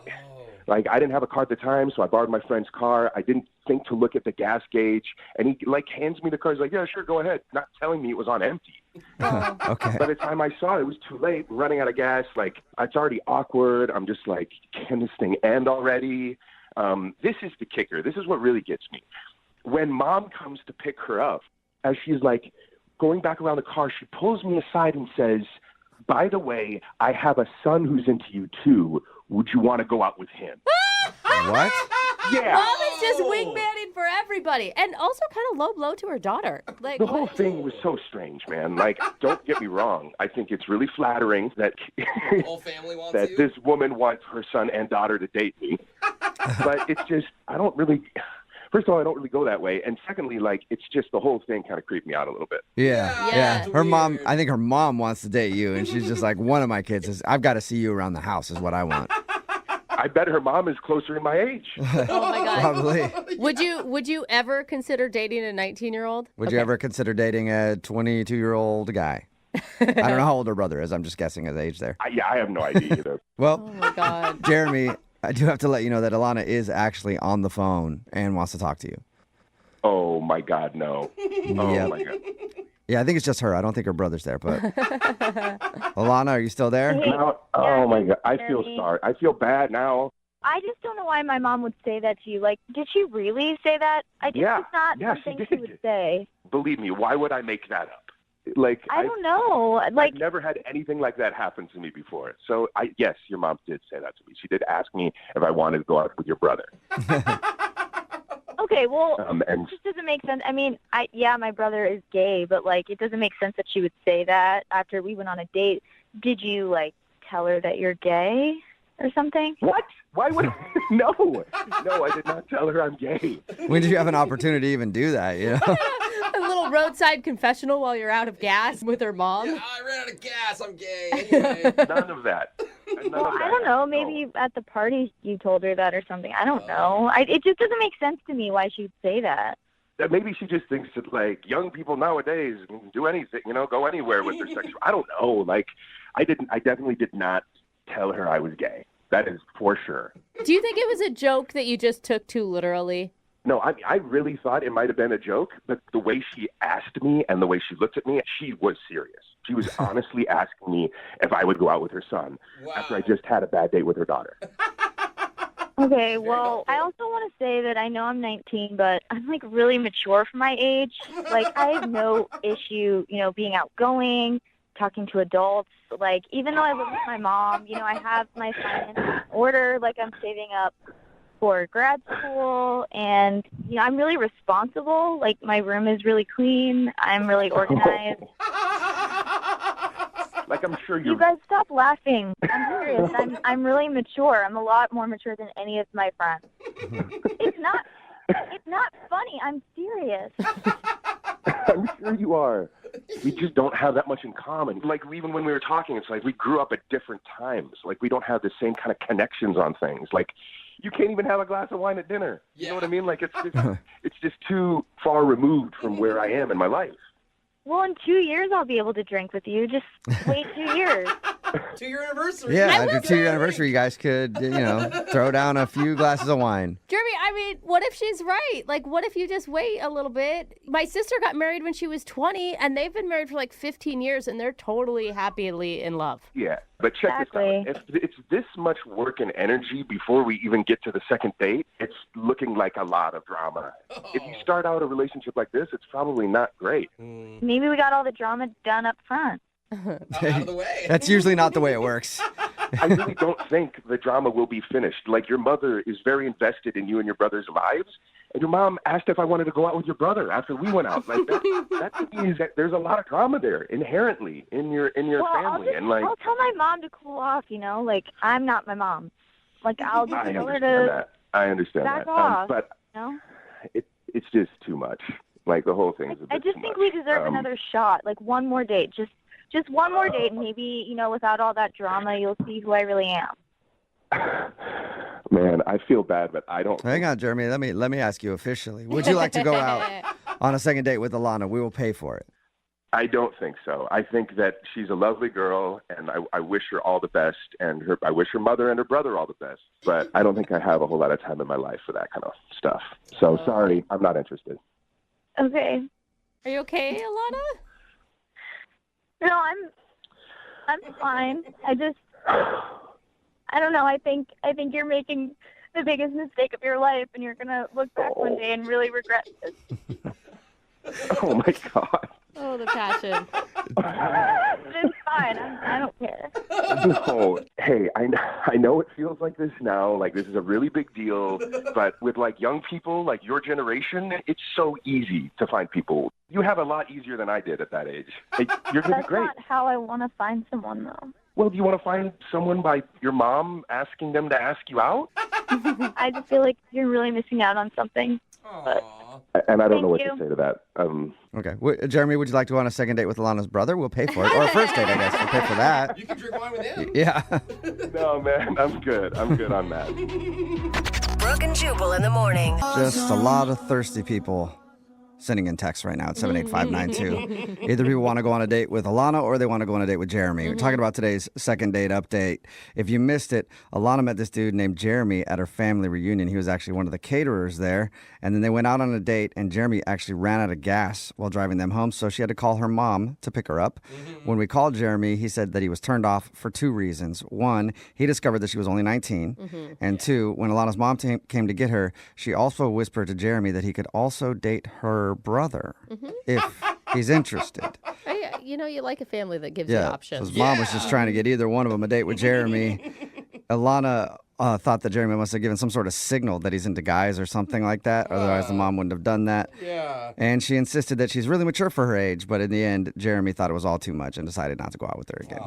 didn't have a car at the time, so I borrowed my friend's car. I didn't think to look at the gas gauge, and he like hands me the car. He's like, yeah, sure, go ahead. Not telling me it was on empty. Okay. By the time I saw it, it was too late. Running out of gas, like, it's already awkward. I'm just like, can this thing end already? This is the kicker. This is what really gets me. When mom comes to pick her up, as she's like going back around the car, she pulls me aside and says, by the way, I have a son who's into you too. Would you want to go out with him? What? Yeah. Mom is just wingmanning for everybody, and also kind of low blow to her daughter. Like, The whole thing was so strange, man. Like, don't get me wrong. I think it's really flattering that Whole family wants that you. this woman wants her son and daughter to date me. But it's just, first of all, I don't really go that way. And secondly, like, it's just the whole thing kind of creeped me out a little bit. Yeah. Her mom, I think her mom wants to date you, and she's just like, one of my kids is, I've got to see you around the house is what I want. I bet her mom is closer in my age. Oh my God. Probably. Would you ever consider dating a 19-year-old? Would you ever consider dating a 22-year-old guy? I don't know how old her brother is. I'm just guessing his age there. I have no idea either. Well, Oh my God. Jeremy, I do have to let you know that Alana is actually on the phone and wants to talk to you. Oh my God, no. Oh Yep. my God. Yeah, I think it's just her. I don't think her brother's there, but Alana, are you still there? No, oh my God. I feel sorry. I feel bad now. I just don't know why my mom would say that to you. Like, did she really say that? I just, it's not something she would say. Believe me, why would I make that up? Like, I don't know. Like, I've never had anything like that happen to me before. So, yes, your mom did say that to me. She did ask me if I wanted to go out with your brother. okay, well, and it just doesn't make sense. I mean, my brother is gay, but, like, it doesn't make sense that she would say that after we went on a date. Did you, like, tell her that you're gay or something? What? Why would I? No, I did not tell her I'm gay. When did you have an opportunity to even do that, you know? A little roadside confessional while you're out of gas with her mom. Yeah, I ran out of gas. I'm gay. Anyway. None of that. Well, I don't know. Maybe at the party you told her that or something. I don't know. It just doesn't make sense to me why she would say that. Maybe she just thinks that, like, young people nowadays can do anything, go anywhere with their sexual. I don't know. Like, I definitely did not tell her I was gay. That is for sure. Do you think it was a joke that you just took too literally? No, I really thought it might have been a joke, but the way she asked me and the way she looked at me, she was serious. She was honestly asking me if I would go out with her son after I just had a bad date with her daughter. Okay, well, I also want to say that I know I'm 19, but I'm, like, really mature for my age. Like, I have no issue, being outgoing, talking to adults. Like, even though I live with my mom, I have my finances in order. Like, I'm saving up for grad school, and, I'm really responsible. Like, my room is really clean. I'm really organized. Like, I'm sure you guys stop laughing. I'm serious. I'm really mature. I'm a lot more mature than any of my friends. It's not funny. I'm serious. I'm sure you are. We just don't have that much in common. Like, even when we were talking, it's like we grew up at different times. Like, we don't have the same kind of connections on things. Like, you can't even have a glass of wine at dinner. You know what I mean? Like, it's just too far removed from where I am in my life. Well, in 2 years I'll be able to drink with you. Just wait 2 years. 2-year anniversary. Yeah, at your 2-year anniversary, you guys could, throw down a few glasses of wine. Jeremy, I mean, what if she's right? Like, what if you just wait a little bit? My sister got married when she was 20, and they've been married for like 15 years, and they're totally happily in love. Yeah, but check this out. If it's this much work and energy before we even get to the second date, it's looking like a lot of drama. If you start out a relationship like this, it's probably not great. Maybe we got all the drama done up front. Out of the way. That's usually not the way it works. I really don't think the drama will be finished. Like, your mother is very invested in you and your brother's lives, and your mom asked if I wanted to go out with your brother after we went out. Like, that means that there's a lot of drama there inherently in your family. I'll tell my mom to cool off. Like, I'm not my mom. Like, I'll just tell her to. I understand back that. off. But it's just too much. Like, the whole thing is a bit I just too think much. we deserve another shot. Like, one more date. Just one more date, and maybe, without all that drama, you'll see who I really am. Man, I feel bad, but I don't. Hang on, Jeremy. Let me ask you officially. Would you like to go out on a second date with Alana? We will pay for it. I don't think so. I think that she's a lovely girl, and I wish her all the best, and I wish her mother and her brother all the best. But I don't think I have a whole lot of time in my life for that kind of stuff. So sorry, I'm not interested. Okay. Are you okay, Alana? No, I'm fine. I don't know. I think you're making the biggest mistake of your life, and you're gonna look back one day and really regret this. Oh my God. Oh, the passion. It's fine. I don't care. No, hey, I know it feels like this now, like this is a really big deal, but with like young people, like your generation, it's so easy to find people. You have a lot easier than I did at that age. You're going to be great. That's not how I want to find someone, though. Well, do you want to find someone by your mom asking them to ask you out? I just feel like you're really missing out on something. But And I don't know what you. to say to that. Okay. Jeremy, would you like to go on a second date with Alana's brother? We'll pay for it. Or a first date, I guess. We'll pay for that. You can drink wine with him. Yeah. No, man, I'm good. I'm good on that. Brooke and Jubal in the morning. Just a lot of thirsty people sending in text right now at 78592. Either people want to go on a date with Alana or they want to go on a date with Jeremy. We're talking about today's second date update. If you missed it, Alana met this dude named Jeremy at her family reunion. He was actually one of the caterers there. And then they went out on a date, and Jeremy actually ran out of gas while driving them home, so she had to call her mom to pick her up. When we called Jeremy, he said that he was turned off for two reasons. One, he discovered that she was only 19. And two, when Alana's mom came to get her, she also whispered to Jeremy that he could also date her brother if he's interested. You like a family that gives you options. So his mom was just trying to get either one of them a date with Jeremy. Alana thought that Jeremy must have given some sort of signal that he's into guys or something like that. Otherwise, the mom wouldn't have done that. Yeah. And she insisted that she's really mature for her age. But in the end, Jeremy thought it was all too much and decided not to go out with her again.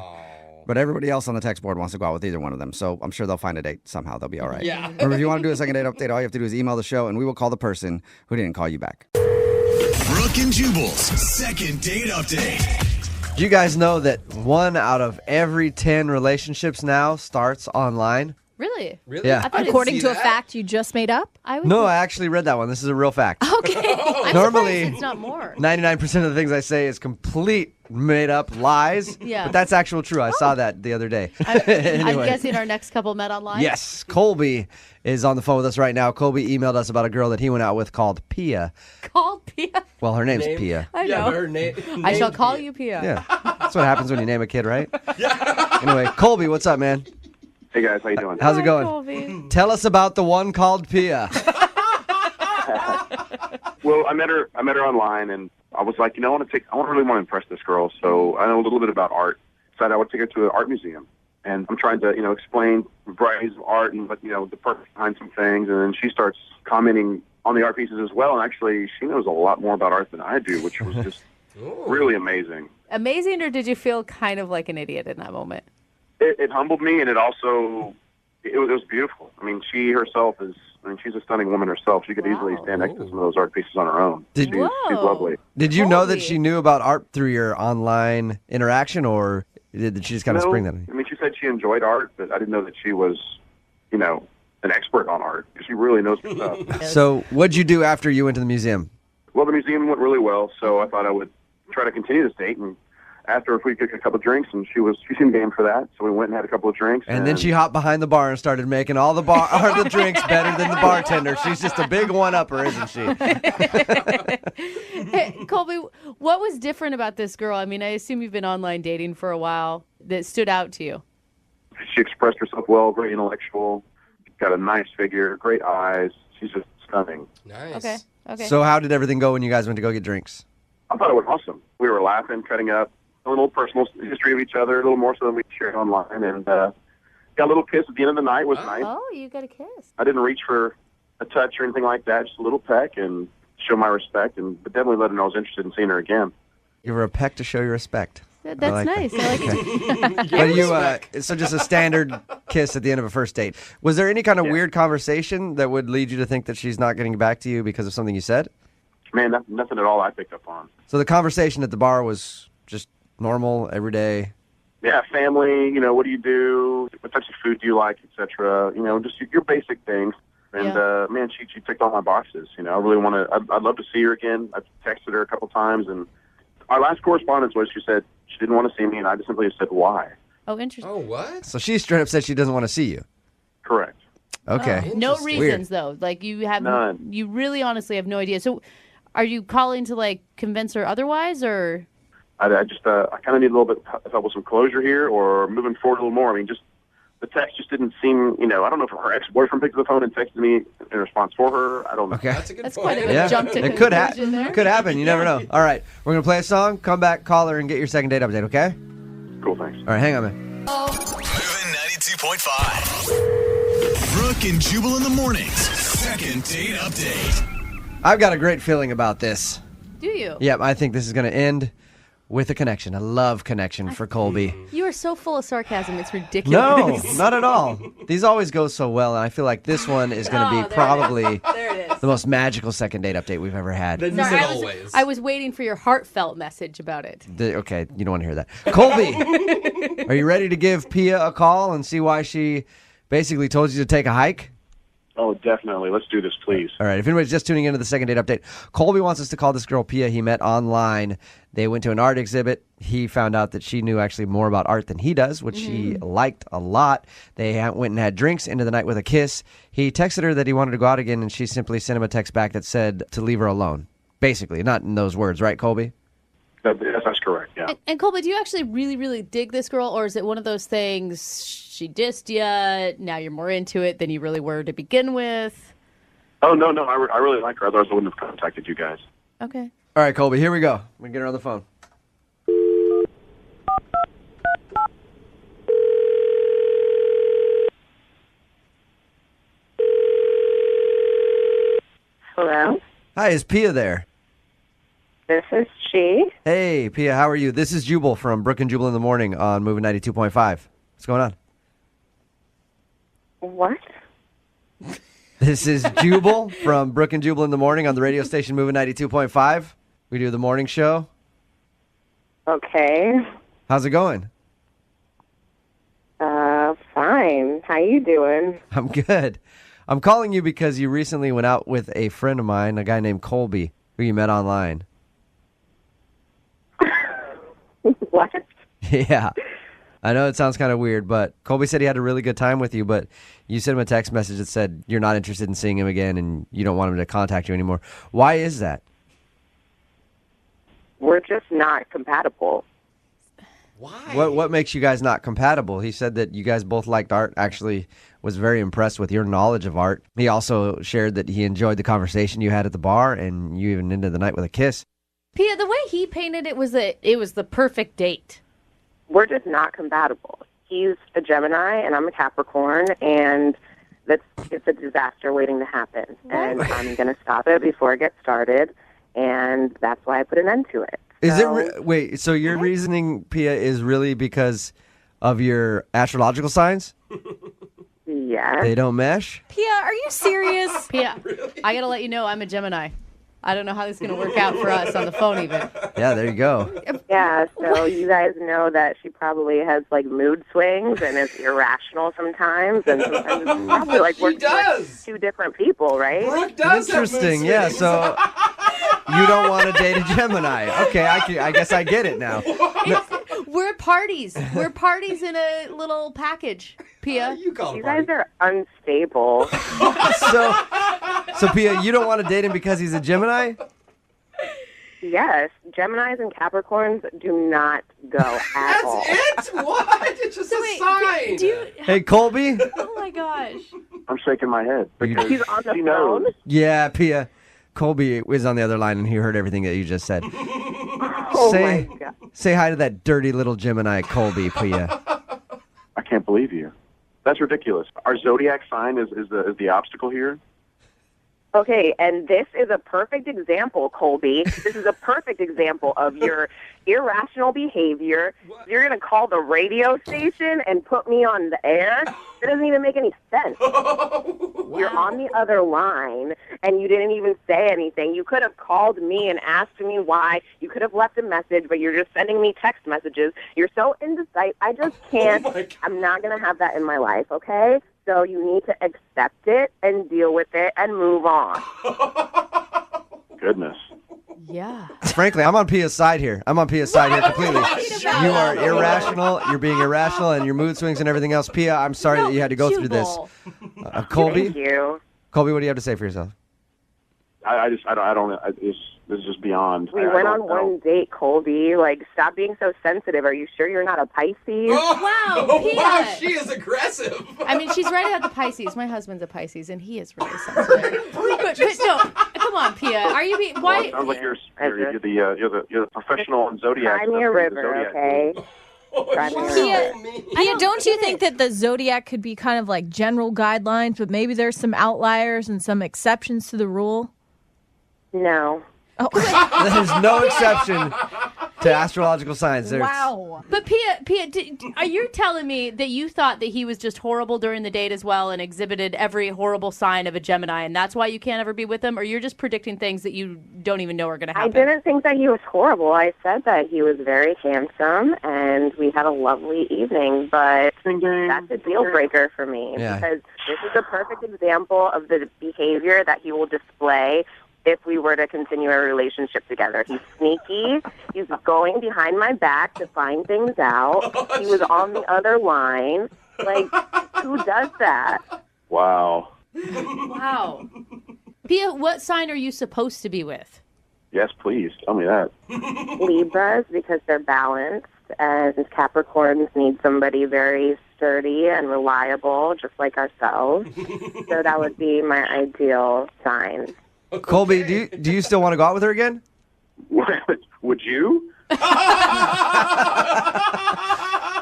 But everybody else on the text board wants to go out with either one of them. So I'm sure they'll find a date somehow. They'll be all right. Yeah. Remember, if you want to do a second date update, all you have to do is email the show, and we will call the person who didn't call you back. Brooke and Jubal's second date update. Do you guys know that 1 out of every 10 relationships now starts online? Really? Really? Yeah. According to a fact you just made up? No, I actually read that one. This is a real fact. Okay. I'm Normally, surprised it's not more. 99% of the things I say is complete made up lies. Yeah. But that's actual true. I saw that the other day. I'm Anyway. guessing our next couple met online? Yes. Colby is on the phone with us right now. Colby emailed us about a girl that he went out with called Pia. Called Pia? Well, her name's Pia. I know. Yeah, but her I shall call you Pia. Yeah. That's what happens when you name a kid, right? Yeah. Anyway, Colby, what's up, man? Hey guys, how you doing? How's it going? Colby. Tell us about the one called Pia. Well, I met her online, and I was like, I really want to impress this girl, so I know a little bit about art. Decided I would take her to an art museum, and I'm trying to, explain varieties of art and the purpose behind some things, and then she starts commenting on the art pieces as well, and actually she knows a lot more about art than I do, which was just really amazing. Amazing, or did you feel kind of like an idiot in that moment? It humbled me, and it also it was beautiful. I mean, she herself is. I mean, she's a stunning woman herself. She could easily stand next to some of those art pieces on her own. She's lovely. Did you know that she knew about art through your online interaction, or did she just kind of spring that on you? I mean, she said she enjoyed art, but I didn't know that she was, an expert on art. She really knows her stuff. So what'd you do after you went to the museum? Well, the museum went really well, so I thought I would try to continue this date and asked her if we could get a couple of drinks, and she seemed game for that. So we went and had a couple of drinks. And then she hopped behind the bar and started making all the drinks better than the bartender. She's just a big one-upper, isn't she? Hey, Colby, what was different about this girl? I mean, I assume you've been online dating for a while that stood out to you. She expressed herself well, very intellectual, got a nice figure, great eyes. She's just stunning. Nice. Okay. So how did everything go when you guys went to go get drinks? I thought it was awesome. We were laughing, cutting up, a little personal history of each other, a little more so than we shared online, and got a little kiss at the end of the night. It was nice. Oh, you got a kiss. I didn't reach for a touch or anything like that, just a little peck and show my respect, but definitely let her know I was interested in seeing her again. Give her a peck to show your respect. That's I like nice. that. I like it. But so just a standard kiss at the end of a first date. Was there any kind of weird conversation that would lead you to think that she's not getting back to you because of something you said? Man, nothing at all I picked up on. So the conversation at the bar was just normal, everyday. Yeah, family, what do you do? What types of food do you like, etc. Just your basic things. And, man, she ticked all my boxes. I really I'd love to see her again. I've texted her a couple times, and our last correspondence was she said she didn't want to see me, and I just simply said, why? Oh, interesting. Oh, what? So she straight up said she doesn't want to see you. Correct. Okay. No reasons, Weird. though. Like, you have None. You really honestly have no idea. So are you calling to, like, convince her otherwise, or? I just I kind of need a little bit of help with some closure here, or moving forward a little more. I mean, just the text just didn't seem, I don't know if her ex-boyfriend picked up the phone and texted me in response for her. I don't know. Okay. That's a good That's point. quite a jump to It could, conclusion there. could happen. You never know. All right. We're going to play a song, come back, call her, and get your second date update, okay? Cool, thanks. All right, hang on, man. Moving 92.5. Brooke and Jubal in the mornings. Second date update. I've got a great feeling about this. Do you? Yep, I think this is going to end with a connection, a love connection for Colby. You are so full of sarcasm. It's No, ridiculous. not at all. These always go so well, and I feel like this one is going to be probably There it is. the most magical second date update we've ever had. Isn't Sorry, it I was, always? I was waiting for your heartfelt message about it. Okay, you don't want to hear that. Colby, are you ready to give Pia a call and see why she basically told you to take a hike? Oh, definitely. Let's do this, please. All right, if anybody's just tuning into the second date update, Colby wants us to call this girl Pia he met online. They went to an art exhibit. He found out that she knew actually more about art than he does, which he liked a lot. They went and had drinks into the night with a kiss. He texted her that he wanted to go out again, and she simply sent him a text back that said to leave her alone. Basically, not in those words, right, Colby? That's correct, yeah. And Colby, do you actually really, really dig this girl, or is it one of those things, she dissed you, now you're more into it than you really were to begin with? Oh, no, I really like her. Otherwise, I wouldn't have contacted you guys. Okay. All right, Colby, here we go. We can get her on the phone. Hello, Hi, is Pia there? this is she. Hey, Pia, how are you? This is Jubal from Brooke and Jubal in the Morning on Moving 92.5. What's going on? What? This is Jubal from Brooke and Jubal in the Morning on the radio station Moving 92.5. We do the morning show. Okay. How's it going? Fine. How you doing? I'm good. I'm calling you because you recently went out with a friend of mine, a guy named Colby, who you met online. What? Yeah. I know it sounds kind of weird, but Colby said he had a really good time with you, but you sent him a text message that said you're not interested in seeing him again and you don't want him to contact you anymore. Why is that? We're just not compatible. Why? What makes you guys not compatible? He said that you guys both liked art, actually was very impressed with your knowledge of art. He also shared that he enjoyed the conversation you had at the bar and you even ended the night with a kiss. Pia, the way he painted it was that it was the perfect date. We're just not compatible. He's a Gemini and I'm a Capricorn, and it's a disaster waiting to happen. And I'm going to stop it before it gets started, and that's why I put an end to it. Is it wait, so your reasoning, Pia, is really because of your astrological signs? Yeah. They don't mesh? Pia, are you serious? Pia, I got to let you know I'm a Gemini. I don't know how this is going to work out for us on the phone even. Yeah, there you go. Yeah, so you guys know that she probably has like mood swings and is irrational sometimes, and sometimes it's probably like we're two different people, right? Brooke does Interesting, yeah. So you don't want to date a Gemini. Okay, I guess I get it now. We're parties. We're parties in a little package, Pia. You call it You guys are unstable. So Pia, you don't want to date him because he's a Gemini? Yes, Geminis and Capricorns do not go at all. That's it? What? It's just a sign. Hey, Colby? Oh, my gosh. I'm shaking my head. Because He's on the she phone? knows. Yeah, Pia. Colby was on the other line, and he heard everything that you just said. Oh, my God. Say hi to that dirty little Gemini, Colby, Pia. I can't believe you. That's ridiculous. Our zodiac sign is the obstacle here. Okay, and this is a perfect example, Colby. This is a perfect example of your irrational behavior. You're going to call the radio station and put me on the air? It doesn't even make any sense. You're on the other line, and you didn't even say anything. You could have called me and asked me why. You could have left a message, but you're just sending me text messages. You're so indecisive. I just can't. I'm not going to have that in my life, okay? So you need to accept it and deal with it and move on. Goodness. Yeah. Frankly, I'm on Pia's side here. Completely. You are irrational. You're being irrational, and your mood swings and everything else. Pia, I'm sorry that you had to go through this. Colby? Thank you. Colby, what do you have to say for yourself? This is just beyond. We went on one date, Colby. Like, stop being so sensitive. Are you sure you're not a Pisces? Wow, Pia. Wow, she is aggressive. I mean, she's right about the Pisces. My husband's a Pisces, and he is really sensitive. but no, come on, Pia. Are you being... Why? Well, it sounds like you're the professional in zodiac. Cry me a river, okay? Pia, don't you think that the zodiac could be kind of like general guidelines, but maybe there's some outliers and some exceptions to the rule? No. Oh. There's no exception to astrological signs. Wow. But Pia, are you telling me that you thought that he was just horrible during the date as well and exhibited every horrible sign of a Gemini, and that's why you can't ever be with him? Or you're just predicting things that you don't even know are going to happen? I didn't think that he was horrible. I said that he was very handsome, and we had a lovely evening, but that's a deal breaker for me because this is a perfect example of the behavior that he will display if we were to continue a relationship together. He's sneaky. He's going behind my back to find things out. He was on the other line. Like, who does that? Wow. Wow. Pia, what sign are you supposed to be with? Yes, please. Tell me that. Libras, because they're balanced, and Capricorns need somebody very sturdy and reliable, just like ourselves. So that would be my ideal sign. Colby, do you still want to go out with her again? Would you?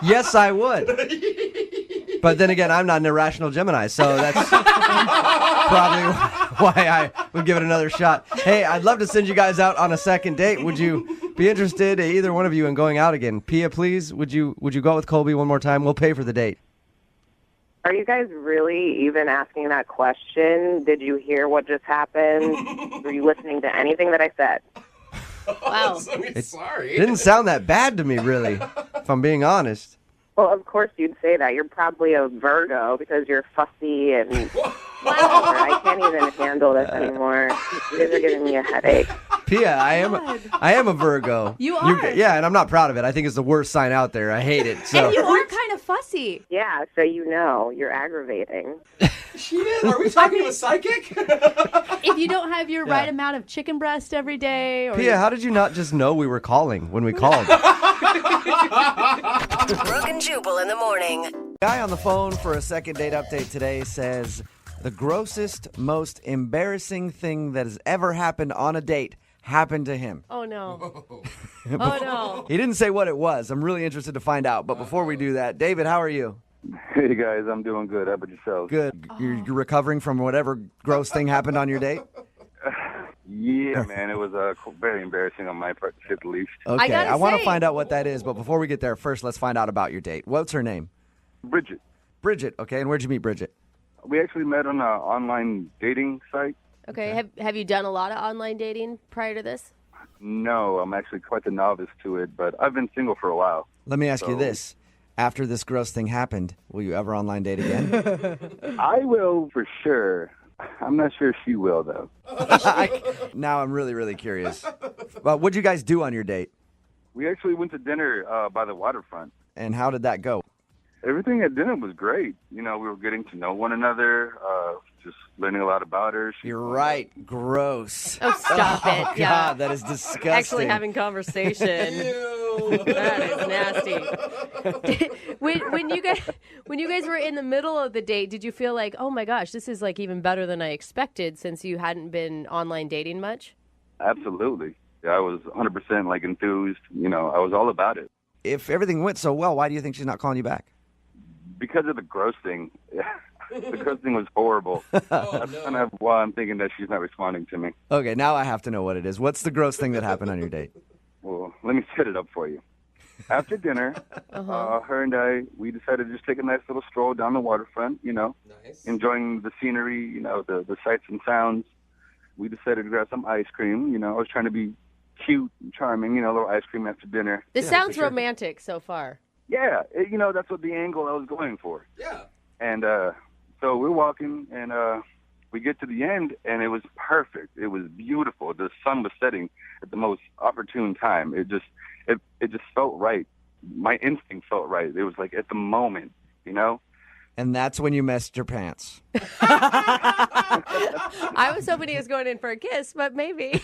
Yes, I would. But then again, I'm not an irrational Gemini, so that's probably why I would give it another shot. Hey, I'd love to send you guys out on a second date. Would you be interested, either one of you, in going out again? Pia, please, would you go with Colby one more time? We'll pay for the date. Are you guys really even asking that question? Did you hear what just happened? Were you listening to anything that I said? Wow. Sorry. It didn't sound that bad to me, really, if I'm being honest. Well, of course you'd say that. You're probably a Virgo because you're fussy and I can't even handle this anymore. You guys are giving me a headache. Pia, I am a Virgo. You are? Yeah, and I'm not proud of it. I think it's the worst sign out there. I hate it. So. And you are kind of fussy. Yeah, so you know, you're aggravating. She is? Are we talking to a psychic? If you don't have your right amount of chicken breast every day. Or Pia, how did you not just know we were calling when we called? Brooke and Jubal in the morning. Guy on the phone for a second date update today says the grossest, most embarrassing thing that has ever happened on a date happened to him. Oh, no. Oh, no. He didn't say what it was. I'm really interested to find out. But before we do that, David, how are you? Hey, guys, I'm doing good. How about yourself? Good. You're recovering from whatever gross thing happened on your date? Yeah, man, it was very embarrassing on my part, to say the least. Okay, I want to find out what that is. But before we get there, first, let's find out about your date. What's her name? Bridget. Bridget, okay. And where'd you meet Bridget? We actually met on an online dating site. Okay, have you done a lot of online dating prior to this? No, I'm actually quite the novice to it, but I've been single for a while. Let me ask you this. After this gross thing happened, will you ever online date again? I will for sure. I'm not sure she will, though. Now I'm really, really curious. Well, what'd you guys do on your date? We actually went to dinner by the waterfront. And how did that go? Everything at dinner was great. You know, we were getting to know one another, just learning a lot lot her. You're right. Gross. Oh, stop it. God, Yeah. that is disgusting. Actually having conversation. That is nasty. when you guys were in the middle of the date, did you feel like, oh my gosh, this is like even better than I expected since you hadn't been online dating much? Absolutely. Yeah, I was 100% like enthused. You know, I was all about it. If everything went so well, why do you think she's not calling you back? Because of the gross thing. The gross thing was horrible. That's kind of why I'm thinking that she's not responding to me. Okay, now I have to know what it is. What's the gross thing that happened on your date? Well, let me set it up for you. After dinner, her and I, we decided to just take a nice little stroll down the waterfront, you know, enjoying the scenery, you know, the sights and sounds. We decided to grab some ice cream. You know, I was trying to be cute and charming, you know, a little ice cream after dinner. This sounds romantic so far. Yeah, you know, that's what the angle I was going for. Yeah. And so we're walking, and we get to the end, and it was perfect. It was beautiful. The sun was setting at the most opportune time. It just felt right. My instinct felt right. It was like at the moment, you know? And that's when you messed your pants. I was hoping he was going in for a kiss, but maybe.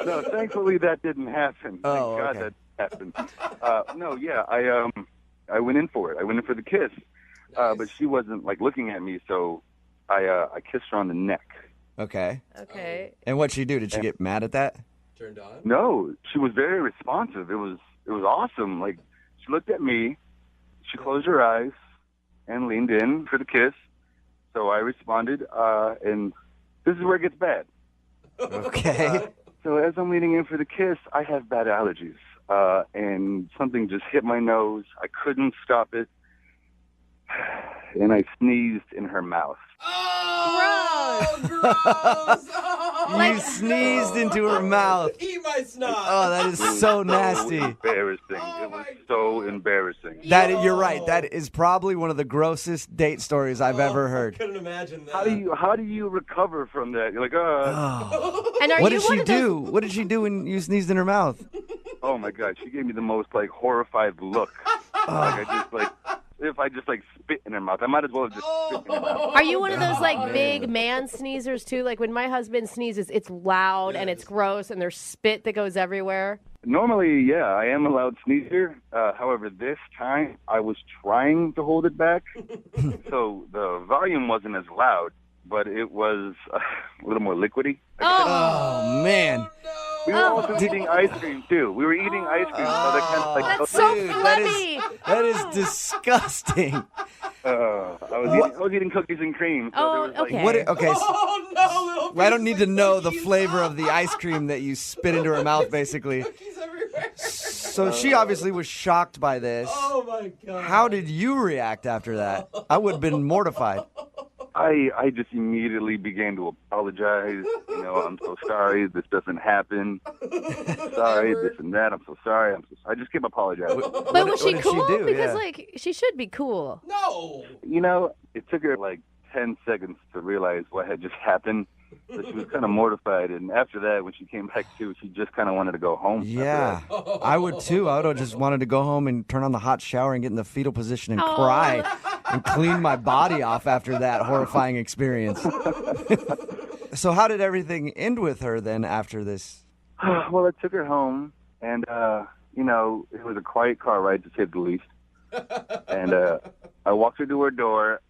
No, thankfully that didn't happen. Oh, Thank God okay. that happened. No, yeah, I went in for it. I went in for the kiss. But she wasn't like looking at me, so I kissed her on the neck. Okay. Okay. And what'd she do? Did she get mad at that? Turned on? No, she was very responsive. It was awesome. Like, she looked at me, she closed her eyes, and leaned in for the kiss. So I responded, and this is where it gets bad. Okay. So as I'm leaning in for the kiss, I have bad allergies, and something just hit my nose. I couldn't stop it, and I sneezed in her mouth. Oh, gross! You sneezed into her mouth. Eat my snot. Oh, that is so nasty. Embarrassing. It was so embarrassing. You're right. That is probably one of the grossest date stories I've ever heard. Couldn't imagine that. How do you recover from that? You're like, And what did she do? What did she do when you sneezed in her mouth? Oh my God, she gave me the most like horrified look. If I just like spit in her mouth, I might as well have just spit in her mouth. Are you one of those like big man sneezers too? Like when my husband sneezes, it's loud and it's gross and there's spit that goes everywhere. Normally, yeah, I am a loud sneezer. However, this time I was trying to hold it back, so the volume wasn't as loud, but it was a little more liquidy. Oh man. We were also eating ice cream too. We were eating ice cream, so that kind of like That's so Dude, flabby. that is disgusting. I was eating cookies and cream. So there was, like, Okay. Oh, no, little I don't need to know the flavor of the ice cream that you spit into her mouth, basically. So she obviously was shocked by this. Oh, my God. How did you react after that? I would have been mortified. I just immediately began to apologize. You know, I'm so sorry. This doesn't happen. Sorry, this and that. I'm so sorry. I just kept apologizing. But was she did cool? she do? Because Yeah. like she should be cool. No. You know, it took her like 10 seconds to realize what had just happened. So she was kind of mortified. And after that, when she came back to, she just kind of wanted to go home. Yeah, I would too. I would have just wanted to go home and turn on the hot shower and get in the fetal position and cry and clean my body off after that horrifying experience. So how did everything end with her then after this? Well, I took her home, and, you know, it was a quiet car ride, to say the least. And I walked her to her door.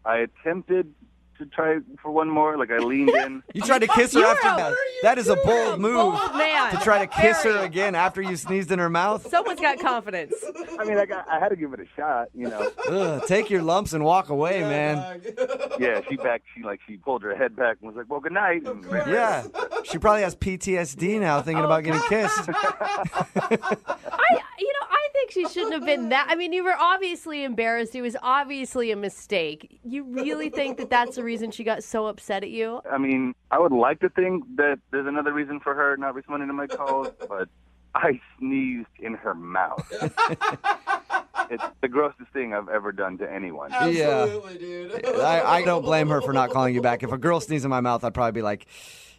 I attempted to try for one more. Like, I leaned in. You tried to kiss her after that. That is a bold move. Bold man. To try to kiss her Very. again after you sneezed in her mouth. Someone's got confidence. I mean, I had to give it a shot, you know. Ugh, take your lumps and walk away, man. Yeah, she pulled her head back and was like, well, good night. And Yeah. She probably has PTSD now thinking about getting kissed. I think she shouldn't have been that. I mean, you were obviously embarrassed. It was obviously a mistake. You really think that that's the reason she got so upset at you? I mean, I would like to think that there's another reason for her not responding to my calls, but I sneezed in her mouth. It's the grossest thing I've ever done to anyone. Absolutely, dude. I don't blame her for not calling you back. If a girl sneezed in my mouth, I'd probably be like,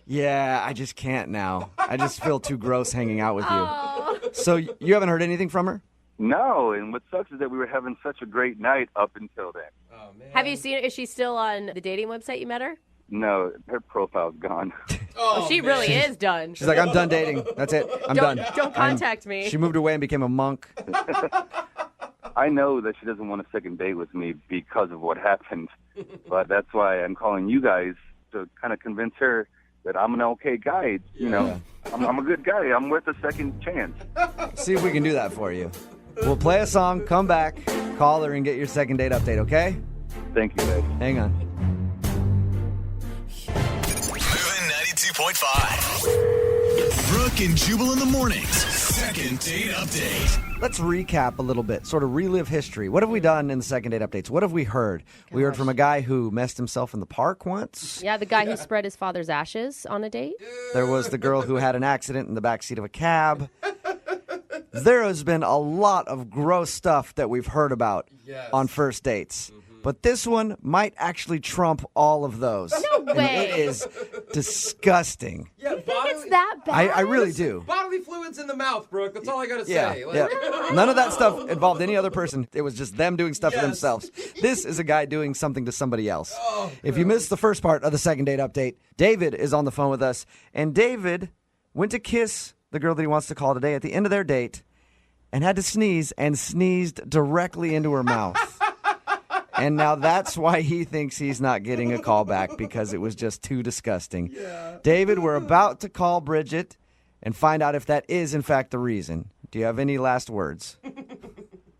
yeah, I just can't now. I just feel too gross hanging out with you. So you haven't heard anything from her? No, and what sucks is that we were having such a great night up until then. Oh, man. Have you seen her? Is she still on the dating website you met her? No, her profile's gone. Oh, she really is done. She's like, I'm done dating. That's it. I'm done. Don't contact me. She moved away and became a monk. I know that she doesn't want a second date with me because of what happened, but that's why I'm calling you guys to kind of convince her that I'm an okay guy. You know, I'm a good guy. I'm worth a second chance. See if we can do that for you. We'll play a song, come back, call her, and get your second date update, okay? Thank you, guys. Hang on. Moving 92.5. Brooke and Jubal in the mornings. Second date update. Let's recap a little bit, sort of relive history. What have we done in the second date updates? What have we heard? We heard from a guy who messed himself in the park once. Yeah, the guy who spread his father's ashes on a date. There was the girl who had an accident in the backseat of a cab. There has been a lot of gross stuff that we've heard about on first dates. But this one might actually trump all of those. No And way. it is disgusting. Yeah, It's that bad. I really do. Bodily fluids in the mouth, Brooke. That's all I gotta Yeah, say. yeah. None of that stuff involved any other person. It was just them doing stuff to themselves. This is a guy doing something to somebody else. If you missed the first part of the second date update, David is on the phone with us. And David went to kiss the girl that he wants to call today at the end of their date and had to sneeze and sneezed directly into her mouth. And now that's why he thinks he's not getting a call back, because it was just too disgusting. David, we're about to call Bridget and find out if that is, in fact, the reason. Do you have any last words?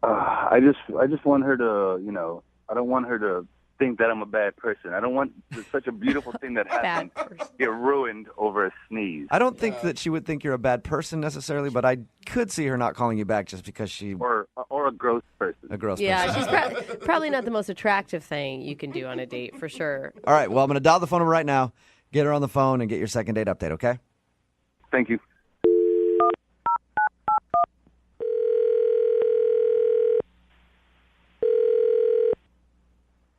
I just want her to, you know, I don't want her to think that I'm a bad person. I don't want such a beautiful thing that happened get ruined over a sneeze. I don't think that she would think you're a bad person necessarily, but I could see her not calling you back just because she... Or a gross person. A gross Yeah, person. she's probably not the most attractive thing you can do on a date, for sure. All right, well, I'm going to dial the phone number right now, get her on the phone, and get your second date update, okay? Thank you.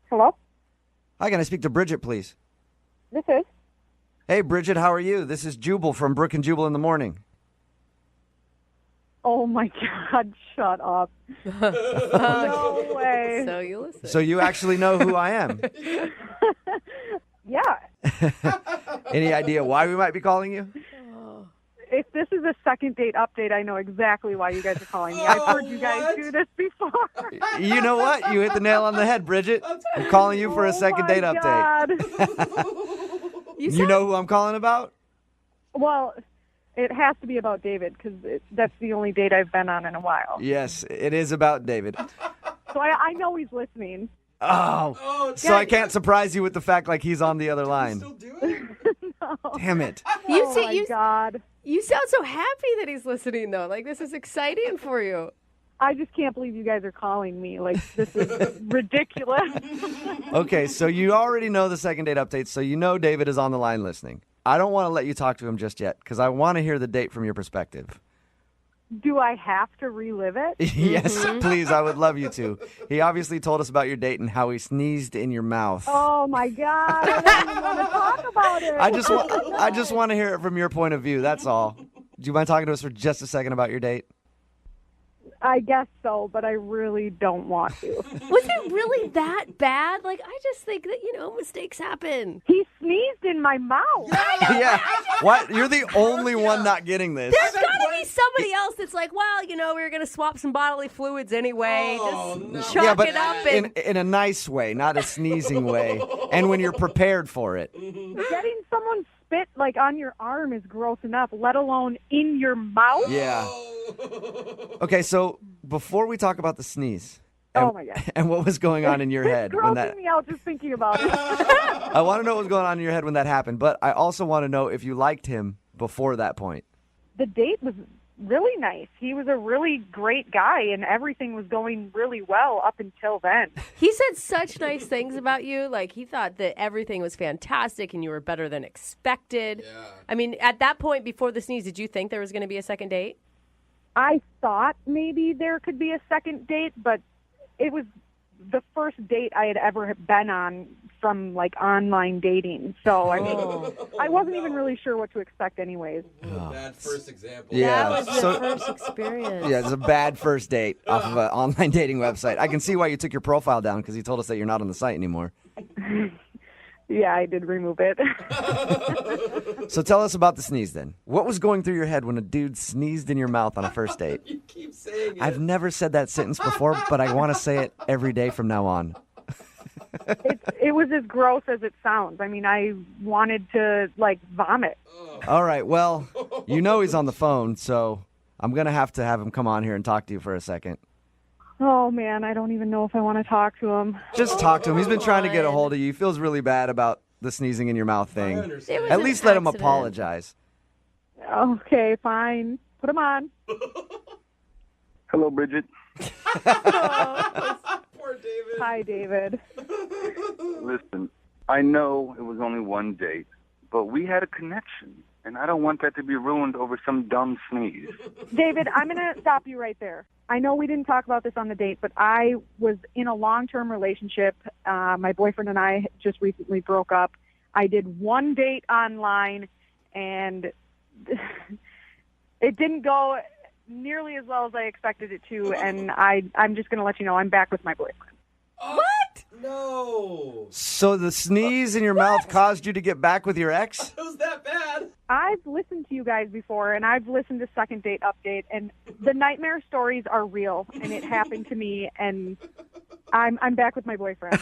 Hello? Hi, can I speak to Bridget, please? This is? Hey, Bridget, how are you? This is Jubal from Brooke and Jubal in the Morning. Oh, my God. Shut up. No way. So you listen. So you actually know who I am. Yeah. Any idea why we might be calling you? If this is a second date update, I know exactly why you guys are calling me. I've heard you guys do this before. You know what? You hit the nail on the head, Bridget. I'm calling you for a second date update. You know who I'm calling about? Well, it has to be about David, because that's the only date I've been on in a while. Yes, it is about David. So I know he's listening. Oh, so I can't surprise you with the fact like he's on the other line. No. Damn it. My God. You sound so happy that he's listening, though. Like, this is exciting for you. I just can't believe you guys are calling me. Like, this is ridiculous. Okay, so you already know the second date update, so you know David is on the line listening. I don't want to let you talk to him just yet, because I want to hear the date from your perspective. Do I have to relive it? Yes, please, I would love you to. He obviously told us about your date and how he sneezed in your mouth. Oh, my God. I don't even want to talk about it. I just want to hear it from your point of view, that's all. Do you mind talking to us for just a second about your date? I guess so, but I really don't want to. Was it really that bad? Like, I just think that, mistakes happen. He sneezed in my mouth. Yeah. What? You're the only one not getting this. There's got to be somebody else that's like, well, we were going to swap some bodily fluids anyway. Just chalk but it up. And... in a nice way, not a sneezing way, and when you're prepared for it. Getting someone spit, on your arm is gross enough, let alone in your mouth. Yeah. Okay, so before we talk about the sneeze, oh my God, and what was going on in your head it's when that me out just thinking about it. I want to know what was going on in your head when that happened, but I also want to know if you liked him before that point. The date was really nice. He was a really great guy, and everything was going really well up until then. He said such nice things about you. Like, he thought that everything was fantastic and you were better than expected. Yeah. I mean, at that point before the sneeze, did you think there was going to be a second date? I thought maybe there could be a second date, but it was the first date I had ever been on from like online dating. So I wasn't even really sure what to expect anyways. Bad first example. Yeah, That was the first experience. Yeah, it's a bad first date off of an online dating website. I can see why you took your profile down because you told us that you're not on the site anymore. Yeah, I did remove it. So tell us about the sneeze then. What was going through your head when a dude sneezed in your mouth on a first date? You keep saying it. I've never said that sentence before, but I want to say it every day from now on. It was as gross as it sounds. I mean, I wanted to like vomit. All right, well, you know he's on the phone, so I'm going to have him come on here and talk to you for a second. Oh man, I don't even know if I want to talk to him. Just talk to him. He's been trying to get a hold of you. He feels really bad about the sneezing in your mouth thing. At least let him apologize. Okay, fine. Put him on. Hello, Bridget. Poor David. Hi, David. Listen, I know it was only one date, but we had a connection, and I don't want that to be ruined over some dumb sneeze. David, I'm going to stop you right there. I know we didn't talk about this on the date, but I was in a long-term relationship. My boyfriend and I just recently broke up. I did one date online, and it didn't go nearly as well as I expected it to, and I'm just going to let you know I'm back with my boyfriend. What? No. So the sneeze in your mouth caused you to get back with your ex? It was that bad. I've listened to you guys before, and I've listened to Second Date Update, and the nightmare stories are real, and it happened to me, and I'm back with my boyfriend.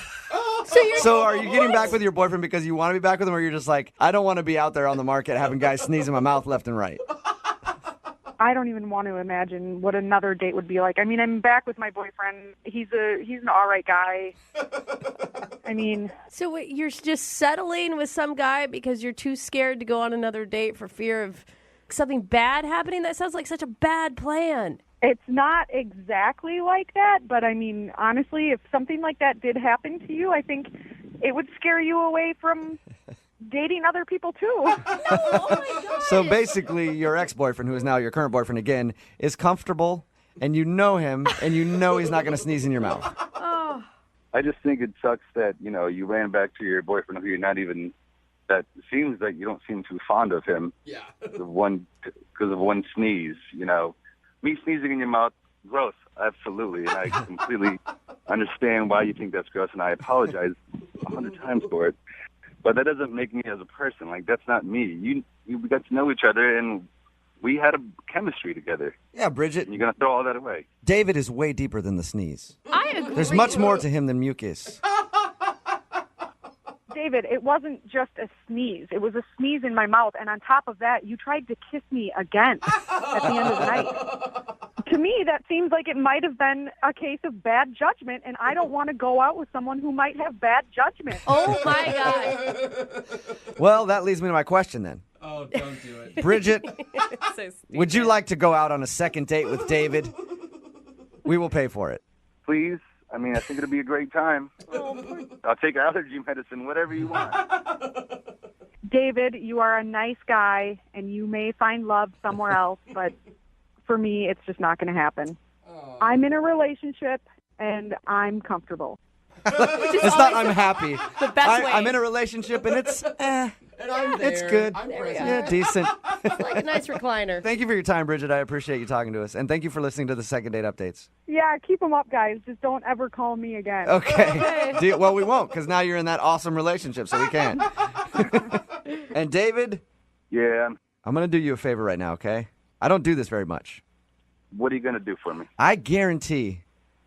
So are you getting back with your boyfriend because you want to be back with him, or you're just like, I don't want to be out there on the market having guys sneeze in my mouth left and right? I don't even want to imagine what another date would be like. I mean, I'm back with my boyfriend. He's an all right guy. I mean, so wait, you're just settling with some guy because you're too scared to go on another date for fear of something bad happening? That sounds like such a bad plan. It's not exactly like that, but I mean, honestly, if something like that did happen to you, I think it would scare you away from dating other people too. Oh my God. So basically, your ex-boyfriend, who is now your current boyfriend again, is comfortable, and you know him, and you know he's not going to sneeze in your mouth. Oh. I just think it sucks that, you ran back to your boyfriend who you're not even, that seems like you don't seem too fond of him. Yeah. Because of one sneeze, Me sneezing in your mouth, gross, absolutely. And I completely understand why you think that's gross, and I apologize 100 times for it. But that doesn't make me as a person. Like, that's not me. We got to know each other, and we had a chemistry together. Yeah, Bridget. And you're going to throw all that away. David is way deeper than the sneeze. I agree. There's much more to him than mucus. David, it wasn't just a sneeze. It was a sneeze in my mouth, and on top of that, you tried to kiss me again at the end of the night. To me, that seems like it might have been a case of bad judgment, and I don't want to go out with someone who might have bad judgment. Oh, my God. Well, that leads me to my question then. Oh, don't do it. Bridget, So would you like to go out on a second date with David? We will pay for it. Please. I mean, I think it'll be a great time. I'll take allergy medicine, whatever you want. David, you are a nice guy, and you may find love somewhere else, but for me, it's just not going to happen. I'm in a relationship, and I'm comfortable. It's not I'm happy. The best way. I'm in a relationship, and it's And I'm there. it's good. I'm There we present. go. Yeah, decent. It's like a nice recliner. Thank you for your time, Bridget. I appreciate you talking to us. And thank you for listening to the Second Date Updates. Yeah, keep them up, guys. Just don't ever call me again. Okay. Well, we won't, because now you're in that awesome relationship, so we can't. And David? Yeah. I'm going to do you a favor right now, okay? I don't do this very much. What are you going to do for me? I guarantee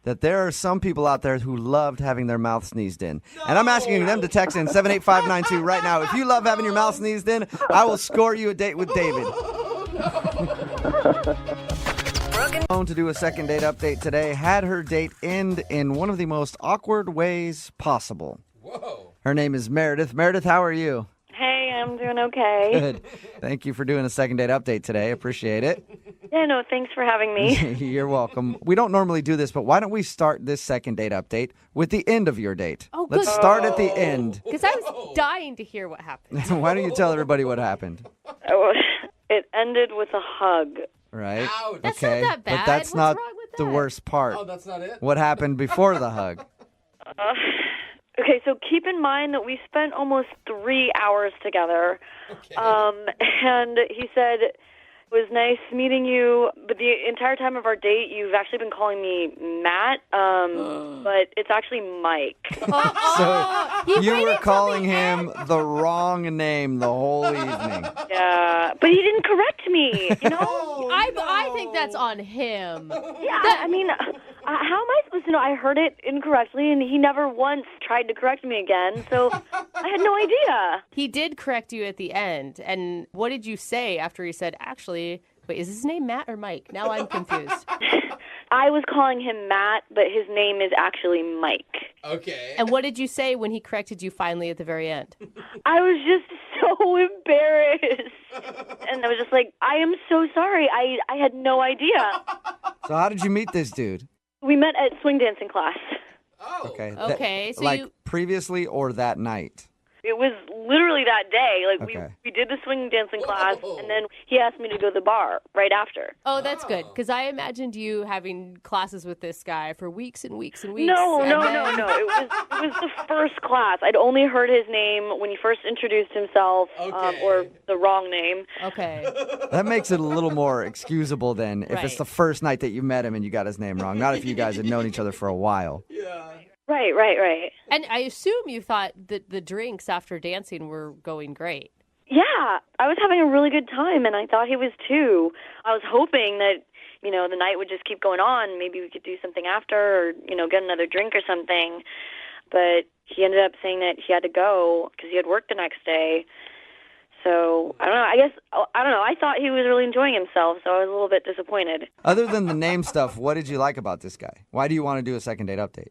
that there are some people out there who loved having their mouth sneezed in. And I'm asking them to text in 78592 right now. If you love having your mouth sneezed in, I will score you a date with David. To do a second date update today, had her date end in one of the most awkward ways possible. Whoa. Her name is Meredith. Meredith, how are you? Hey, I'm doing okay. Good. Thank you for doing a second date update today. Appreciate it. Yeah, no, thanks for having me. You're welcome. We don't normally do this, but why don't we start this second date update with the end of your date? Oh, Let's good. start at the end. Because I was dying to hear what happened. Why don't you tell everybody what happened? Oh, it ended with a hug. Right? Ouch. That's okay. not that bad. But that's What's not wrong with the that? worst part. Oh, that's not it? What happened before the hug? Okay, so keep in mind that we spent almost 3 hours together. Okay. And he said, it was nice meeting you, but the entire time of our date, you've actually been calling me Matt, but it's actually Mike. So you were calling him the wrong name the whole evening. Yeah, but he didn't correct me, you know? I think that's on him. Yeah, I mean, how am I supposed to know? I heard it incorrectly, and he never once tried to correct me again, so I had no idea. He did correct you at the end. And what did you say after he said, actually, wait, is his name Matt or Mike? Now I'm confused. I was calling him Matt, but his name is actually Mike. Okay. And what did you say when he corrected you finally at the very end? I was just so embarrassed. And I was just like, I am so sorry. I had no idea. So how did you meet this dude? We met at swing dancing class. Oh. Okay. Okay, so like you- previously or that night? It was literally that day. Like Okay. we did the swing dancing class, and then he asked me to go to the bar right after. Oh, that's good. Because I imagined you having classes with this guy for weeks and weeks and weeks. No. and then- It was the first class. I'd only heard his name when he first introduced himself, or the wrong name. Okay. That makes it a little more excusable then if it's Right. the first night that you met him and you got his name wrong. Not if you guys had known each other for a while. Right. And I assume you thought that the drinks after dancing were going great. Yeah, I was having a really good time, and I thought he was too. I was hoping that, the night would just keep going on. Maybe we could do something after, or, get another drink or something. But he ended up saying that he had to go because he had work the next day. So, I don't know. I thought he was really enjoying himself, so I was a little bit disappointed. Other than the name stuff, what did you like about this guy? Why do you want to do a second date update?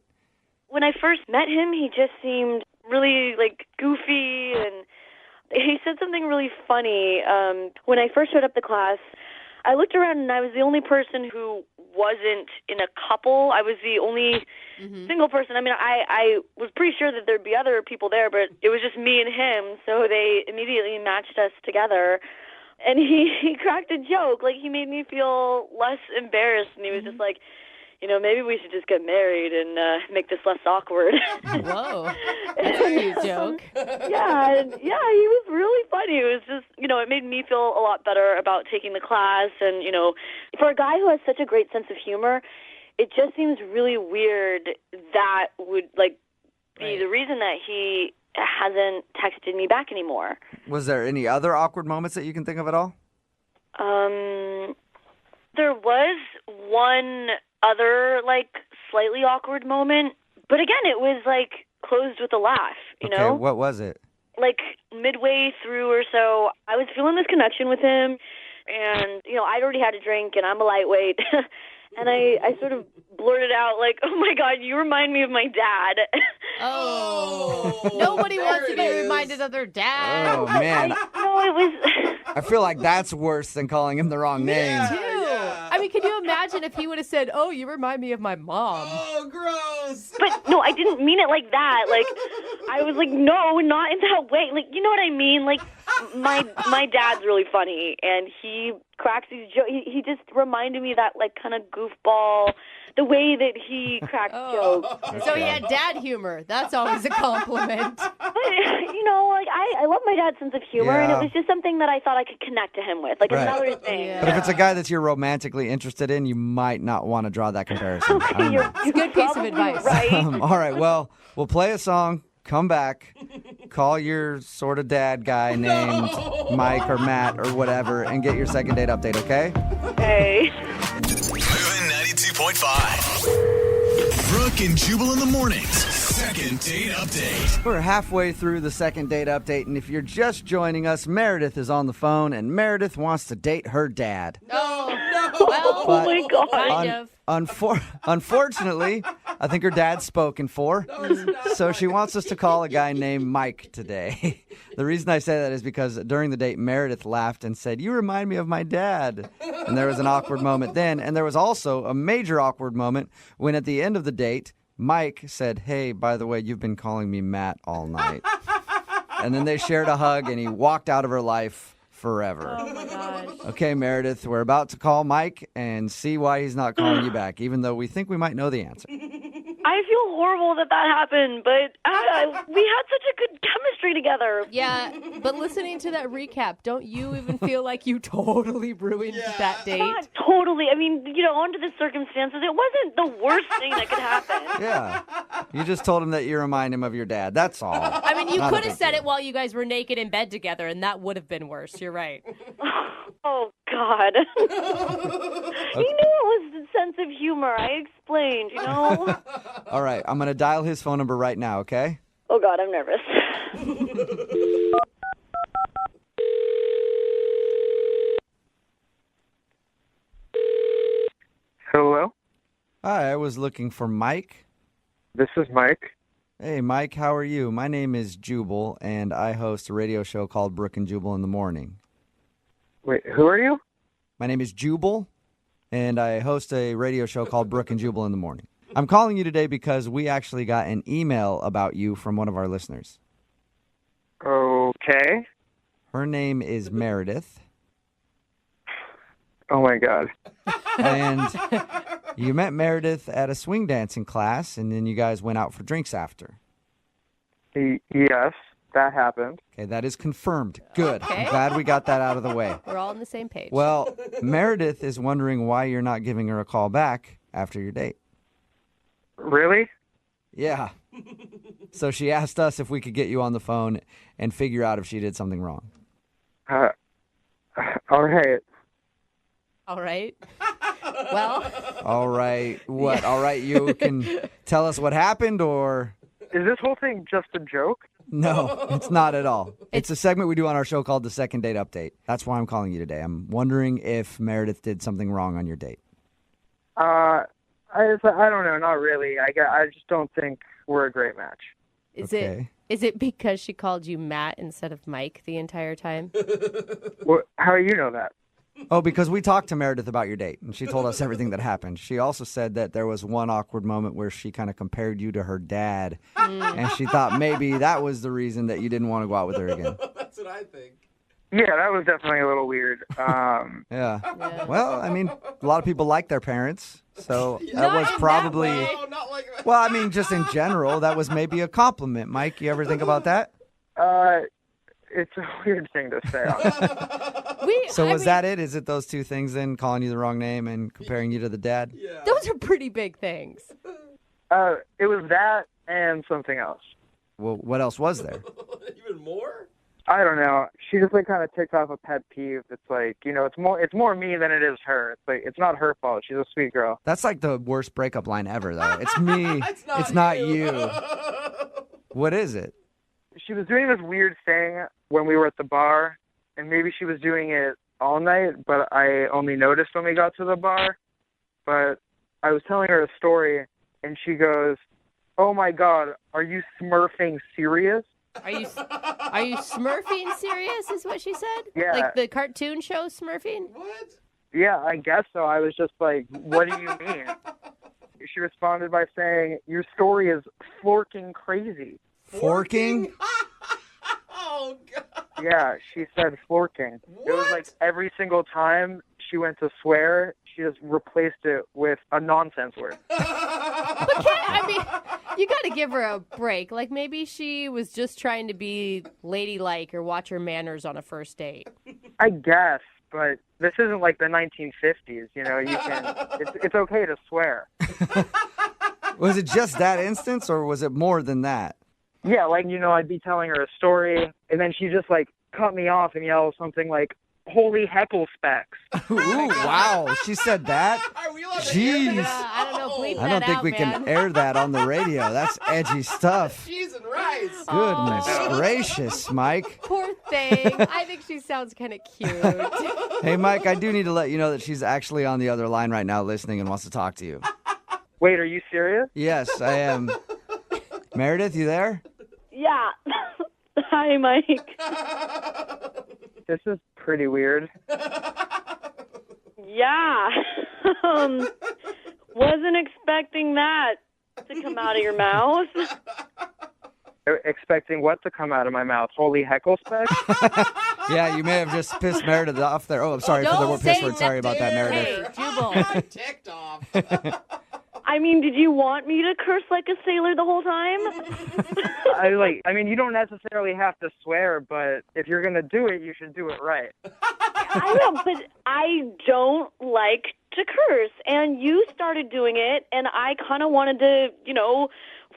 When I first met him, he just seemed really, goofy, and he said something really funny. When I first showed up to class, I looked around, and I was the only person who wasn't in a couple. I was the only single person. I mean, I was pretty sure that there'd be other people there, but it was just me and him, so they immediately matched us together. And he cracked a joke. He made me feel less embarrassed, and he was just like, maybe we should just get married and make this less awkward. Whoa. That's a new joke. Yeah, he was really funny. It was just, it made me feel a lot better about taking the class. And, for a guy who has such a great sense of humor, it just seems really weird that would, be the reason that he hasn't texted me back anymore. Was there any other awkward moments that you can think of at all? There was one other, slightly awkward moment. But again, it was, closed with a laugh, you know? Okay, what was it? Midway through or so, I was feeling this connection with him. And, I'd already had a drink, and I'm a lightweight. And I sort of blurted out, oh, my God, you remind me of my dad. Oh. Nobody wants to be reminded of their dad. Oh, man. It was... I feel like that's worse than calling him the wrong name. I mean, can you imagine if he would have said, oh, you remind me of my mom? Oh, gross. But, no, I didn't mean it like that. I was like, no, not in that way. You know what I mean? My dad's really funny, and he cracks these jokes. He just reminded me of that, kind of goofball, the way that he cracks jokes. So he had dad humor. That's always a compliment. But, I love my dad's sense of humor, and it was just something that I thought I could connect to him with, another thing. But if it's a guy that you're romantically interested in, you might not want to draw that comparison. It's a good piece of advice. Right. All right, well, we'll play a song, come back, call your sort of dad guy named Mike or Matt or whatever, and get your second date update, okay? Hey. Moving 92.5. Brooke and Jubal in the mornings. Second date update. We're halfway through the second date update, and if you're just joining us, Meredith is on the phone, and Meredith wants to date her dad. No. Well, oh my God. Kind of. Unfortunately, I think her dad's spoken for, so she wants us to call a guy named Mike today. The reason I say that is because during the date, Meredith laughed and said, "You remind me of my dad." And there was an awkward moment then, and there was also a major awkward moment when at the end of the date, Mike said, "Hey, by the way, you've been calling me Matt all night." And then they shared a hug, and he walked out of her life forever. Oh my gosh. Okay, Meredith, we're about to call Mike and see why he's not calling you back, even though we think we might know the answer. I feel horrible that happened, but we had such a good chemistry together. Yeah, but listening to that recap, don't you even feel like you totally ruined that date? Not totally. I mean, under the circumstances, it wasn't the worst thing that could happen. Yeah. You just told him that you remind him of your dad. That's all. I mean, you Not a could have big said deal. it while you guys were naked in bed together, and that would have been worse. You're right. Oh, God. He knew it was the sense of humor. I explained, All right, I'm going to dial his phone number right now, okay? Oh, God, I'm nervous. Hello? Hi, I was looking for Mike. This is Mike. Hey, Mike, how are you? My name is Jubal, and I host a radio show called Brooke and Jubal in the Morning. Wait, who are you? My name is Jubal, and I host a radio show called Brooke and Jubal in the Morning. I'm calling you today because we actually got an email about you from one of our listeners. Okay. Her name is Meredith. Oh, my God. And you met Meredith at a swing dancing class, and then you guys went out for drinks after. Yes, that happened. Okay, that is confirmed. Good. Okay. I'm glad we got that out of the way. We're all on the same page. Well, Meredith is wondering why you're not giving her a call back after your date. Really? Yeah. So she asked us if we could get you on the phone and figure out if she did something wrong. All right. All right. Well. All right. What? All right, you can tell us what happened, or? Is this whole thing just a joke? No, it's not at all. It's a segment we do on our show called the Second Date Update. That's why I'm calling you today. I'm wondering if Meredith did something wrong on your date. I don't know. Not really. I just don't think we're a great match. Is it because she called you Matt instead of Mike the entire time? How do you know that? Oh, because we talked to Meredith about your date, and she told us everything that happened. She also said that there was one awkward moment where she kind of compared you to her dad, and she thought maybe that was the reason that you didn't want to go out with her again. That's what I think. Yeah, that was definitely a little weird. Yeah. Well, I mean, a lot of people like their parents, so that was probably... Well, I mean, just in general, that was maybe a compliment. Mike, you ever think about that? It's a weird thing to say. So was that it? Is it those two things then, calling you the wrong name and comparing you to the dad? Yeah. Those are pretty big things. It was that and something else. Well, what else was there? Even more? I don't know. She just kind of ticked off a pet peeve. It's like, it's more me than it is her. It's like, it's not her fault. She's a sweet girl. That's like the worst breakup line ever, though. It's me. It's not you. What is it? She was doing this weird thing when we were at the bar, and maybe she was doing it all night, but I only noticed when we got to the bar. But I was telling her a story, and she goes, "Oh my God, are you smurfing serious?" Are you Smurfing serious is what she said? Yeah. Like the cartoon show Smurfing? What? Yeah, I guess so. I was just like, what do you mean? She responded by saying, "Your story is forking crazy." Forking? Oh, God. Yeah, she said forking. What? It was like every single time she went to swear, she just replaced it with a nonsense word. You got to give her a break. Like maybe she was just trying to be ladylike or watch her manners on a first date. I guess, but this isn't like the 1950s. You can. It's okay to swear. Was it just that instance, or was it more than that? Yeah, I'd be telling her a story, and then she just cut me off and yell something like, "Holy heckle specks." Ooh, wow. She said that? Jeez. I don't know. Bleep I don't that think out, we man. can air that on the radio. That's edgy stuff. Cheese and rice. Goodness gracious, Mike. Poor thing. I think she sounds kind of cute. Hey, Mike, I do need to let you know that she's actually on the other line right now listening and wants to talk to you. Wait, are you serious? Yes, I am. Meredith, you there? Yeah. Hi, Mike. This is pretty weird. Yeah. Wasn't expecting that to come out of your mouth. expecting what to come out of my mouth? Holy heckle speck? Yeah, you may have just pissed Meredith off there. Oh, I'm sorry for the word piss word. Sorry about that, Meredith. Hey, Jubal. I'm ticked off. I mean, did you want me to curse like a sailor the whole time? I mean, you don't necessarily have to swear, but if you're gonna do it, you should do it right. I know, but I don't like to curse, and you started doing it, and I kind of wanted to,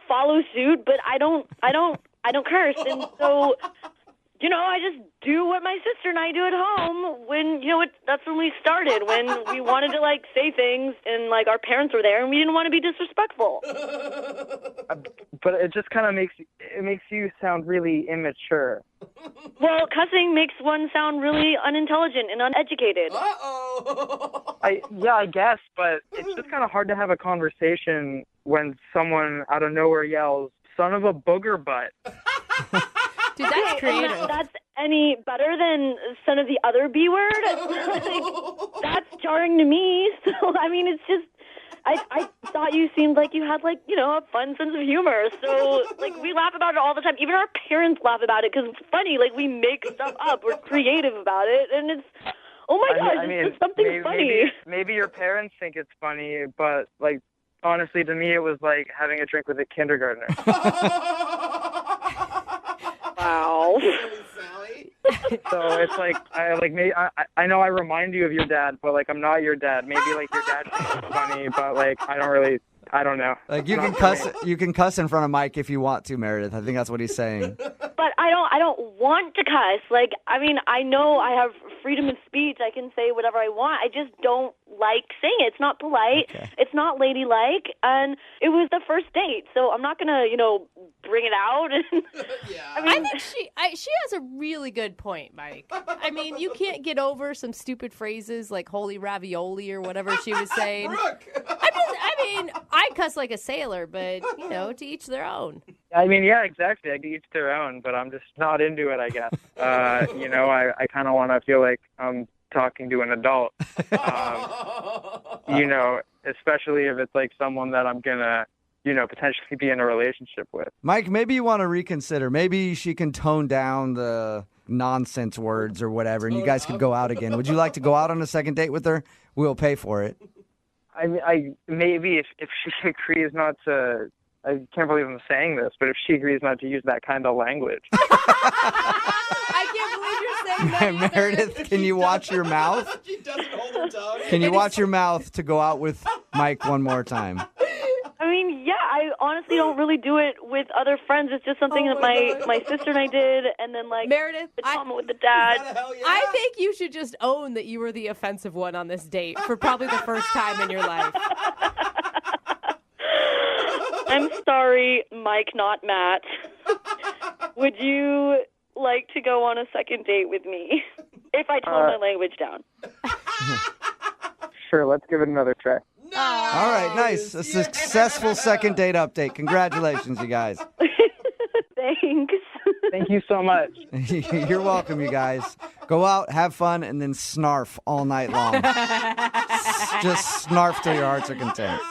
follow suit, but I don't curse, and so, I just do what my sister and I do at home when, that's when we started, when we wanted to, say things, and, our parents were there, and we didn't want to be disrespectful. But it just kind of makes you sound really immature. Well, cussing makes one sound really unintelligent and uneducated. I guess, but it's just kind of hard to have a conversation when someone out of nowhere yells, "Son of a booger butt." Dude, that's creative. That's any better than son of the other B word? That's jarring to me. So, I mean, it's just, I thought you seemed like you had, a fun sense of humor. So, we laugh about it all the time. Even our parents laugh about it because it's funny. We make stuff up. We're creative about it. And it's, oh my gosh, it's just something funny. Maybe your parents think it's funny, but, honestly, to me, it was like having a drink with a kindergartner. Wow. So it's I know I remind you of your dad, but I'm not your dad. Maybe your dad thinks it's funny, but I don't know. You can cuss in front of Mike if you want to, Meredith. I think that's what he's saying. But I don't want to cuss. I know I have freedom of speech. I can say whatever I want. I just don't like saying it. It's not polite. Okay. It's not ladylike. And it was the first date, so I'm not gonna, bring it out. Yeah. I think she has a really good point, Mike. I mean, you can't get over some stupid phrases like "holy ravioli" or whatever she was saying. Brooke. I cuss like a sailor, but to each their own. I mean, yeah, exactly. I each their own, but I'm just not into it, I guess. I kind of want to feel like I'm talking to an adult. Especially if it's someone that I'm gonna, potentially be in a relationship with. Mike, maybe you want to reconsider. Maybe she can tone down the nonsense words or whatever, and you guys could go out again. Would you like to go out on a second date with her? We'll pay for it. I maybe if she agrees not to. I can't believe I'm saying this, but if she agrees not to use that kind of language. I can't believe you're saying that. Meredith, can you watch your mouth? She doesn't hold her tongue. Can you watch your mouth to go out with Mike one more time? I mean, yeah, I honestly don't really do it with other friends. It's just something that my sister and I did, and then Meredith, the comment with the dad. Yeah. I think you should just own that you were the offensive one on this date for probably the first time in your life. I'm sorry, Mike, not Matt. Would you like to go on a second date with me if I tone my language down? Sure, let's give it another try. Nice. All right, nice. A successful second date update. Congratulations, you guys. Thanks. Thank you so much. You're welcome, you guys. Go out, have fun, and then snarf all night long. Just snarf till your hearts are content.